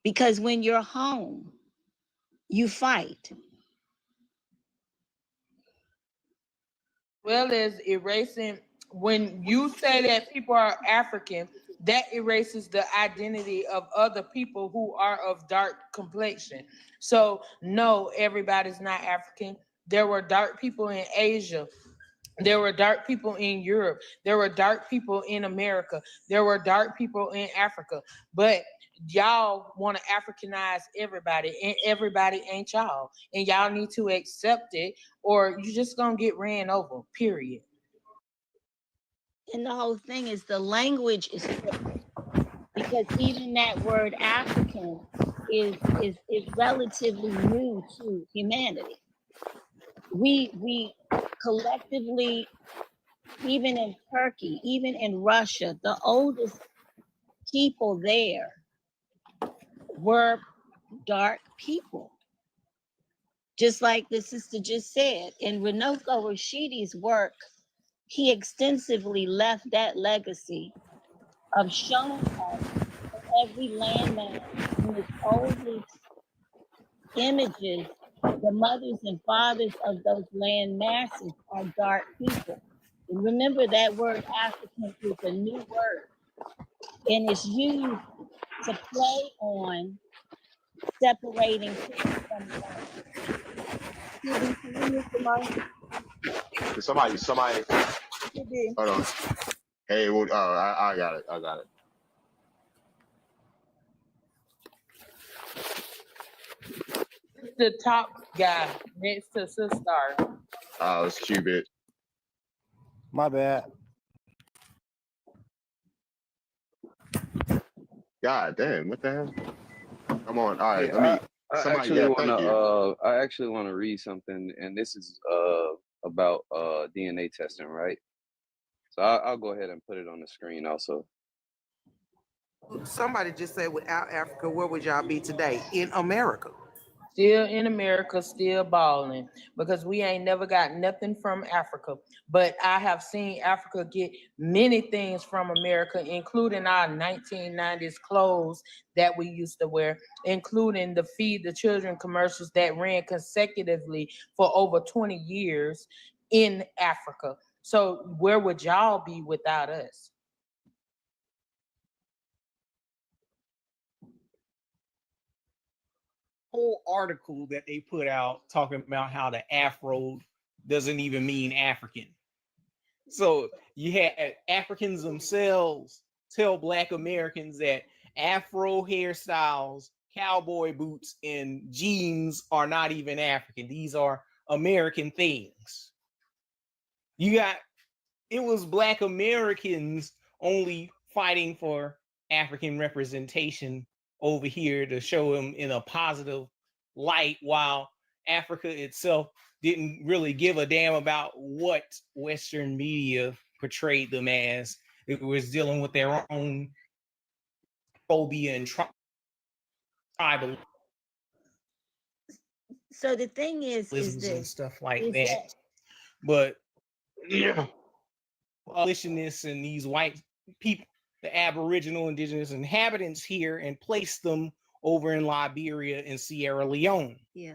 Because when you're home, you fight. Well as erasing, when you say that people are African, that erases the identity of other people who are of dark complexion. So no, everybody's not African. There were dark people in Asia. There were dark people in Europe. There were dark people in America. There were dark people in Africa. But y'all want to Africanize everybody, and everybody ain't y'all. And y'all need to accept it, or you're just gonna get ran over, period. And the whole thing is the language is different. Because even that word African is relatively new to humanity. We collectively, even in Turkey, even in Russia, the oldest people there were dark people. Just like the sister just said, in Runoko Rashidi's work, he extensively left that legacy of showing us every landmass in its oldest images, the mothers and fathers of those land masses are dark people. And remember that word African is a new word, and it's used to play on separating people from Somebody, hold on. Hey, well, I got it. The top guy next to Sister. Oh, it's Cubit. My bad. God damn, what the hell? Come on, all right. Hey, Let me. I actually want to read something, and this is about DNA testing, right? So I'll go ahead and put it on the screen also. Somebody just said, without Africa, where would y'all be today? In America. still in America, still balling because we ain't never got nothing from Africa. But I have seen Africa get many things from America, including our 1990s clothes that we used to wear, including the Feed the Children commercials that ran consecutively for over 20 years in Africa. So where would y'all be without us? Whole article that they put out talking about how the Afro doesn't even mean African. So you had Africans themselves tell Black Americans that Afro hairstyles, cowboy boots, and jeans are not even African. These are American things. It was Black Americans only fighting for African representation over here to show them in a positive light, while Africa itself didn't really give a damn about what Western media portrayed them as. It was dealing with their own phobia and tribal. So the thing is and this stuff like is that. But yeah, abolitionists and these white people, the Aboriginal indigenous inhabitants here, and placed them over in Liberia and Sierra Leone. yeah.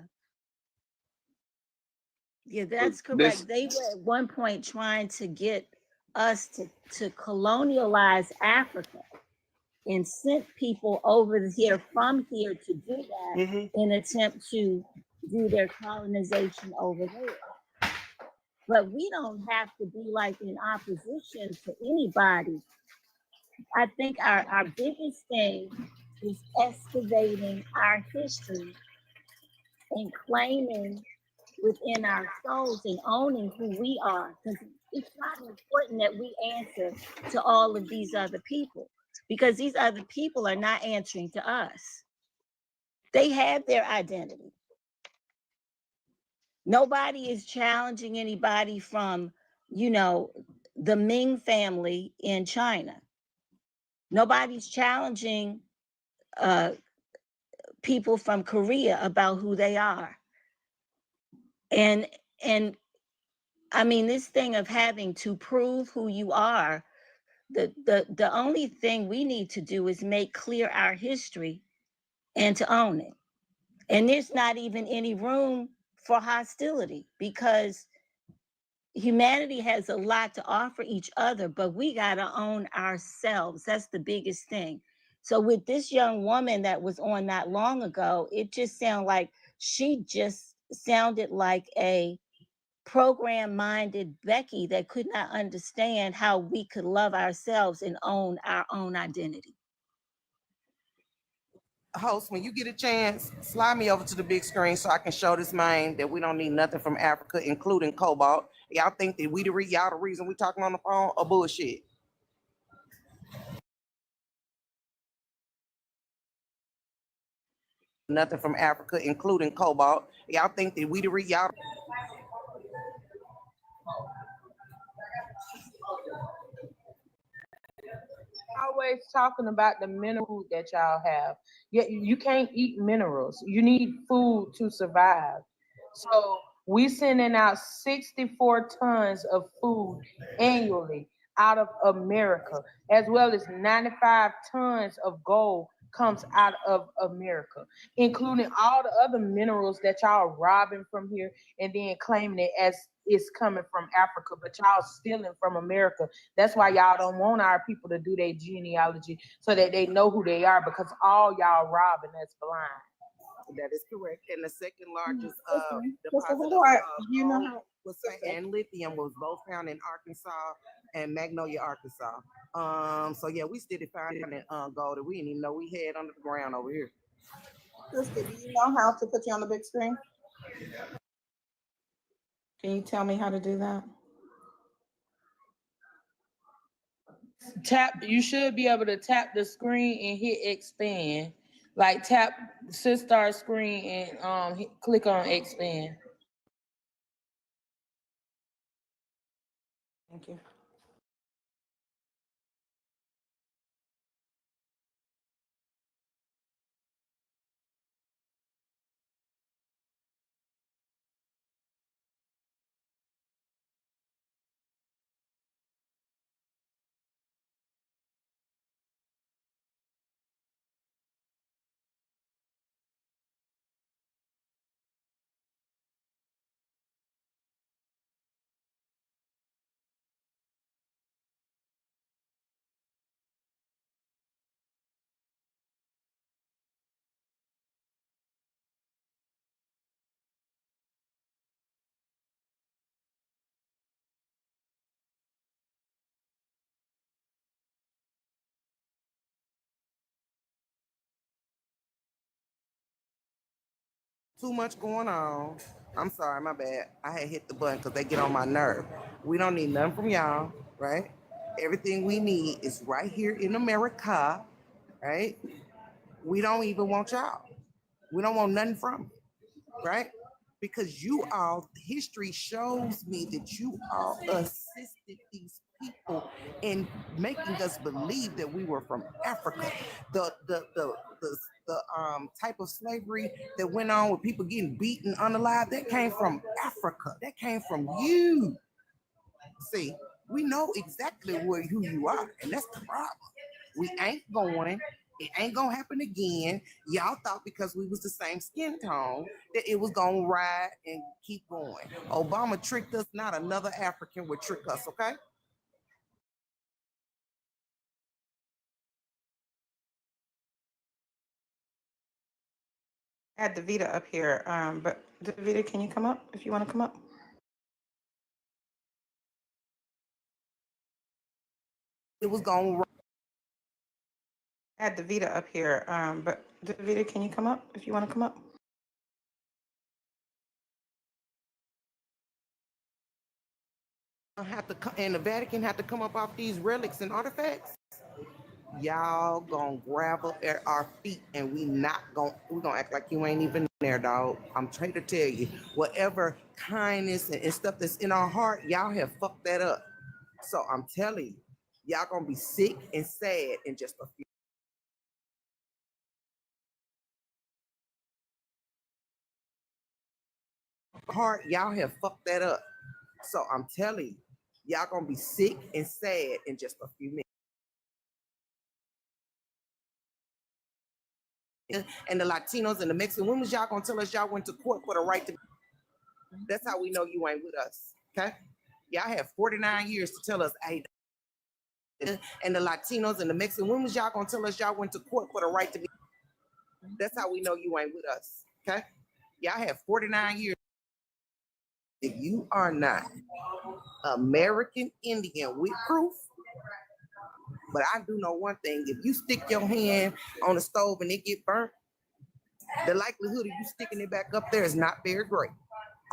Yeah, that's correct. They were at one point trying to get us to colonialize Africa and sent people over here from here to do that in attempt to do their colonization over there. But we don't have to be like in opposition to anybody. I think our biggest thing is excavating our history and claiming within our souls and owning who we are. Because it's not important that we answer to all of these other people, because these other people are not answering to us. They have their identity. Nobody is challenging anybody from, the Ming family in China. Nobody's challenging people from Korea about who they are. And I mean, this thing of having to prove who you are, the only thing we need to do is make clear our history and to own it. And there's not even any room for hostility, because humanity has a lot to offer each other, but we got to own ourselves. That's the biggest thing. So with this young woman that was on not long ago, it just sounded like she just sounded like a program-minded Becky that could not understand how we could love ourselves and own our own identity. Host, when you get a chance, slide me over to the big screen so I can show this man that we don't need nothing from Africa, including cobalt. Y'all think that y'all the reason we talking on the phone, or bullshit? Nothing from Africa, including cobalt. Y'all think that y'all Always talking about the mineral that y'all have. You can't eat minerals. You need food to survive. So we sending out 64 tons of food annually out of America, as well as 95 tons of gold comes out of America, including all the other minerals that y'all robbing from here and then claiming it as it's coming from Africa, but y'all stealing from America. That's why y'all don't want our people to do their genealogy so that they know who they are, because all y'all robbing us blind. That is correct. And the second largest deposit and lithium was both found in Arkansas and Magnolia, Arkansas. So yeah, we still finding gold that we didn't even know we had under the ground over here. Sister, do you know how to put you on the big screen? Can you tell me how to do that? You should be able to tap the screen and hit expand. Like tap sister screen and click on expand. Thank you. Too much going on. I'm sorry, my bad. I had hit the button because they get on my nerve. We don't need nothing from y'all, right? Everything we need is right here in America, right? We don't even want y'all. We don't want nothing from you, right? Because you all, history shows me that you all assisted these people in making us believe that we were from Africa. The type of slavery that went on with people getting beaten unalive, that came from Africa. That came from you. See, we know exactly who you are, and that's the problem. We ain't going. It ain't gonna happen again. Y'all thought because we was the same skin tone that it was gonna ride and keep going. Obama tricked us, not another African would trick us, okay? Add Davita up here, but Davita, can you come up if you want to come up? It was gonna Add Davita up here, but Davita, can you come up if you want to come up? have to come, and the Vatican have to come up off these relics and artifacts. Y'all gonna gravel at our feet, and we gonna act like you ain't even there, dog. I'm trying to tell you, whatever kindness and stuff that's in our heart, y'all have fucked that up. So I'm telling you, y'all gonna be sick and sad in just a few. Heart, y'all have fucked that up. So I'm telling you, y'all gonna be sick and sad in just a few minutes. And the Latinos and the Mexican women, y'all gonna tell us y'all went to court for the right to. That's how we know you ain't with us. Okay, y'all have 49 years to tell us, hey. And the Latinos and the Mexican women, y'all gonna tell us y'all went to court for the right to be. That's how we know you ain't with us. Okay, y'all have 49 years. If you are not American Indian with proof, but I do know one thing: if you stick your hand on the stove and it get burnt, the likelihood of you sticking it back up there is not very great.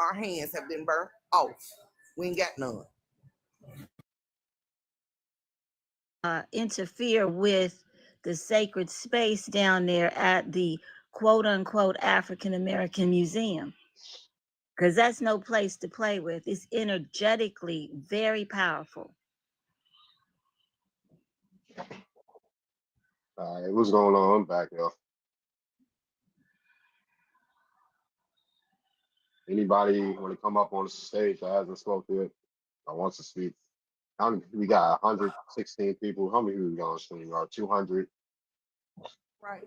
Our hands have been burnt off. We ain't got none. Interfere with the sacred space down there at the quote unquote African American Museum. Because that's no place to play with. It's energetically very powerful. All right, what's going on? I'm back, y'all. Anybody want to come up on the stage that hasn't spoken yet? I wants to speak. We got 116 people. How many people we got on stream? 200. Right.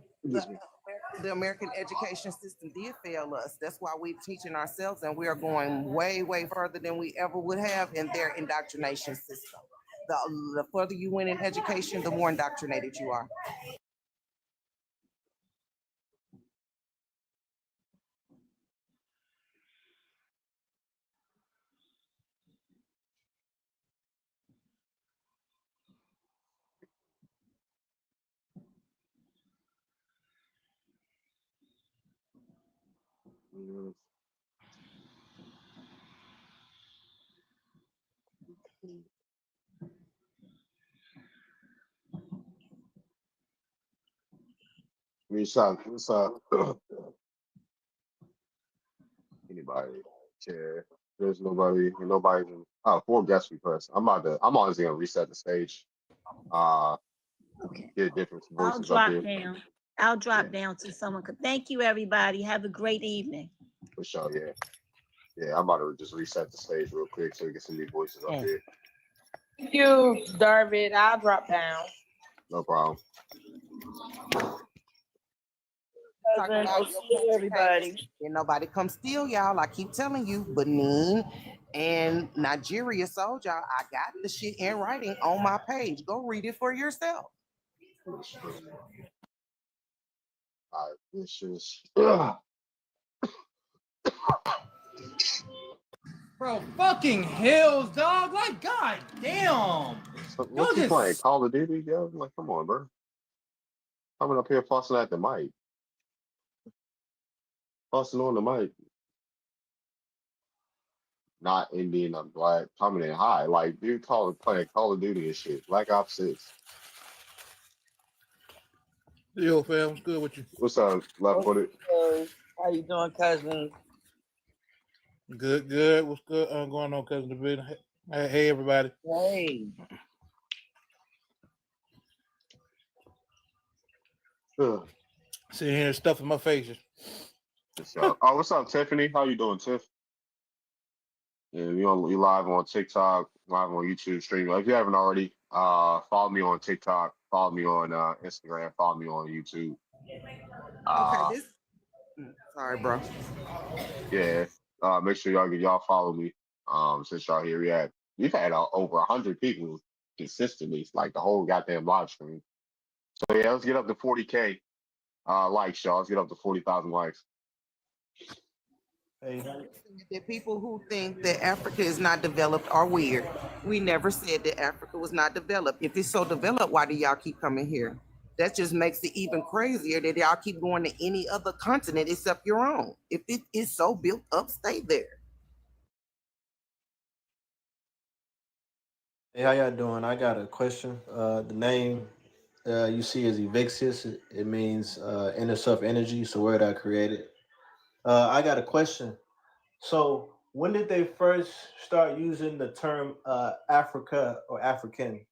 The American education system did fail us. That's why we're teaching ourselves, and we are going way, way further than we ever would have in their indoctrination system. The further you went in education, the more indoctrinated you are. What's anybody? Chair. There's nobody. Nobody's in. Oh, 4 guest requests. I'm honestly gonna reset the stage. Okay. Get different I'll voices drop up here. down. I'll drop down to someone. Thank you, everybody. Have a great evening. For sure, yeah. Yeah, I'm about to just reset the stage real quick so we get some new voices up here. Thank you, Darvid. I'll drop down. No problem. Everybody. And nobody come steal y'all. I keep telling you, Benin and Nigeria sold y'all. I got the shit in writing on my page. Go read it for yourself. All right, this is. Bro, fucking hills, dog. Like, god damn. What you playing? Call of Duty, yo? Like, come on, bro. Coming up here fussing at the mic. Busting on the mic, not Indian or black, coming in high. Like, dude, playing Call of Duty and shit. Black Ops 6. Yo, fam, what's good with you? What's up, left footed? How you doing, cousin? Good, good. What's good? Going on, cousin David? Hey, everybody. Hey. Sitting here stuffing my faces. What's up? Oh, what's up, Tiffany? How you doing, Tiff? Yeah, we live on TikTok, live on YouTube streaming. If you haven't already, follow me on TikTok, follow me on Instagram, follow me on YouTube. Okay, sorry, bro. Yeah. Make sure y'all follow me. Since y'all here, we've had over 100 people consistently, like the whole goddamn live stream. So yeah, let's get up to 40K likes, y'all. Let's get up to 40,000 likes. The people who think that Africa is not developed are weird. We never said that Africa was not developed. If it's so developed, why do y'all keep coming here? That just makes it even crazier that y'all keep going to any other continent except your own. If it is so built up, stay there. Hey, how y'all doing? I got a question. The name you see is Evixis. It means inner self energy. It's a word I created. I got a question. So when did they first start using the term Africa or African?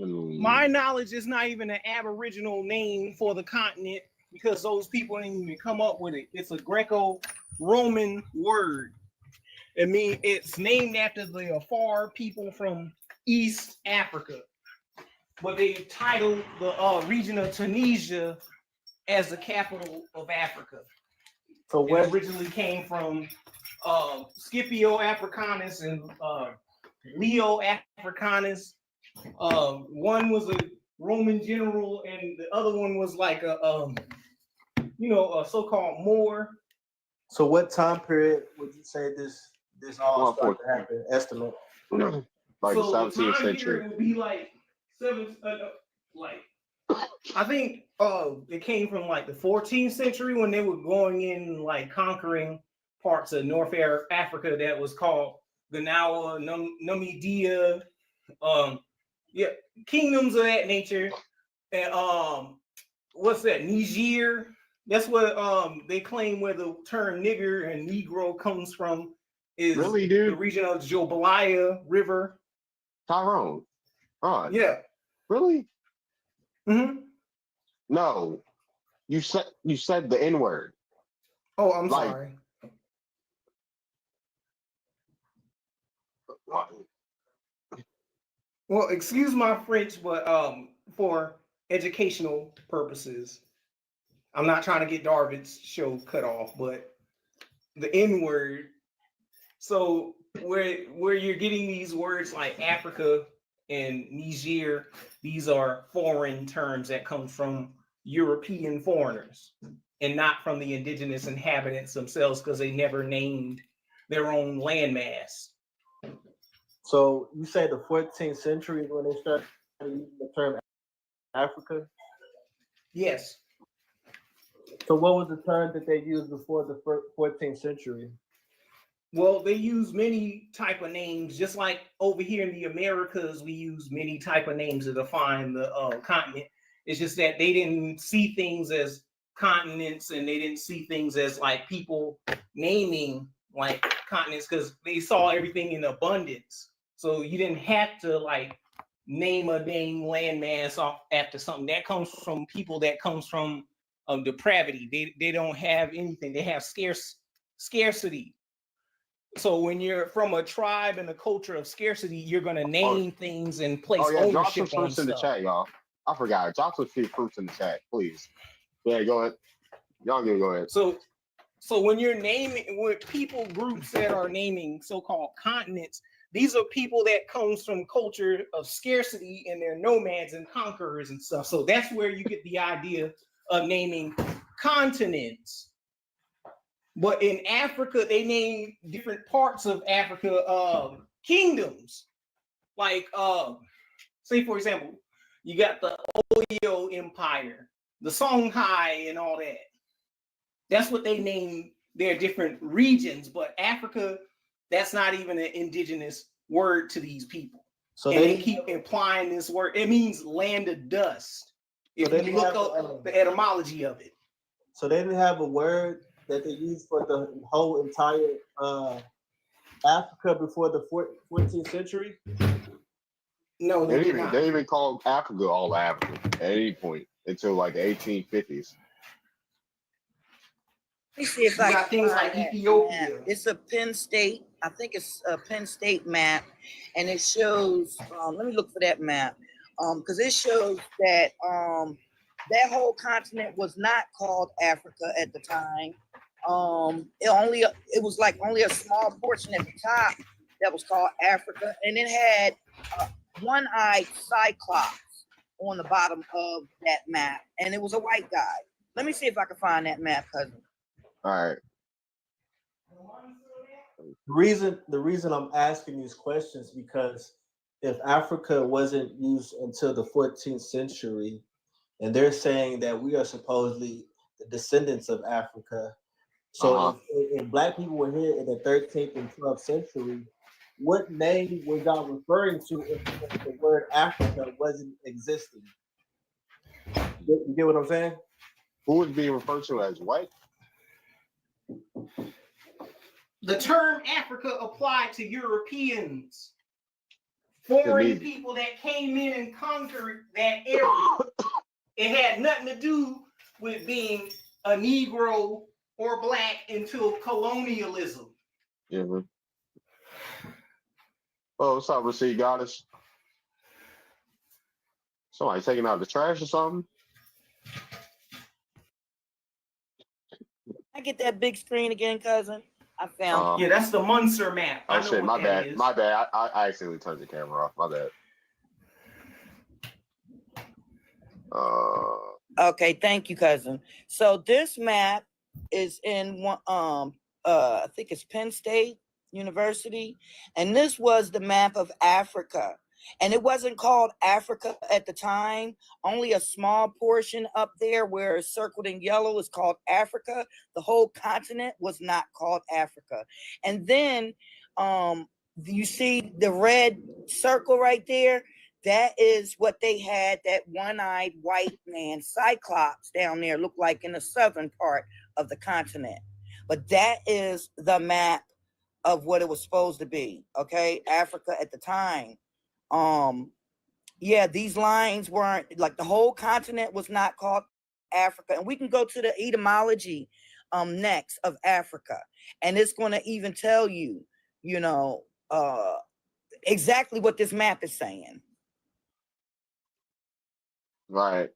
My knowledge is not even an Aboriginal name for the continent because those people didn't even come up with it. It's a Greco-Roman word. I mean, it's named after the Afar people from East Africa, but they titled the region of Tunisia as the capital of Africa. So it originally came from Scipio Africanus and Leo Africanus. One was a Roman general, and the other one was like a so-called Moor. So what time period would you say this all started to happen? Estimate. Like so the 17th time century. period would be like I think it came from like the 14th century when they were going in like conquering parts of North Africa that was called Ganawa, Numidia, kingdoms of that nature. And what's that? Niger. That's what they claim where the term nigger and Negro comes from is really, dude? The region of Jobalia River. Tyrone. Oh, yeah. Really? Mm-hmm. No. You said the N-word. Oh, I'm sorry. Well, excuse my French, but for educational purposes, I'm not trying to get Darvin's show cut off, but the N-word. So where you're getting these words like Africa and Niger, these are foreign terms that come from European foreigners and not from the indigenous inhabitants themselves because they never named their own landmass. So you say the 14th century is when they started using the term Africa? Yes. So what was the term that they used before the 14th century? Well, they use many type of names, just like over here in the Americas, we use many type of names to define the continent. It's just that they didn't see things as continents and they didn't see things as like people naming like continents because they saw everything in abundance. So you didn't have to like name a dang landmass off after something. That comes from people that comes from depravity. They don't have anything. They have scarcity. So when you're from a tribe and a culture of scarcity, you're going to name things and place ownership drop some on fruits stuff. in the chat, y'all. I forgot. Drop some fruits in the chat, please. Yeah, go ahead. Y'all can go ahead. So when you're naming, with people groups that are naming so-called continents, these are people that comes from culture of scarcity and they're nomads and conquerors and stuff. So that's where you get the idea of naming continents. But in Africa, they name different parts of Africa kingdoms. Like, say, for example, you got the Oyo Empire, the Songhai and all that. That's what they name their different regions. But Africa, that's not even an indigenous word to these people. So and they keep implying this word. It means land of dust. If you look up the etymology of it. So they didn't have a word that they used for the whole entire Africa before the 14th century? No, they didn't even call Africa all Africa at any point until like the 1850s. Let me see if I got things like Ethiopia. Map. It's a Penn State. I think it's a Penn State map, and it shows. Let me look for that map, because it shows that that whole continent was not called Africa at the time. It was like only a small portion at the top that was called Africa, and it had one-eyed cyclops on the bottom of that map, and it was a white guy. Let me see if I can find that map, cousin. All right. The reason I'm asking these questions because if Africa wasn't used until the 14th century, and they're saying that we are supposedly the descendants of Africa. So if Black people were here in the 13th and 12th century, what name was y'all referring to if the word Africa wasn't existing? You get what I'm saying? Who was being referred to as white? The term Africa applied to Europeans, foreign people that came in and conquered that area. It had nothing to do with being a Negro or Black until colonialism. Mm-hmm. Oh, what's up, Receipt Goddess? Somebody taking out the trash or something? I get that big screen again, cousin. I found. Yeah, that's the Munster map. Oh shit, my bad. My bad. I accidentally turned the camera off. My bad. Okay, thank you, cousin. So this map is in one. I think it's Penn State University, and this was the map of Africa. And it wasn't called Africa at the time. Only a small portion up there where it's circled in yellow is called Africa. The whole continent was not called Africa. And then you see the red circle right there? That is what they had, that one-eyed white man, Cyclops, down there, looked like in the southern part of the continent. But that is the map of what it was supposed to be, okay? Africa at the time. Yeah, these lines weren't, like the whole continent was not called Africa. And we can go to the etymology next of Africa. And it's going to even tell you, you know, exactly what this map is saying. Right.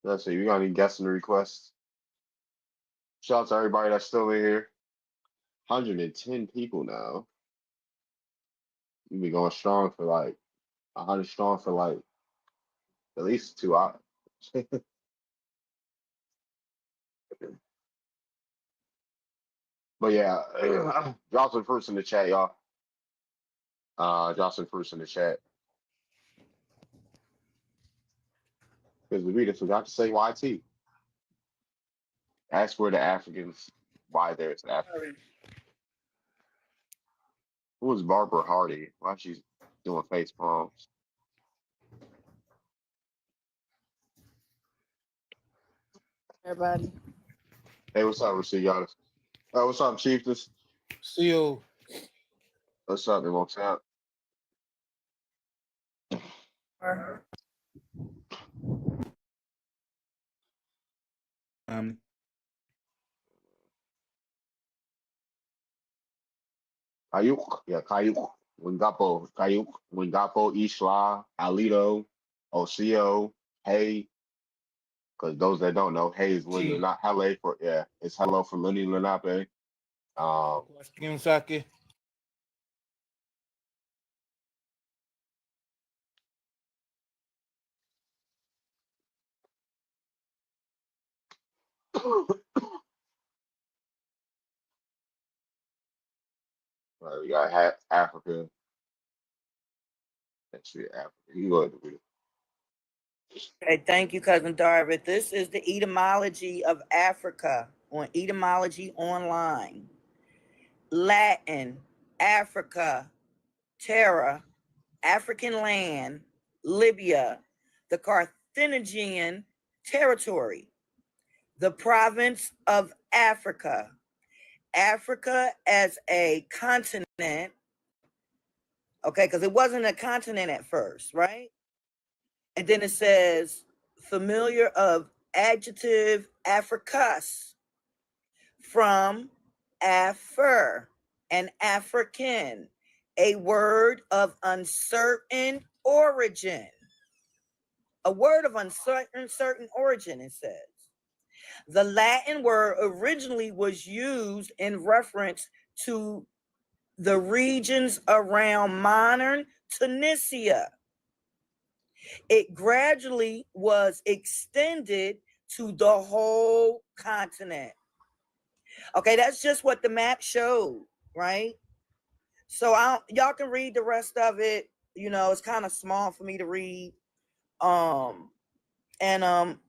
Let's see. We got any guessing requests? Shout out to everybody that's still in here. 110 people now. We've been going strong for like 100 strong for like at least 2 hours. But yeah, drop some fruits in the chat, y'all. Drop some fruits in the chat. Because we just forgot to say YT. Ask where the Africans, why there's African. Who was Barbara Hardy? Why she's doing face palms? Everybody. Hey, what's up, Rasheed Giannis? What's up, Chiefess? See you. What's up, in chat? Kayuk, yeah, Kayuk, Wingapo, Isla, Alito, Osio, Hey, because those that don't know, Hey is Lenny Lenape. Hello for it's hello for Lenny Lenape. Saki. We got Africa. Let's see, Africa. You go ahead and read it. Okay, thank you, Cousin Darvin. This is the etymology of Africa on Etymology Online. Latin, Africa, Terra, African land, Libya, the Carthaginian territory, the province of Africa, Africa as a continent, okay, because it wasn't a continent at first, right? And then it says familiar of adjective Africus from Afar and African, a word of uncertain origin. A word of uncertain origin, it says. The Latin word originally was used in reference to the regions around modern Tunisia. It gradually was extended to the whole continent. Okay, that's just what the map showed, right? So y'all can read the rest of it. You know, it's kind of small for me to read.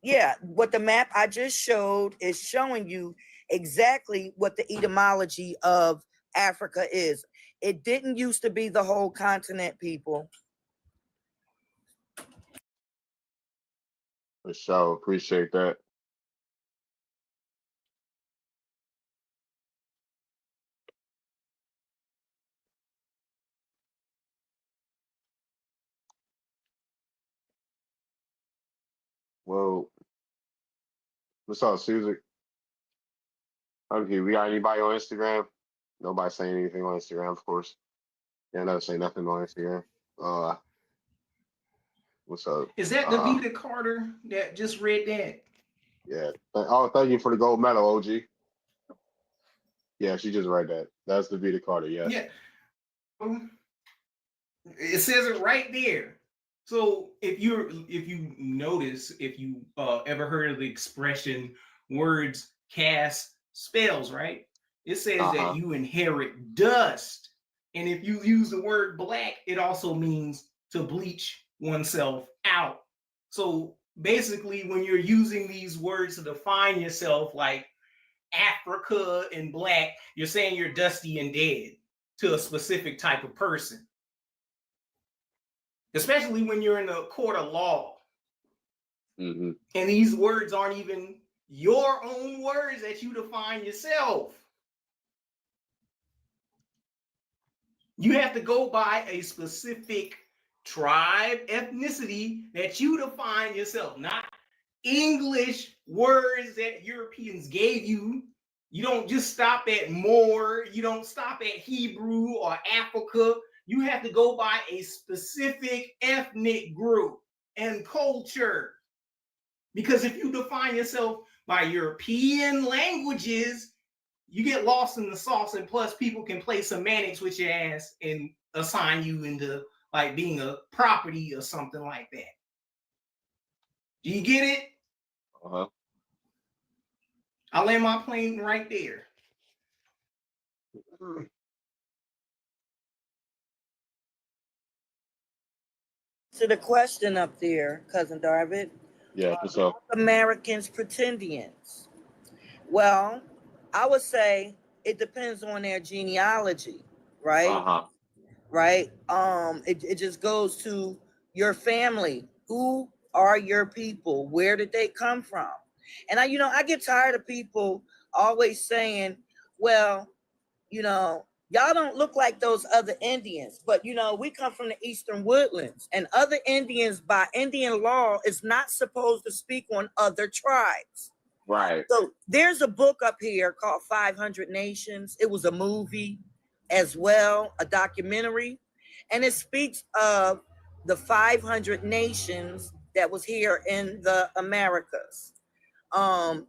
Yeah, what the map I just showed is showing you exactly what the etymology of Africa is. It didn't used to be the whole continent, people. For sure. Appreciate that. Well, what's up, Susan? Okay, we got anybody on Instagram? Nobody saying anything on Instagram, of course. Yeah, never say nothing on Instagram. What's up? Is that Davita Carter that just read that? Yeah. Oh, thank you for the gold medal, OG. Yeah, she just read that. That's Davita Carter, yes. Yeah. It says it right there. So if you notice, if you ever heard of the expression words cast spells, right? It says that you inherit dust. And if you use the word black, it also means to bleach oneself out. So basically, when you're using these words to define yourself, like Africa and black, you're saying you're dusty and dead to a specific type of person. Especially when you're in a court of law. Mm-hmm. And these words aren't even your own words that you define yourself. You have to go by a specific tribe, ethnicity that you define yourself, not English words that Europeans gave you. You don't just stop at Moor. You don't stop at Hebrew or Africa. You have to go by a specific ethnic group and culture. Because if you define yourself by European languages, you get lost in the sauce, and plus people can play semantics with your ass and assign you into like being a property or something like that. Do you get it? I'll land my plane right there. To the question up there, Cousin Darvin. Yeah, for sure. Americans Pretendians. Well, I would say it depends on their genealogy, right? Right? It just goes to your family. Who are your people? Where did they come from? And I get tired of people always saying, well, y'all don't look like those other Indians, but we come from the Eastern Woodlands, and other Indians by Indian law is not supposed to speak on other tribes. Right. So there's a book up here called 500 Nations. It was a movie as well, a documentary, and it speaks of the 500 nations that was here in the Americas. And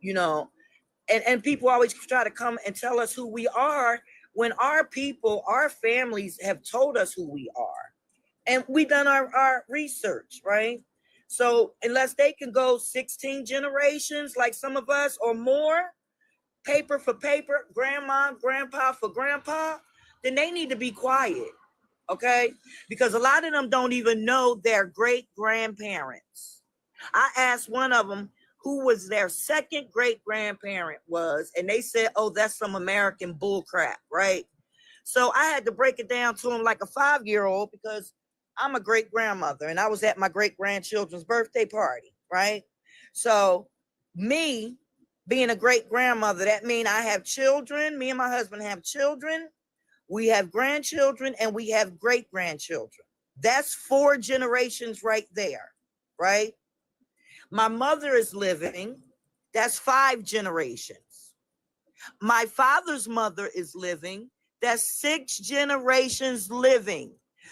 people always try to come and tell us who we are when our people, our families have told us who we are. And we done our research, right? So unless they can go 16 generations like some of us or more, paper for paper, grandma, grandpa for grandpa, then they need to be quiet, okay? Because a lot of them don't even know their great grandparents. I asked one of them who was their second great grandparent was, and they said, oh, that's some American bull crap, right? So I had to break it down to them like a 5-year-old because I'm a great grandmother and I was at my great grandchildren's birthday party, right? So me being a great grandmother, that means I have children. Me and my husband have children. We have grandchildren and we have great grandchildren. That's 4 generations right there, right? My mother is living. That's 5 generations. My father's mother is living. That's 6 generations living.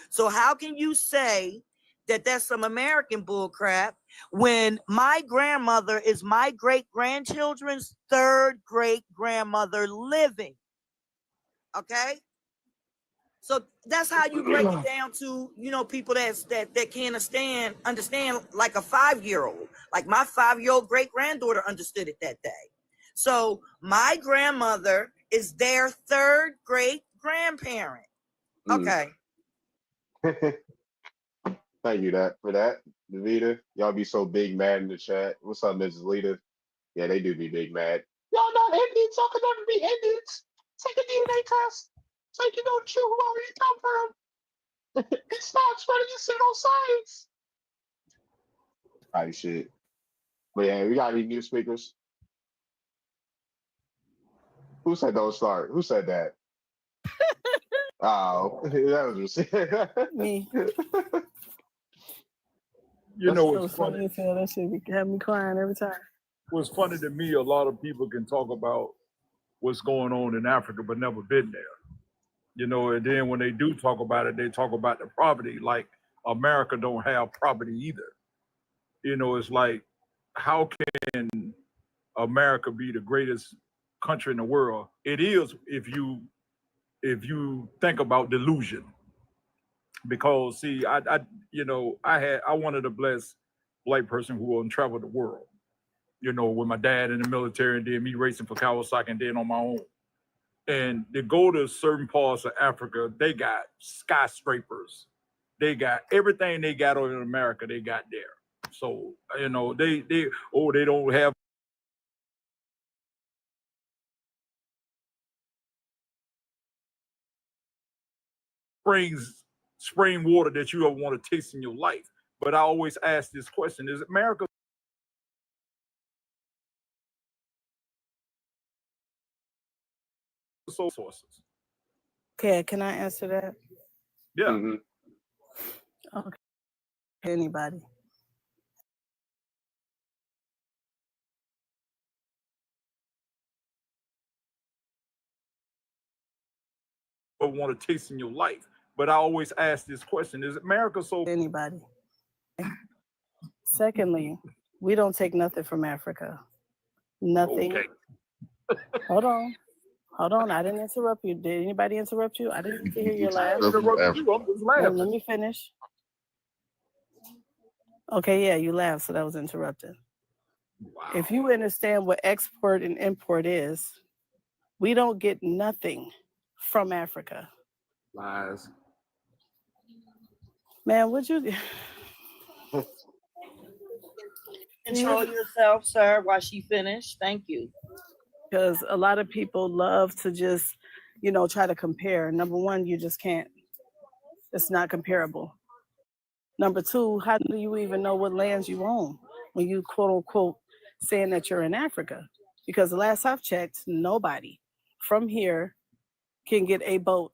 So how can you say that that's some American bull crap when my grandmother is my great grandchildren's 3rd great grandmother living? Okay. So that's how you break it down to, you know, people that can't understand like a 5-year-old. Like my 5-year-old great granddaughter understood it that day. So my grandmother is their 3rd great grandparent. Okay. Thank you for that, Davita. Y'all be so big mad in the chat. What's up, Mrs. Lita? Yeah, they do be big mad. Y'all not Indians, y'all can never be Indians. Take a DNA test so you can know true where you come from. It's not spreading your pseudoscience. Right, shit. But yeah, we got any new speakers? Who said don't start? Who said that? Oh, that was just me. You know, so it's funny. That shit have me crying every time. What's funny to me, a lot of people can talk about what's going on in Africa, but never been there. You know, and then when they do talk about it, they talk about the poverty. Like America don't have property either. You know, it's like, how can America be the greatest country in the world? It is if you think about delusion. Because see, I wanted a blessed black person who will travel the world. You know, with my dad in the military and then me racing for Kawasaki and then on my own. And to go to certain parts of Africa, they got skyscrapers. They got everything they got over in America, they got there. So, you know, they don't have spring water that you ever want to taste in your life. But I always ask this question, is America sources? Okay, can I answer that? Yeah. Mm-hmm. Okay. Anybody. Want to taste in your life. But I always ask this question, is America so anybody? Secondly, we don't take nothing from Africa. Nothing. Okay. Hold on. I didn't interrupt you. Did anybody interrupt you? I didn't hear your laugh. No, let me finish. Okay, yeah, you laughed, so that was interrupted. Wow. If you understand what export and import is, we don't get nothing from Africa. Lies. Man, would you control yourself, sir, while she finished? Thank you. Because a lot of people love to just, try to compare. Number one, you just can't. It's not comparable. Number two, how do you even know what lands you own when you quote unquote saying that you're in Africa? Because the last I've checked, nobody from here can get a boat,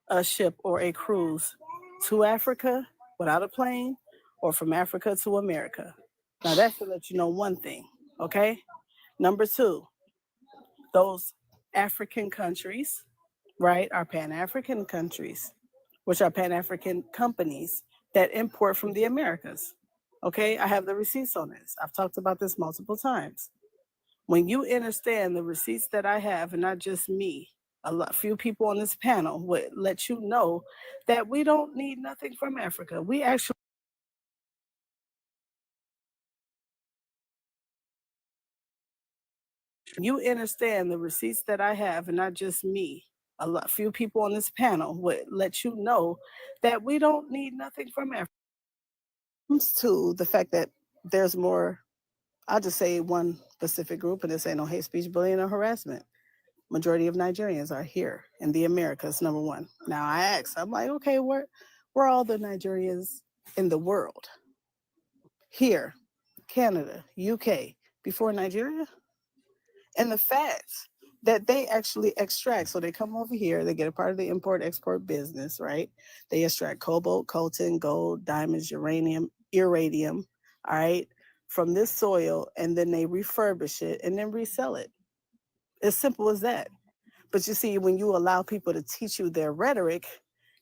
a ship, or a cruise to Africa without a plane, or from Africa to America. Now that's to let you know one thing, okay? Number two, those African countries, right, are Pan-African countries, which are Pan-African companies that import from the Americas. Okay, I have the receipts on this. I've talked about this multiple times. When you understand the receipts that I have, and not just me, few people on this panel would let you know that we don't need nothing from Africa. We actually you understand the receipts that I have, and not just me. Few people on this panel would let you know that we don't need nothing from Africa. To the fact that there's more, I'll just say one specific group, and this ain't no hate speech, bullying, or harassment. Majority of Nigerians are here in the Americas, number one. Now I ask, I'm like, okay, where are all the Nigerians in the world? Here, Canada, UK, before Nigeria? And the facts that they actually extract. So they come over here, they get a part of the import-export business, right? They extract cobalt, coltan, gold, diamonds, uranium, iridium, all right, from this soil, and then they refurbish it and then resell it. As simple as that. But you see, when you allow people to teach you their rhetoric,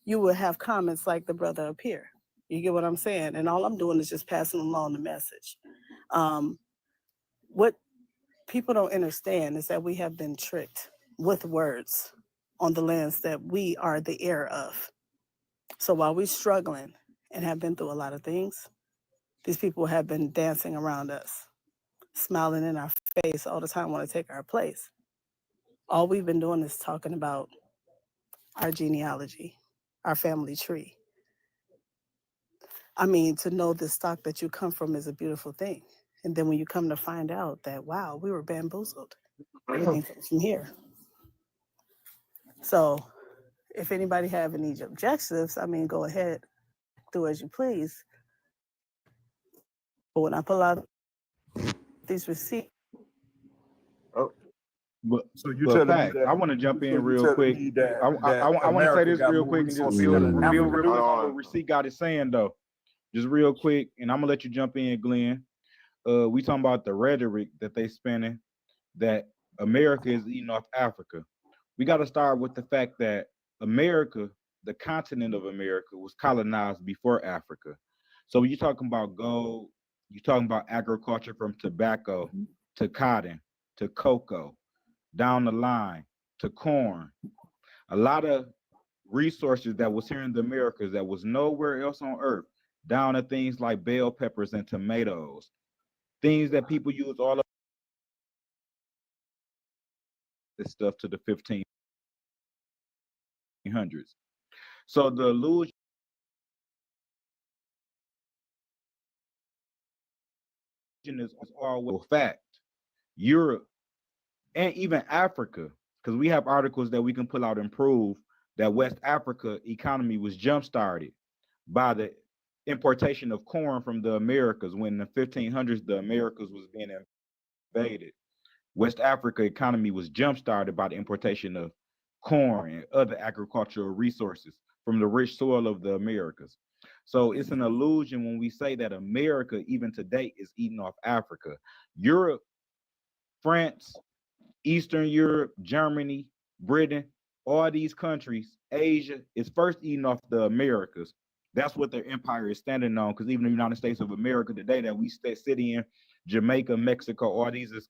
you will have comments like the brother up here. You get what I'm saying? And all I'm doing is just passing along the message. What people don't understand is that we have been tricked with words on the lands that we are the heir of. So while we're struggling and have been through a lot of things, these people have been dancing around us, smiling in our face all the time, want to take our place. All we've been doing is talking about our genealogy, our family tree. I mean, to know the stock that you come from is a beautiful thing. And then when you come to find out that, wow, we were bamboozled, everything comes from here. So if anybody have any objectives, I mean, go ahead, do as you please. But when I pull out these receipts. But so you telling me that I want to jump in real quick. I want to say this real quick and just build what the receipt God is saying though. Just real quick, and I'm gonna let you jump in, Glenn. We talking about the rhetoric that they spinning that America is eating off Africa. We got to start with the fact that America, the continent of America, was colonized before Africa. So when you're talking about gold, you're talking about agriculture from tobacco to cotton to cocoa, down the line to corn. A lot of resources that was here in the Americas that was nowhere else on earth, down to things like bell peppers and tomatoes, things that people use all of this stuff to the 1500s. So the illusion is always fact. Europe and even Africa, because we have articles that we can pull out and prove that West Africa economy was jump-started by the importation of corn from the Americas. When in the 1500s, the Americas was being invaded. West Africa economy was jump-started by the importation of corn and other agricultural resources from the rich soil of the Americas. So it's an illusion when we say that America, even today, is eating off Africa. Europe, France, Eastern Europe, Germany, Britain, all these countries, Asia, is first eating off the Americas. That's what their empire is standing on, because even the United States of America today that we sit in, Jamaica, Mexico, all these is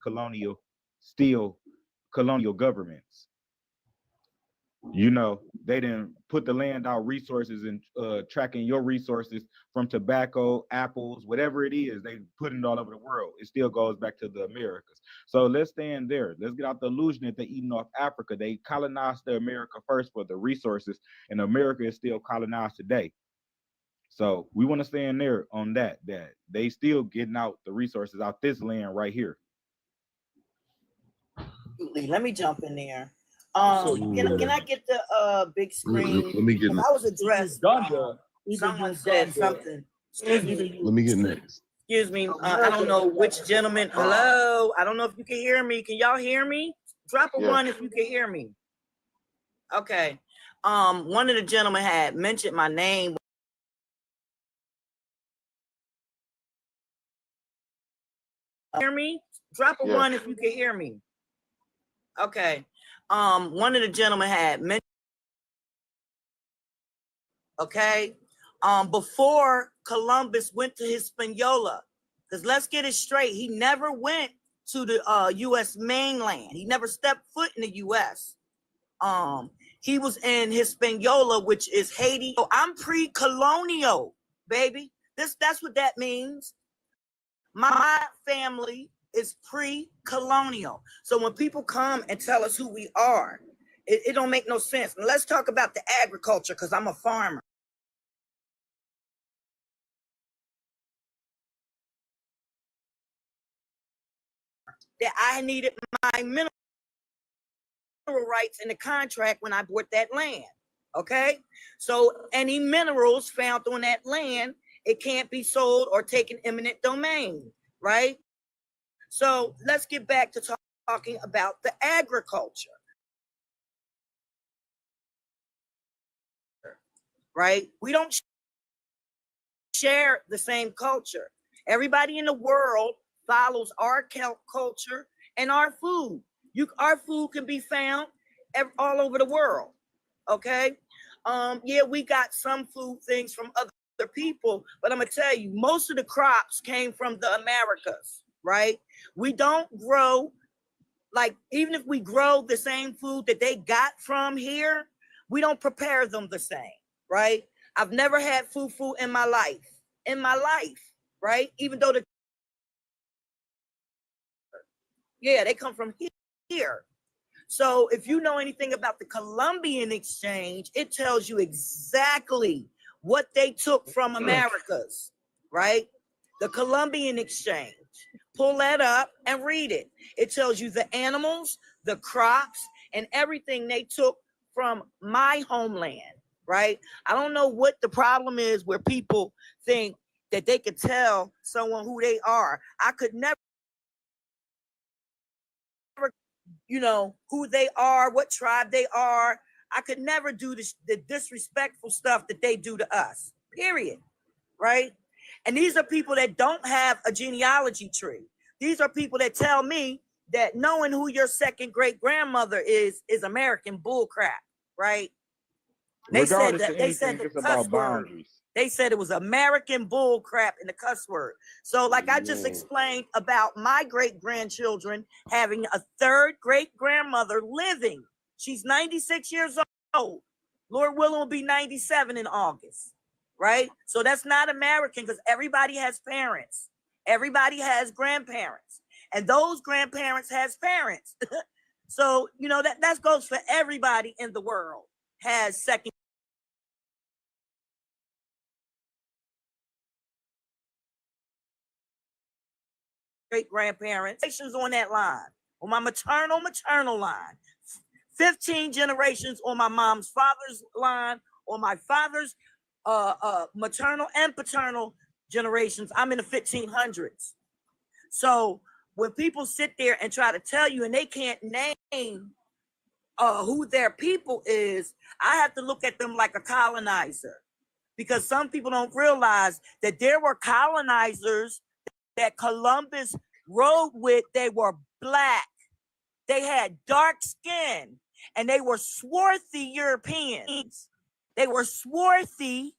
still colonial governments. You know, they didn't put the land out resources and tracking your resources from tobacco, apples, whatever it is, they put it all over the world. It still goes back to the Americas. So let's stand there. Let's get out the illusion that they're eating off Africa. They colonized the America first for the resources, and America is still colonized today. So we want to stand there on that they still getting out the resources out this land right here. Let me jump in there. Can I get the big screen? Let me get I was addressed. Someone said something. Excuse me. Let me get next. Excuse me. I don't know which gentleman. Hello. I don't know if you can hear me. Can y'all hear me? Drop a one if you can hear me. Okay. One of the gentlemen had mentioned my name. Hear me? Drop a one if you can hear me. Okay. One of the gentlemen had mentioned. Okay. Before Columbus went to Hispaniola, because let's get it straight, he never went to the U.S. mainland. He never stepped foot in the U.S. He was in Hispaniola, which is Haiti. So I'm pre-colonial, baby. That's what that means. My family is pre-colonial. So when people come and tell us who we are, it don't make no sense. And let's talk about the agriculture, because I'm a farmer. that I needed my mineral rights in the contract when I bought that land. Okay, so any minerals found on that land, it can't be sold or taken eminent domain, right? So let's get back to talking about the agriculture, right? We don't share the same culture. Everybody in the world follows our culture and our food. Our food can be found all over the world. Okay. Yeah, we got some food things from other people, but I'm gonna tell you, most of the crops came from the Americas, right? We don't grow, like, even if we grow the same food that they got from here, we don't prepare them the same, right? I've never had fufu in my life, right? Even though they come from here. So if you know anything about the Columbian exchange, it tells you exactly what they took from Americas, right? The Columbian exchange. Pull that up and read it. It tells you the animals, the crops, and everything they took from my homeland, right? I don't know what the problem is where people think that they could tell someone who they are. I could never, who they are, what tribe they are. I could never do the disrespectful stuff that they do to us, period, right? And these are people that don't have a genealogy tree. These are people that tell me that knowing who your second great grandmother is American bullcrap, right? They said that the cuss word. They said it was American bull crap in the cuss word. So like I just explained about my great grandchildren having a third great grandmother living. She's 96 years old. Lord willing will be 97 in August, right? So that's not American because everybody has parents. Everybody has grandparents. And those grandparents has parents. So, that goes for everybody in the world has second great grandparents on that line, on my maternal line, 15 generations on my mom's father's line, on my father's maternal and paternal generations. I'm in the 1500s. So when people sit there and try to tell you and they can't name who their people is, I have to look at them like a colonizer, because some people don't realize that there were colonizers that Columbus rode with. They were black, they had dark skin, and they were swarthy Europeans. They were swarthy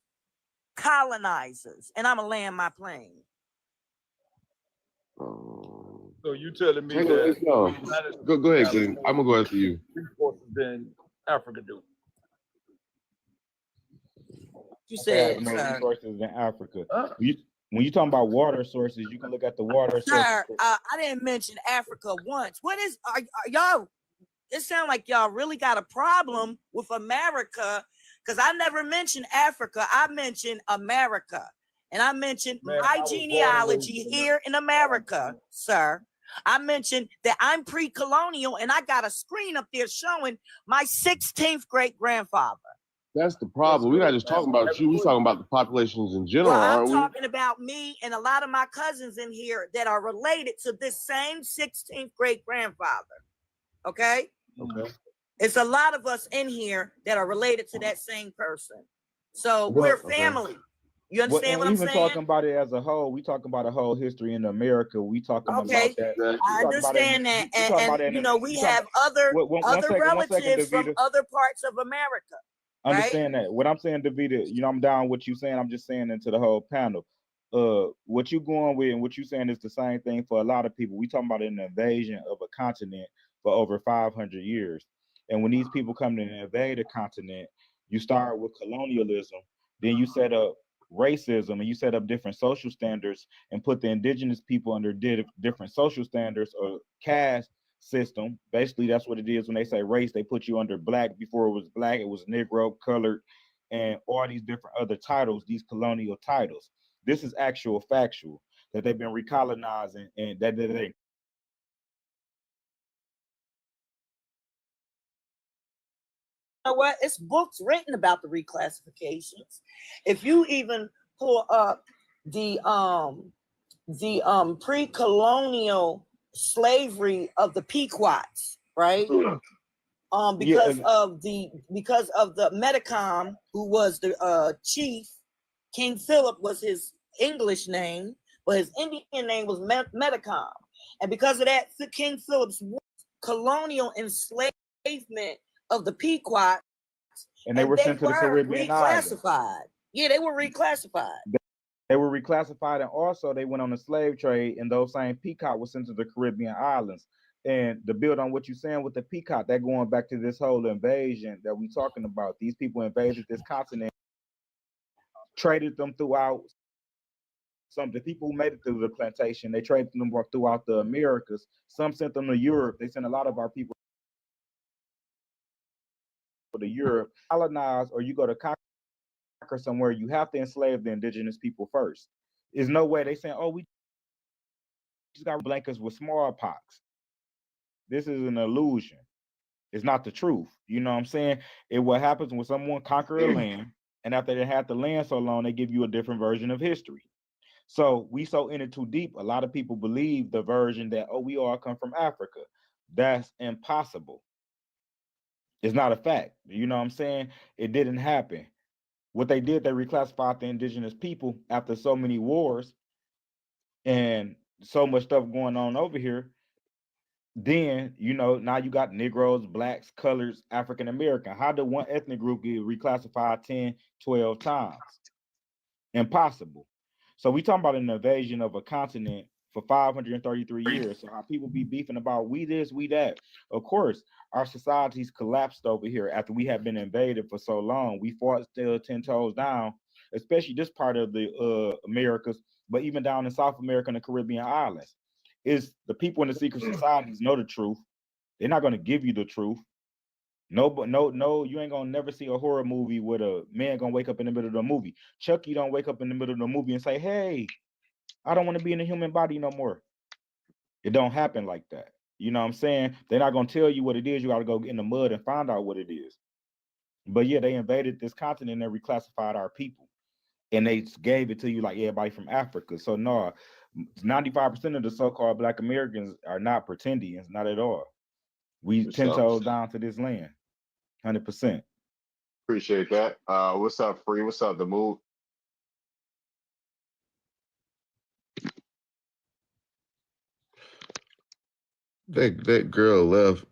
colonizers. And I'm gonna land my plane. So you telling me that go ahead, Glenn. I'm gonna go after you. Resources than Africa do. You said more resources than Africa. When you talking about water sources, you can look at the water sources. Sir, I didn't mention Africa once. What is are y'all? It sounds like y'all really got a problem with America, because I never mentioned Africa. I mentioned America, and I mentioned my genealogy here in America, sir. I mentioned that I'm pre-colonial, and I got a screen up there showing my 16th great grandfather. That's the problem. We're not just talking about you. We're talking about the populations in general, aren't we? I'm talking about me and a lot of my cousins in here that are related to this same 16th great grandfather. Okay? Okay. It's a lot of us in here that are related to that same person. So we're family. You understand what I'm saying? Even talking about it as a whole, we talking about a whole history in America. We talking about that. I understand that. And we have other relatives from other parts of America. Understand that. What I'm saying, Davida, I'm down with you saying. I'm just saying into the whole panel. What you going with and what you saying is the same thing for a lot of people. We talking about an invasion of a continent for over 500 years. And when these people come to invade a continent, you start with colonialism, then you set up racism, and you set up different social standards and put the indigenous people under different social standards or caste system. Basically, that's what it is. When they say race, they put you under black. Before it was black, it was Negro, colored, and all these different other titles, these colonial titles. This is actual factual that they've been recolonizing and that they know what? It's books written about the reclassifications. If you even pull up the pre-colonial slavery of the Pequots, right? Because of the Metacom, who was the chief. King Philip was his English name, but his Indian name was Metacom. And because of that, King Philip's colonial enslavement of the Pequots, and they were sent to the Caribbean islands. Reclassified. Yeah, they were reclassified. They were reclassified, and also they went on the slave trade, and those same Pequot was sent to the Caribbean islands. And to build on what you're saying with the Pequot, that going back to this whole invasion that we're talking about. These people invaded this continent, traded them throughout. Some the people who made it through the plantation, they traded them throughout the Americas. Some sent them to Europe. They sent a lot of our people to Europe. Colonize, or you go to conquer somewhere, you have to enslave the indigenous people first. There's no way they saying, oh, we just got blankets with smallpox. This is an illusion. It's not the truth. You know what I'm saying? What happens when someone conquer a land, and after they had the land so long, they give you a different version of history. So we so in it too deep. A lot of people believe the version that, oh, we all come from Africa. That's impossible. It's not a fact. You know what I'm saying? It didn't happen. What they did, they reclassified the indigenous people after so many wars and so much stuff going on over here. Then, now you got Negroes, blacks, colors, African American. How did one ethnic group get reclassified 10, 12 times? Impossible. So we talking about an invasion of a continent for 533 years. So how people be beefing about we this, we that. Of course, our societies collapsed over here after we have been invaded for so long. We fought still 10 toes down, especially this part of the Americas, but even down in South America and the Caribbean islands. Is the people in the secret societies know the truth. They're not going to give you the truth. No, you ain't gonna never see a horror movie with a man gonna wake up in the middle of the movie. Chucky don't wake up in the middle of the movie and say, hey, I don't want to be in a human body no more. It don't happen like that. You know what I'm saying? They're not gonna tell you what it is. You gotta go get in the mud and find out what it is. But yeah, they invaded this continent and reclassified our people. And they gave it to you like everybody from Africa. So no, 95% of the so-called Black Americans are not pretendians, not at all. We 10 toes down to this land. 100%. Appreciate that. What's up, Free? What's up, The Move? That girl left.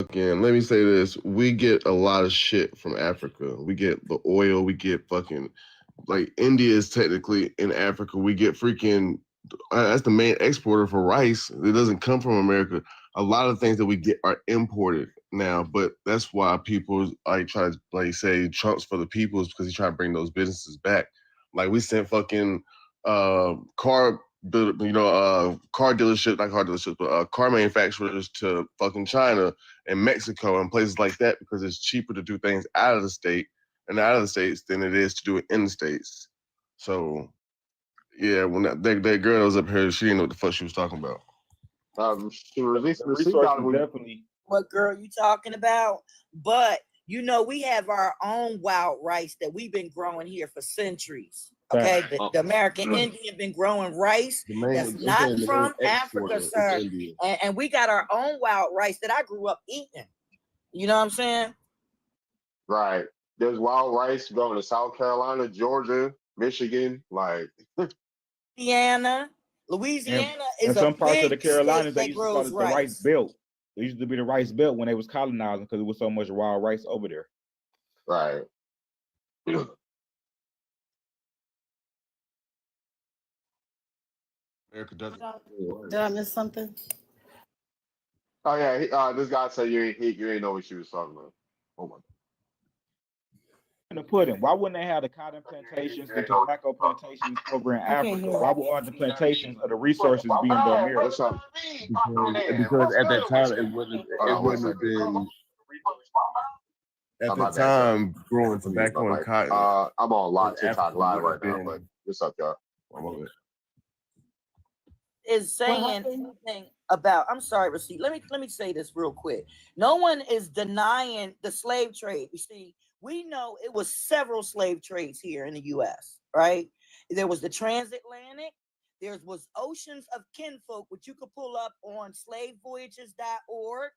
Fucking, let me say this. We get a lot of shit from Africa. We get the oil. We get fucking, like, India is technically in Africa. We get freaking, that's the main exporter for rice. It doesn't come from America. A lot of things that we get are imported now, but that's why people like try to like say Trump's for the people is because he's trying to bring those businesses back. Like we sent fucking car dealerships, not car dealerships, but car manufacturers to fucking China and Mexico and places like that because it's cheaper to do things out of the state and out of the states than it is to do it in the states. So yeah, when that girl was up here, she didn't know what the fuck she was talking about. Definitely. What girl you talking about? But we have our own wild rice that we've been growing here for centuries. Okay, the American Indian been growing rice that's not from Africa, sir. And we got our own wild rice that I grew up eating. You know what I'm saying? Right. There's wild rice going to South Carolina, Georgia, Michigan, like Louisiana is and some parts of the Carolinas they used to call it the rice belt. It used to be the rice belt when they was colonizing because there was so much wild rice over there. Right. America doesn't. Did I miss something? Oh yeah, this guy said you ain't know what she was talking about. Oh my. In the pudding. Why wouldn't they have the cotton plantations, the tobacco plantations over in Africa? Why would all the plantations of the resources be in the Americas? Because at that time it wouldn't have been at the time growing tobacco and cotton. I'm on live TikTok live right now, but what's up, y'all? is saying anything about. I'm sorry, Receipt. Let me say this real quick. No one is denying the slave trade. You see, we know it was several slave trades here in the U.S. Right? There was the transatlantic. There was Oceans of Kinfolk, which you could pull up on slavevoyages.org.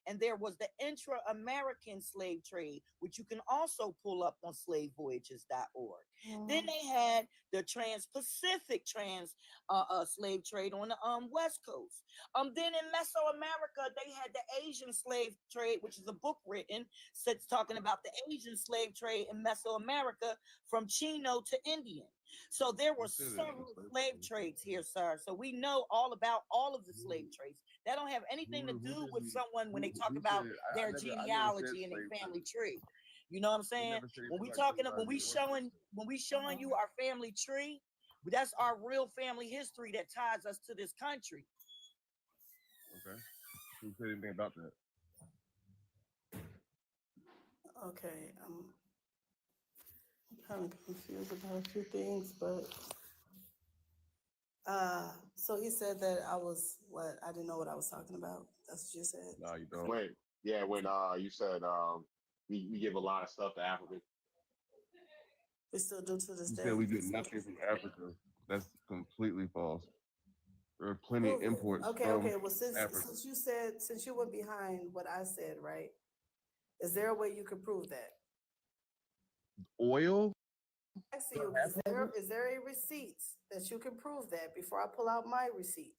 And there was the intra-American slave trade, which you can also pull up on slavevoyages.org. Then they had the trans-Pacific slave trade on the West Coast. Then in Mesoamerica, they had the Asian slave trade, which is a book written talking about the Asian slave trade in Mesoamerica from Chino to Indian. So there were several slave trades here, sir. So we know all about all of the slave trades. That don't have anything to do with someone when they talk about their genealogy and their family tree. You know what I'm saying? When we talking, when we showing you our family tree, that's our real family history that ties us to this country. Okay. Who said anything about that? Okay, I'm kind of confused about a few things, but so he said that I was what? I didn't know what I was talking about. That's what you said. No, you don't. Wait, yeah, when you said we give a lot of stuff to Africa. We still do to this You day. said we get nothing from Africa. That's completely false. There are plenty of imports Okay, from okay. Well, Africa. since you went behind what I said, right? Is there a way you could prove that? Oil? I see. Is there a receipt that you can prove that before I pull out my receipt?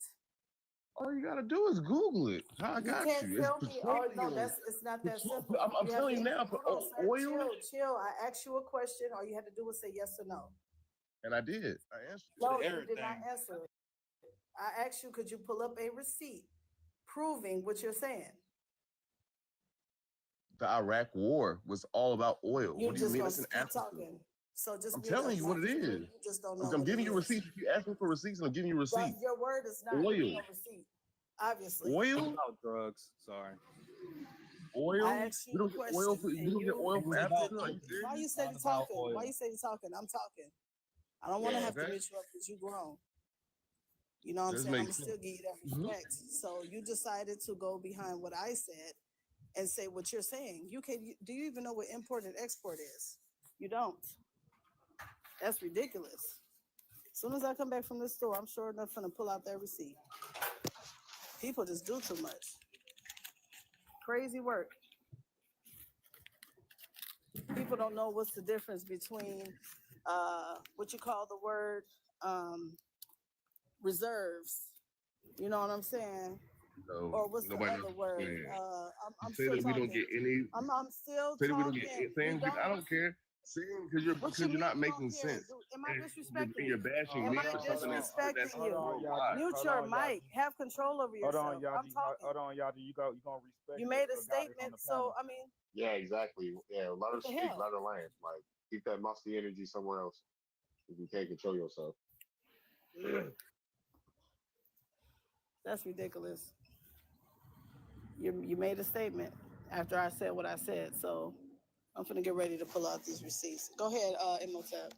All you gotta do is Google it. I got can't you. tell It's me. Oh no, petroleum. it's not that simple. I'm You have telling you to- now, for hold on, sir. oil, Chill. I asked you a question. All you had to do was say yes or no. and I did. I answered. No, you did not answer it. I asked you, could you pull up a receipt proving what you're saying? The Iraq War was all about oil. You What do you just mean? gonna It's in keep Africa. talking. So just I'm mute telling up you what it now. is. You just don't know. I'm what giving it you is. receipts. If you ask me for receipts, I'm giving you receipts. Your word is not Oil. no receipt. Obviously. Oil? About drugs. Sorry. Oil? I asked you You don't a get question. oil for, you don't get oil from Africa? Are you serious? Why you steady talking? Why you steady talking? I'm talking. I don't want to have to mute you up because you grown. You know what I'm This saying? I'm makes gonna still give you that respect. So you decided to go behind what I said and say what you're saying. Do you even know what import and export is? You don't. That's ridiculous. As soon as I come back from this store, I'm sure enough gonna pull out that receipt. People just do too much. Crazy work. People don't know what's the difference between what you call the word reserves. You know what I'm saying? No, Or what's the nobody other knows word? what you're I'm say still that we talking. don't get any. I'm still Say that we don't talking. get saying. I don't care. Saying because you're not making sense. Am I disrespecting And you're you? bashing Am me I for something that's disrespecting you? worldwide. Mute your mic. Have control over yourself. I'm talking. Hold on, y'all. You gonna respect. You made a statement, so I mean. Yeah, exactly. Yeah, let her speak, hell? let her land. Like keep that musty energy somewhere else. If you can't control yourself. That's ridiculous. You made a statement after I said what I said, so I'm gonna get ready to pull out these receipts. Go ahead, Imhotep,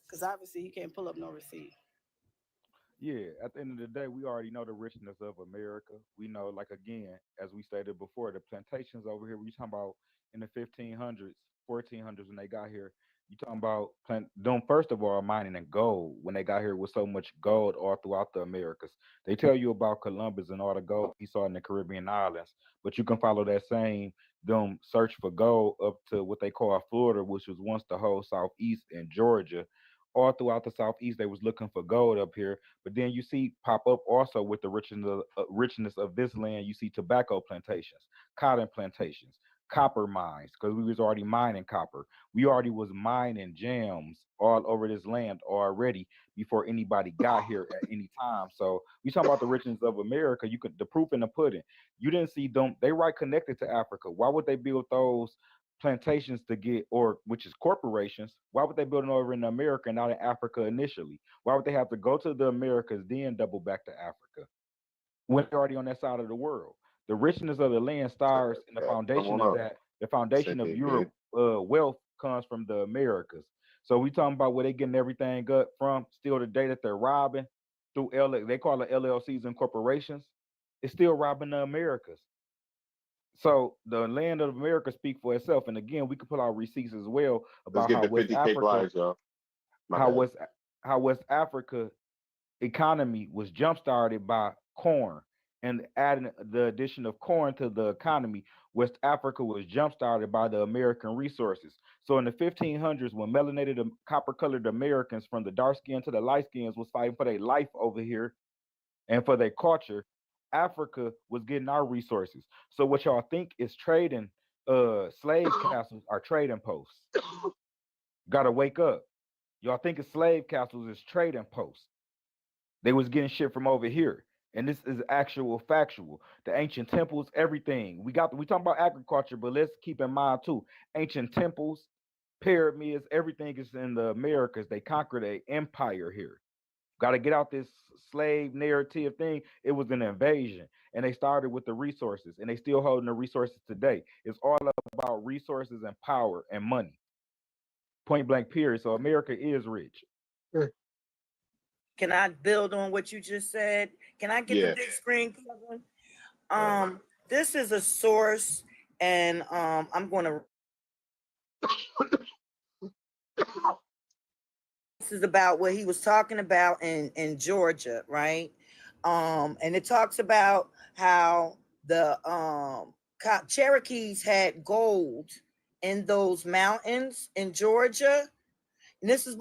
because obviously you can't pull up no receipt. Yeah, at the end of the day, we already know the richness of America. We know, like again, as we stated before, the plantations over here. We talking about in the 1500s, 1400s when they got here. You talking about them first of all mining and gold when they got here with so much gold all throughout the Americas. They tell you about Columbus and all the gold he saw in the Caribbean islands, but you can follow that same them search for gold up to what they call Florida, which was once the whole southeast and Georgia. All throughout the southeast, they was looking for gold up here. But then you see pop up also with the richness of this land. You see tobacco plantations, cotton plantations, copper mines, because we was already mining copper. We already was mining gems all over this land already before anybody got here at any time. So we talking about the richness of America. You could the proof in the pudding. You didn't see them. They right connected to Africa. Why would they build those plantations to get, or which is corporations? Why would they build it over in America and not in Africa initially? Why would they have to go to the Americas then double back to Africa when they're already on that side of the world? The richness of the land starts in the foundation of that. The foundation of Europe wealth comes from the Americas. So we talking about where they getting everything up from still today that they're robbing. through they call it LLCs and corporations, it's still robbing the Americas. So the land of America speak for itself. And again, we could pull out receipts as well Let's about get how the West 50K Africa, flags, y'all. My how bad. West Africa economy was jump started by corn, and adding the addition of corn to the economy. West Africa was jump started by the American resources. So in the 1500s, when melanated copper colored Americans from the dark skin to the light skins was fighting for their life over here and for their culture, Africa was getting our resources. So what y'all think is trading slave castles are trading posts. Gotta wake up. Y'all think it's slave castles is trading posts. They was getting shit from over here. And this is actual factual. The ancient temples, everything. We talking about agriculture, but let's keep in mind too, ancient temples, pyramids, everything is in the Americas. They conquered an empire here. Got to get out this slave narrative thing. It was an invasion, and they started with the resources, and they still holding the resources today. It's all about resources and power and money. Point blank, period. So America is rich. Can I build on what you just said? Can I get the big screen, Kevin? This is a source, and I'm going to. This is about what he was talking about in Georgia, right? And it talks about how the Cherokees had gold in those mountains in Georgia. And this is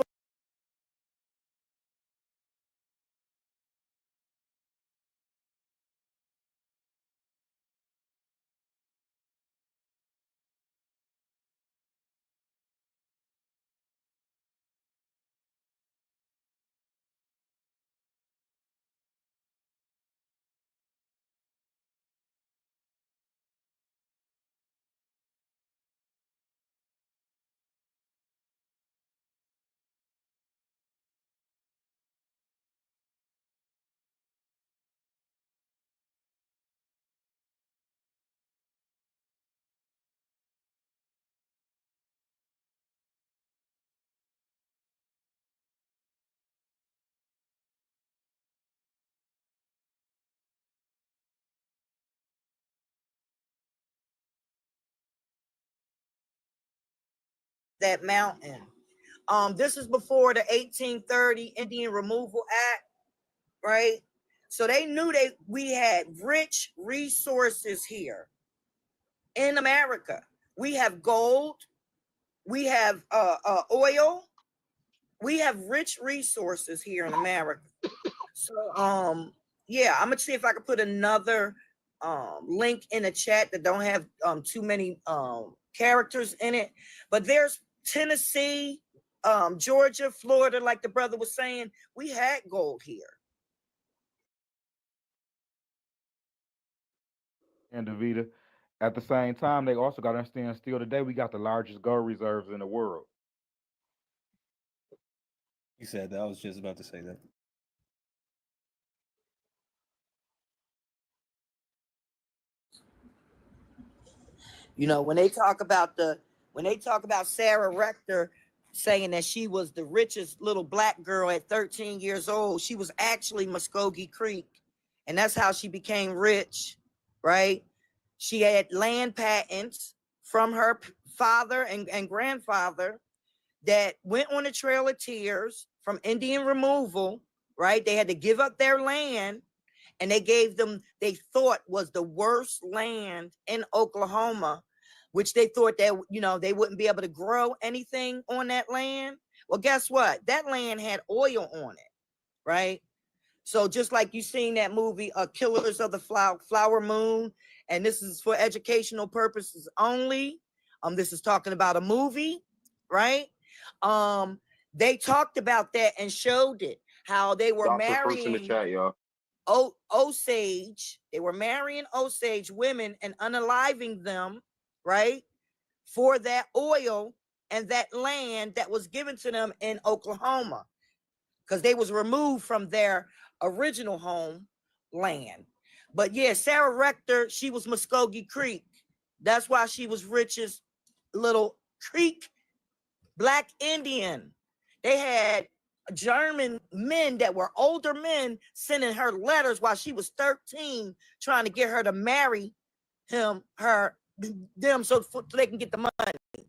that mountain. This is before the 1830 Indian Removal Act, right? So they knew we had rich resources here in America. We have gold, we have oil, we have rich resources here in America. So yeah, I'm gonna see if I can put another link in the chat that don't have too many characters in it. But there's Tennessee, Georgia, Florida, like the brother was saying, we had gold here. And Davita, at the same time, they also got to understand still today we got the largest gold reserves in the world. You said that. I was just about to say that. You know, when they talk about Sarah Rector saying that she was the richest little black girl at 13 years old, she was actually Muskogee Creek. And that's how she became rich, right? She had land patents from her father and grandfather that went on the Trail of Tears from Indian removal, right? They had to give up their land, and they gave them, they thought was the worst land in Oklahoma, which they thought that, you know, they wouldn't be able to grow anything on that land. Well, guess what? That land had oil on it, right? So just like you seen that movie, Killers of the Flower Moon, and this is for educational purposes only. This is talking about a movie, right? They talked about that and showed it, how they were Drop some fruits in the marrying chat, y'all. Osage. They were marrying Osage women and unaliving them, right? For that oil and that land that was given to them in Oklahoma, because they was removed from their original home land. But yeah, Sarah Rector, she was Muskogee Creek. That's why she was richest little Creek Black Indian. They had German men that were older men sending her letters while she was 13, trying to get her to marry them so they can get the money,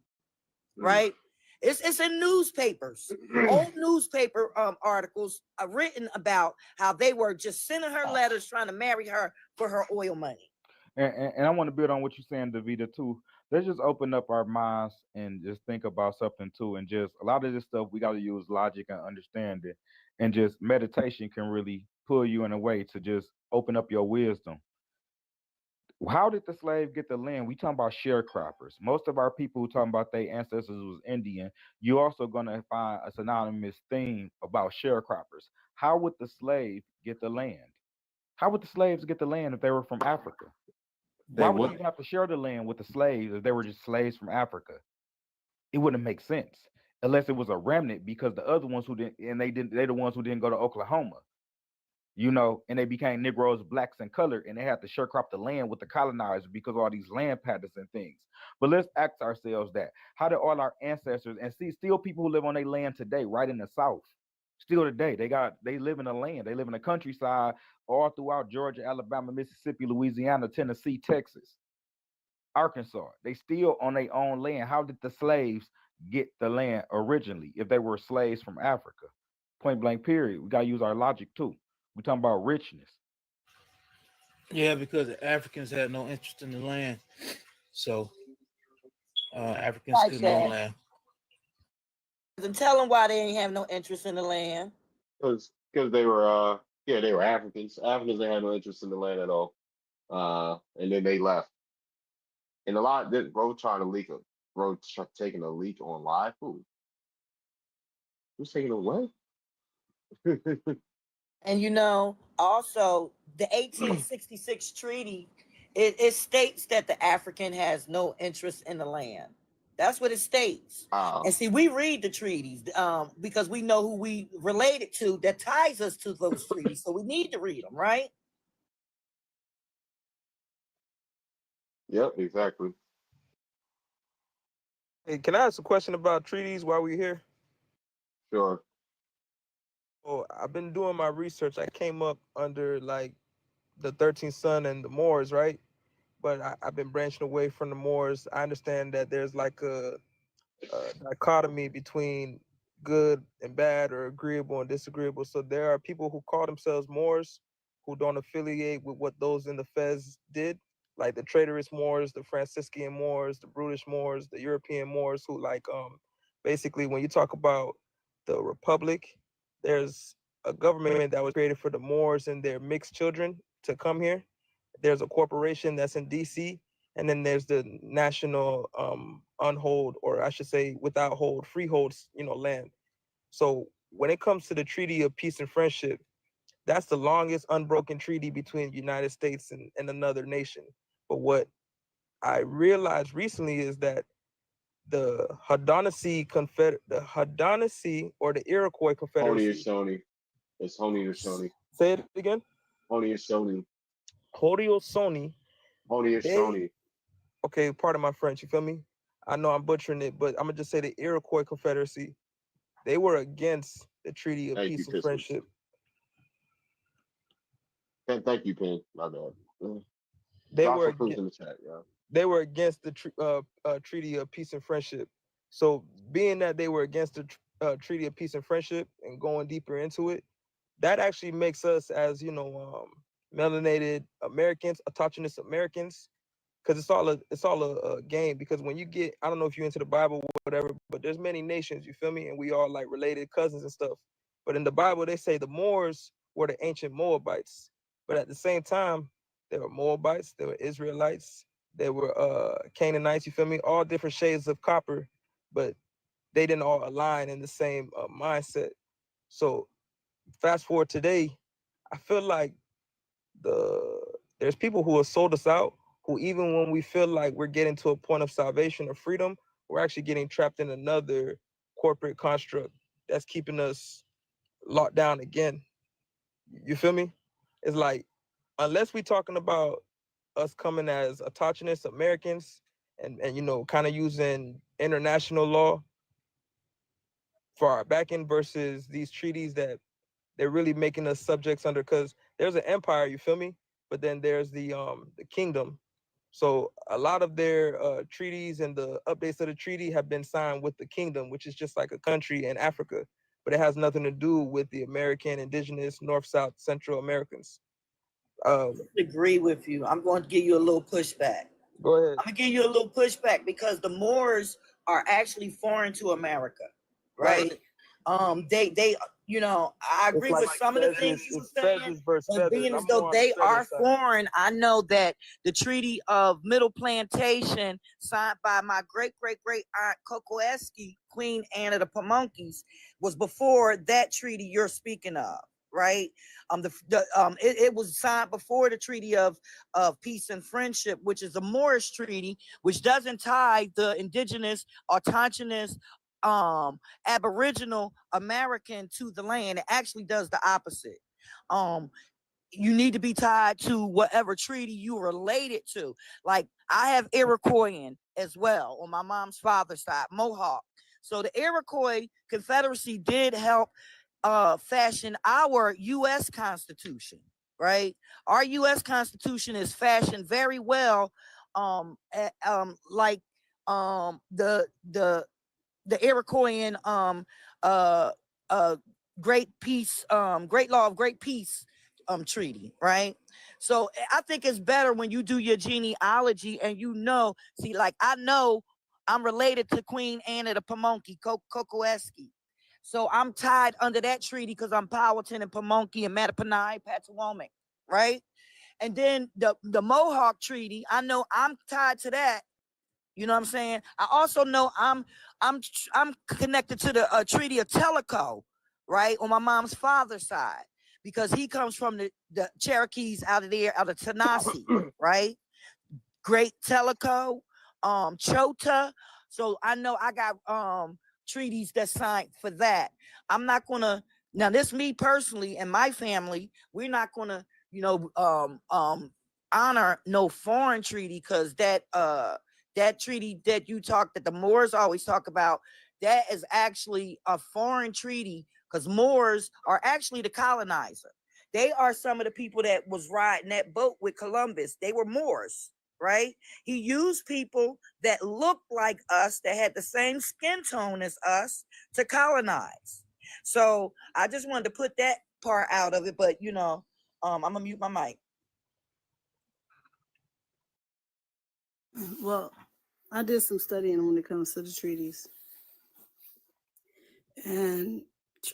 right? It's in newspapers, old newspaper articles written about how they were just sending her letters trying to marry her for her oil money. And I want to build on what you're saying, Davida, too. Let's just open up our minds and just think about something too. And just a lot of this stuff we got to use logic and understanding. And just meditation can really pull you in a way to just open up your wisdom. How did the slave get the land? We talking about sharecroppers. Most of our people who talking about their ancestors was Indian. You're also gonna find a synonymous theme about sharecroppers. How would the slave get the land? How would the slaves get the land if they were from Africa? Why would you have to share the land with the slaves if they were just slaves from Africa? It wouldn't make sense unless it was a remnant, because the other ones who didn't, and they're the ones who didn't go to Oklahoma. And they became Negroes, blacks, and colored, and they had to sharecrop the land with the colonizers because of all these land patterns and things. But let's ask ourselves that. How did all our ancestors, and see, still people who live on their land today, right in the South, still today, they live in the land, they live in the countryside all throughout Georgia, Alabama, Mississippi, Louisiana, Tennessee, Texas, Arkansas. They still on their own land. How did the slaves get the land originally if they were slaves from Africa? Point blank period. We got to use our logic too. We're talking about richness. Yeah, because the Africans had no interest in the land. So Africans couldn't own land. And tell them why they ain't have no interest in the land. Because they were they were Africans. Africans, they had no interest in the land at all. And then they left. And a lot that bro taking a leak on live. Who's taking it away? And also the 1866 treaty, it states that the African has no interest in the land. That's what it states. And see, we read the treaties because we know who we related to that ties us to those treaties. So we need to read them, right? Yep, exactly. Hey, can I ask a question about treaties while we're here? Sure. Oh, I've been doing my research. I came up under like the 13th son and the Moors, right? But I've been branching away from the Moors. I understand that there's like a dichotomy between good and bad, or agreeable and disagreeable. So there are people who call themselves Moors who don't affiliate with what those in the Fez did, like the traitorous Moors, the Franciscan Moors, the brutish Moors, the European Moors, who basically when you talk about the Republic, there's a government that was created for the Moors and their mixed children to come here. There's a corporation that's in DC, and then there's the national unhold, or I should say without hold, freeholds, land. So when it comes to the Treaty of Peace and Friendship, that's the longest unbroken treaty between the United States and another nation. But what I realized recently is that the Haudenosaunee or the Iroquois Confederacy. Haudenosaunee. It's Haudenosaunee. Say it again. Haudenosaunee. Haudenosaunee. Okay, pardon my French, you feel me? I know I'm butchering it, but I'm gonna just say the Iroquois Confederacy. They were against the Treaty of Peace and Friendship. Thank you, Pen. My bad. They were in the chat, yeah. They were against the Treaty of Peace and Friendship. So being that they were against the Treaty of Peace and Friendship and going deeper into it, that actually makes us as melanated Americans, autochthonous Americans, because it's all a game. Because when you get, I don't know if you're into the Bible or whatever, but there's many nations, you feel me, and we all like related cousins and stuff. But in the Bible, they say the Moors were the ancient Moabites, but at the same time, there were Moabites, there were Israelites, there were Canaanites, you feel me, all different shades of copper, but they didn't all align in the same mindset. So fast forward today, I feel like there's people who have sold us out, who even when we feel like we're getting to a point of salvation or freedom, we're actually getting trapped in another corporate construct that's keeping us locked down again. You feel me? It's like, unless we're talking about us coming as autochthonous Americans and kind of using international law, far back in versus these treaties that they're really making us subjects under, because there's an empire, you feel me? But then there's the kingdom. So a lot of their treaties and the updates of the treaty have been signed with the kingdom, which is just like a country in Africa, but it has nothing to do with the American, indigenous, North, South, Central Americans. Agree with you. I'm going to give you a little pushback. Go ahead. I'm gonna give you a little pushback because the Moors are actually foreign to America, right? They, you know, I agree with some of the things you were saying, but being as though they are foreign, I know that the Treaty of Middle Plantation, signed by my great aunt Kokoeski, Queen Anne of the Pamunkeys, was before that treaty you're speaking of, right? It was signed before the Treaty of Peace and Friendship, which is a Moorish treaty, which doesn't tie the indigenous, autochthonous, Aboriginal American to the land. It actually does the opposite. You need to be tied to whatever treaty you are related to. Like I have Iroquoian as well on my mom's father's side, Mohawk. So the Iroquois Confederacy did help fashion our U.S. Constitution, right? Our U.S. Constitution is fashioned very well, like the Iroquoian Great Peace, Great Law of Great Peace treaty, right? So I think it's better when you do your genealogy and you know, see, like I know I'm related to Queen Anne of the Pamunkey, Kokoeski. So I'm tied under that treaty because I'm Powhatan and Pamunkey and Mattaponi, Patawomic, right? And then the Mohawk Treaty, I know I'm tied to that. You know what I'm saying? I also know I'm connected to the Treaty of Tellico, right, on my mom's father's side, because he comes from the Cherokees out of Tanasi, right? Great Tellico, Chota. So I know I got treaties that signed for that. I'm not gonna, now this me personally and my family, we're not gonna, you know, honor no foreign treaty, because that treaty that you that the Moors always talk about, that is actually a foreign treaty, because Moors are actually the colonizer. They are some of the people that was riding that boat with Columbus. They were Moors, right? He used people that looked like us, that had the same skin tone as us, to colonize. So I just wanted to put that part out of it, but you know, I'm gonna mute my mic. Well, I did some studying when it comes to the treaties. And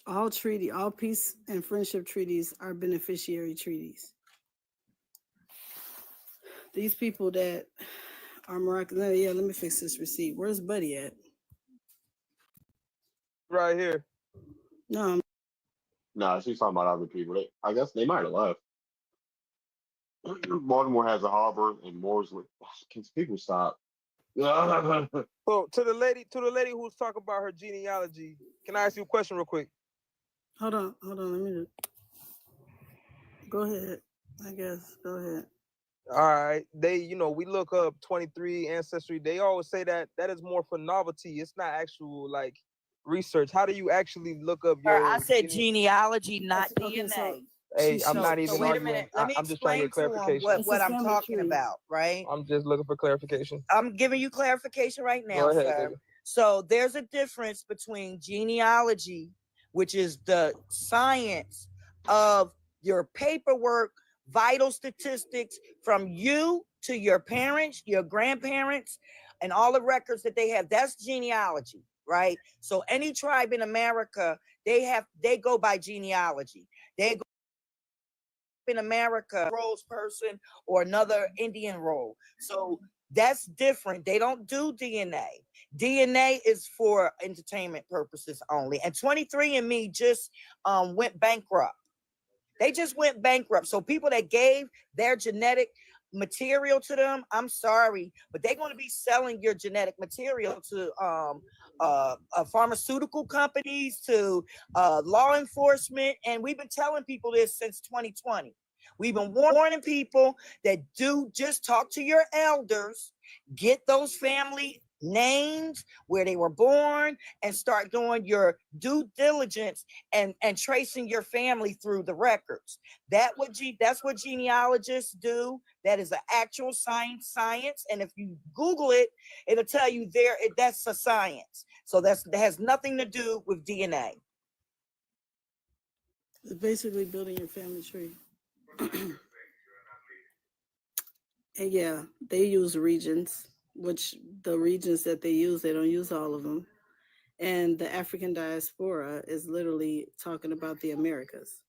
all peace and friendship treaties are beneficiary treaties. These people that are Moroccan, yeah, let me fix this receipt. Where's Buddy at? Right here. No. Nah, she's talking about other people. I guess they might have left. Baltimore has a harbor, and Moore's. Can people stop? So to the lady who's talking about her genealogy, can I ask you a question real quick? Hold on. Let me go ahead. I guess. Go ahead. All right. We look up 23 ancestry. They always say that is more for novelty. It's not actual like research. How do you actually look up your? I said genealogy, not DNA. Hey, I'm not even wait arguing. a minute. Let me I'm just trying to explain get to clarification. him what I'm talking about, right? I'm just looking for clarification. I'm giving you clarification right now, Go ahead, sir. baby. So there's a difference between genealogy, which is the science of your paperwork, vital statistics from you to your parents, your grandparents, and all the records that they have. That's genealogy, right? So any tribe in America, they go by genealogy. They go in America, Rose person or another Indian role. So that's different. They don't do DNA. DNA is for entertainment purposes only. And 23andMe just went bankrupt. They just went bankrupt. So people that gave their genetic material to them, I'm sorry, but they're going to be selling your genetic material to pharmaceutical companies, to law enforcement. And we've been telling people this since 2020. We've been warning people that just talk to your elders, get those family names, where they were born, and start doing your due diligence and tracing your family through the records. That's what genealogists do. That is an actual science. And if you Google it, it'll tell you that's a science. So that has nothing to do with DNA. It's basically building your family tree. And yeah, they use regions, which the regions that they use, they don't use all of them. And the African diaspora is literally talking about the Americas.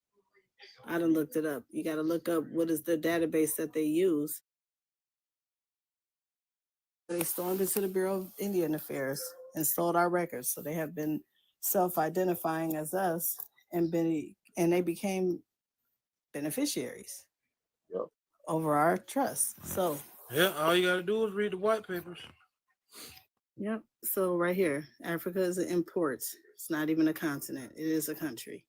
I done looked it up. You got to look up what is the database that they use. They stormed into the Bureau of Indian Affairs and stole our records. So they have been self-identifying as us, and they became beneficiaries over our trust. So yeah, all you gotta do is read the white papers. Yep. So right here, Africa is an import. It's not even a continent. It is a country.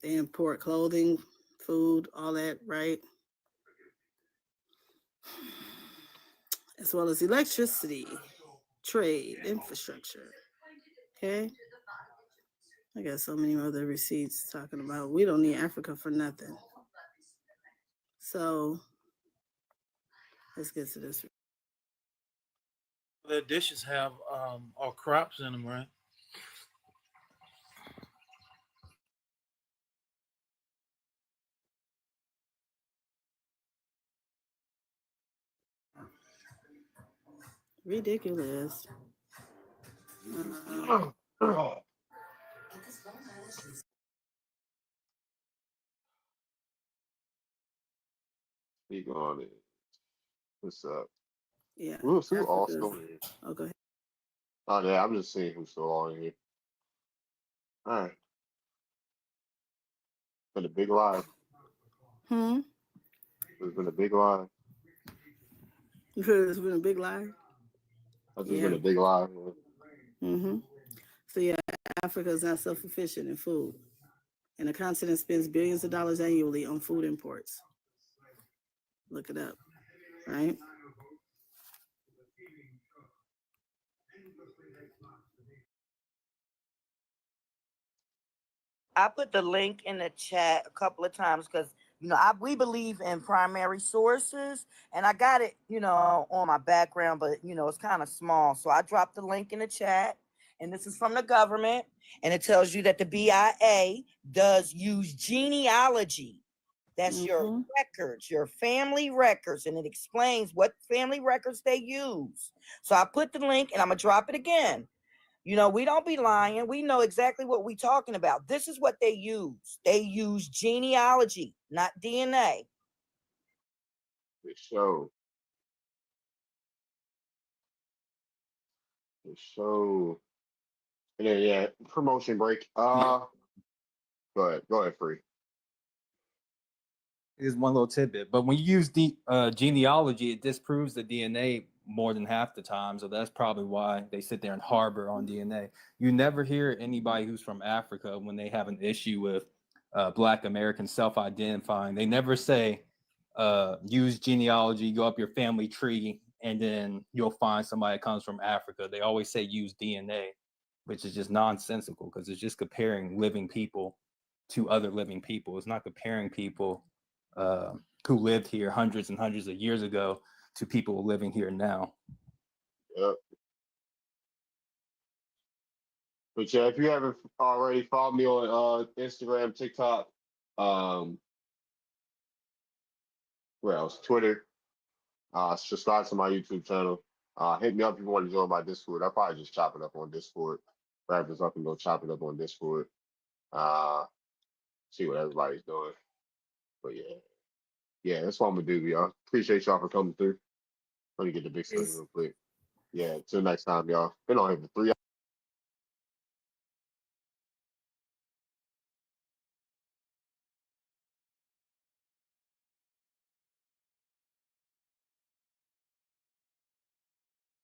They import clothing, food, all that, right? As well as electricity, trade, infrastructure. Okay. I got so many other receipts talking about we don't need Africa for nothing. So let's get to this. The dishes have all crops in them, right? Ridiculous. Speak on it. What's up? Yeah. Who's all still here? Oh, go ahead. Oh yeah, I'm just seeing who's still on here. All right. Been a big lie. It's been a big lie. It's been a big lie. That's just been a big lie. So yeah, Africa is not self-sufficient in food, and the continent spends billions of dollars annually on food imports. Look it up, right? I put the link in the chat a couple of times because we believe in primary sources, and I got it on my background, but it's kind of small, so I dropped the link in the chat, and this is from the government, and it tells you that the BIA does use genealogy. That's your records, your family records, and it explains what family records they use. So I put the link, and I'm gonna drop it again. We don't be lying. We know exactly what we're talking about. This is what they use. They use genealogy, not DNA. It show. And then yeah, promotion break. Go ahead, Free. Here's one little tidbit. But when you use the genealogy, it disproves the DNA more than half the time. So that's probably why they sit there and harbor on DNA. You never hear anybody who's from Africa when they have an issue with Black Americans self-identifying. They never say use genealogy, go up your family tree, and then you'll find somebody that comes from Africa. They always say use DNA, which is just nonsensical because it's just comparing living people to other living people. It's not comparing people who lived here hundreds and hundreds of years ago to people living here now. Yep. But yeah, if you haven't already, follow me on Instagram, TikTok, where else? Twitter. Subscribe to my YouTube channel. Hit me up if you want to join my Discord. I'll probably just chop it up on Discord. Grab this up and go chop it up on Discord. See what everybody's doing. But yeah, that's what I'm gonna do, y'all. Appreciate y'all for coming through. Let me get the big screen real quick. Yeah, till next time, y'all. Been on here for 3 hours.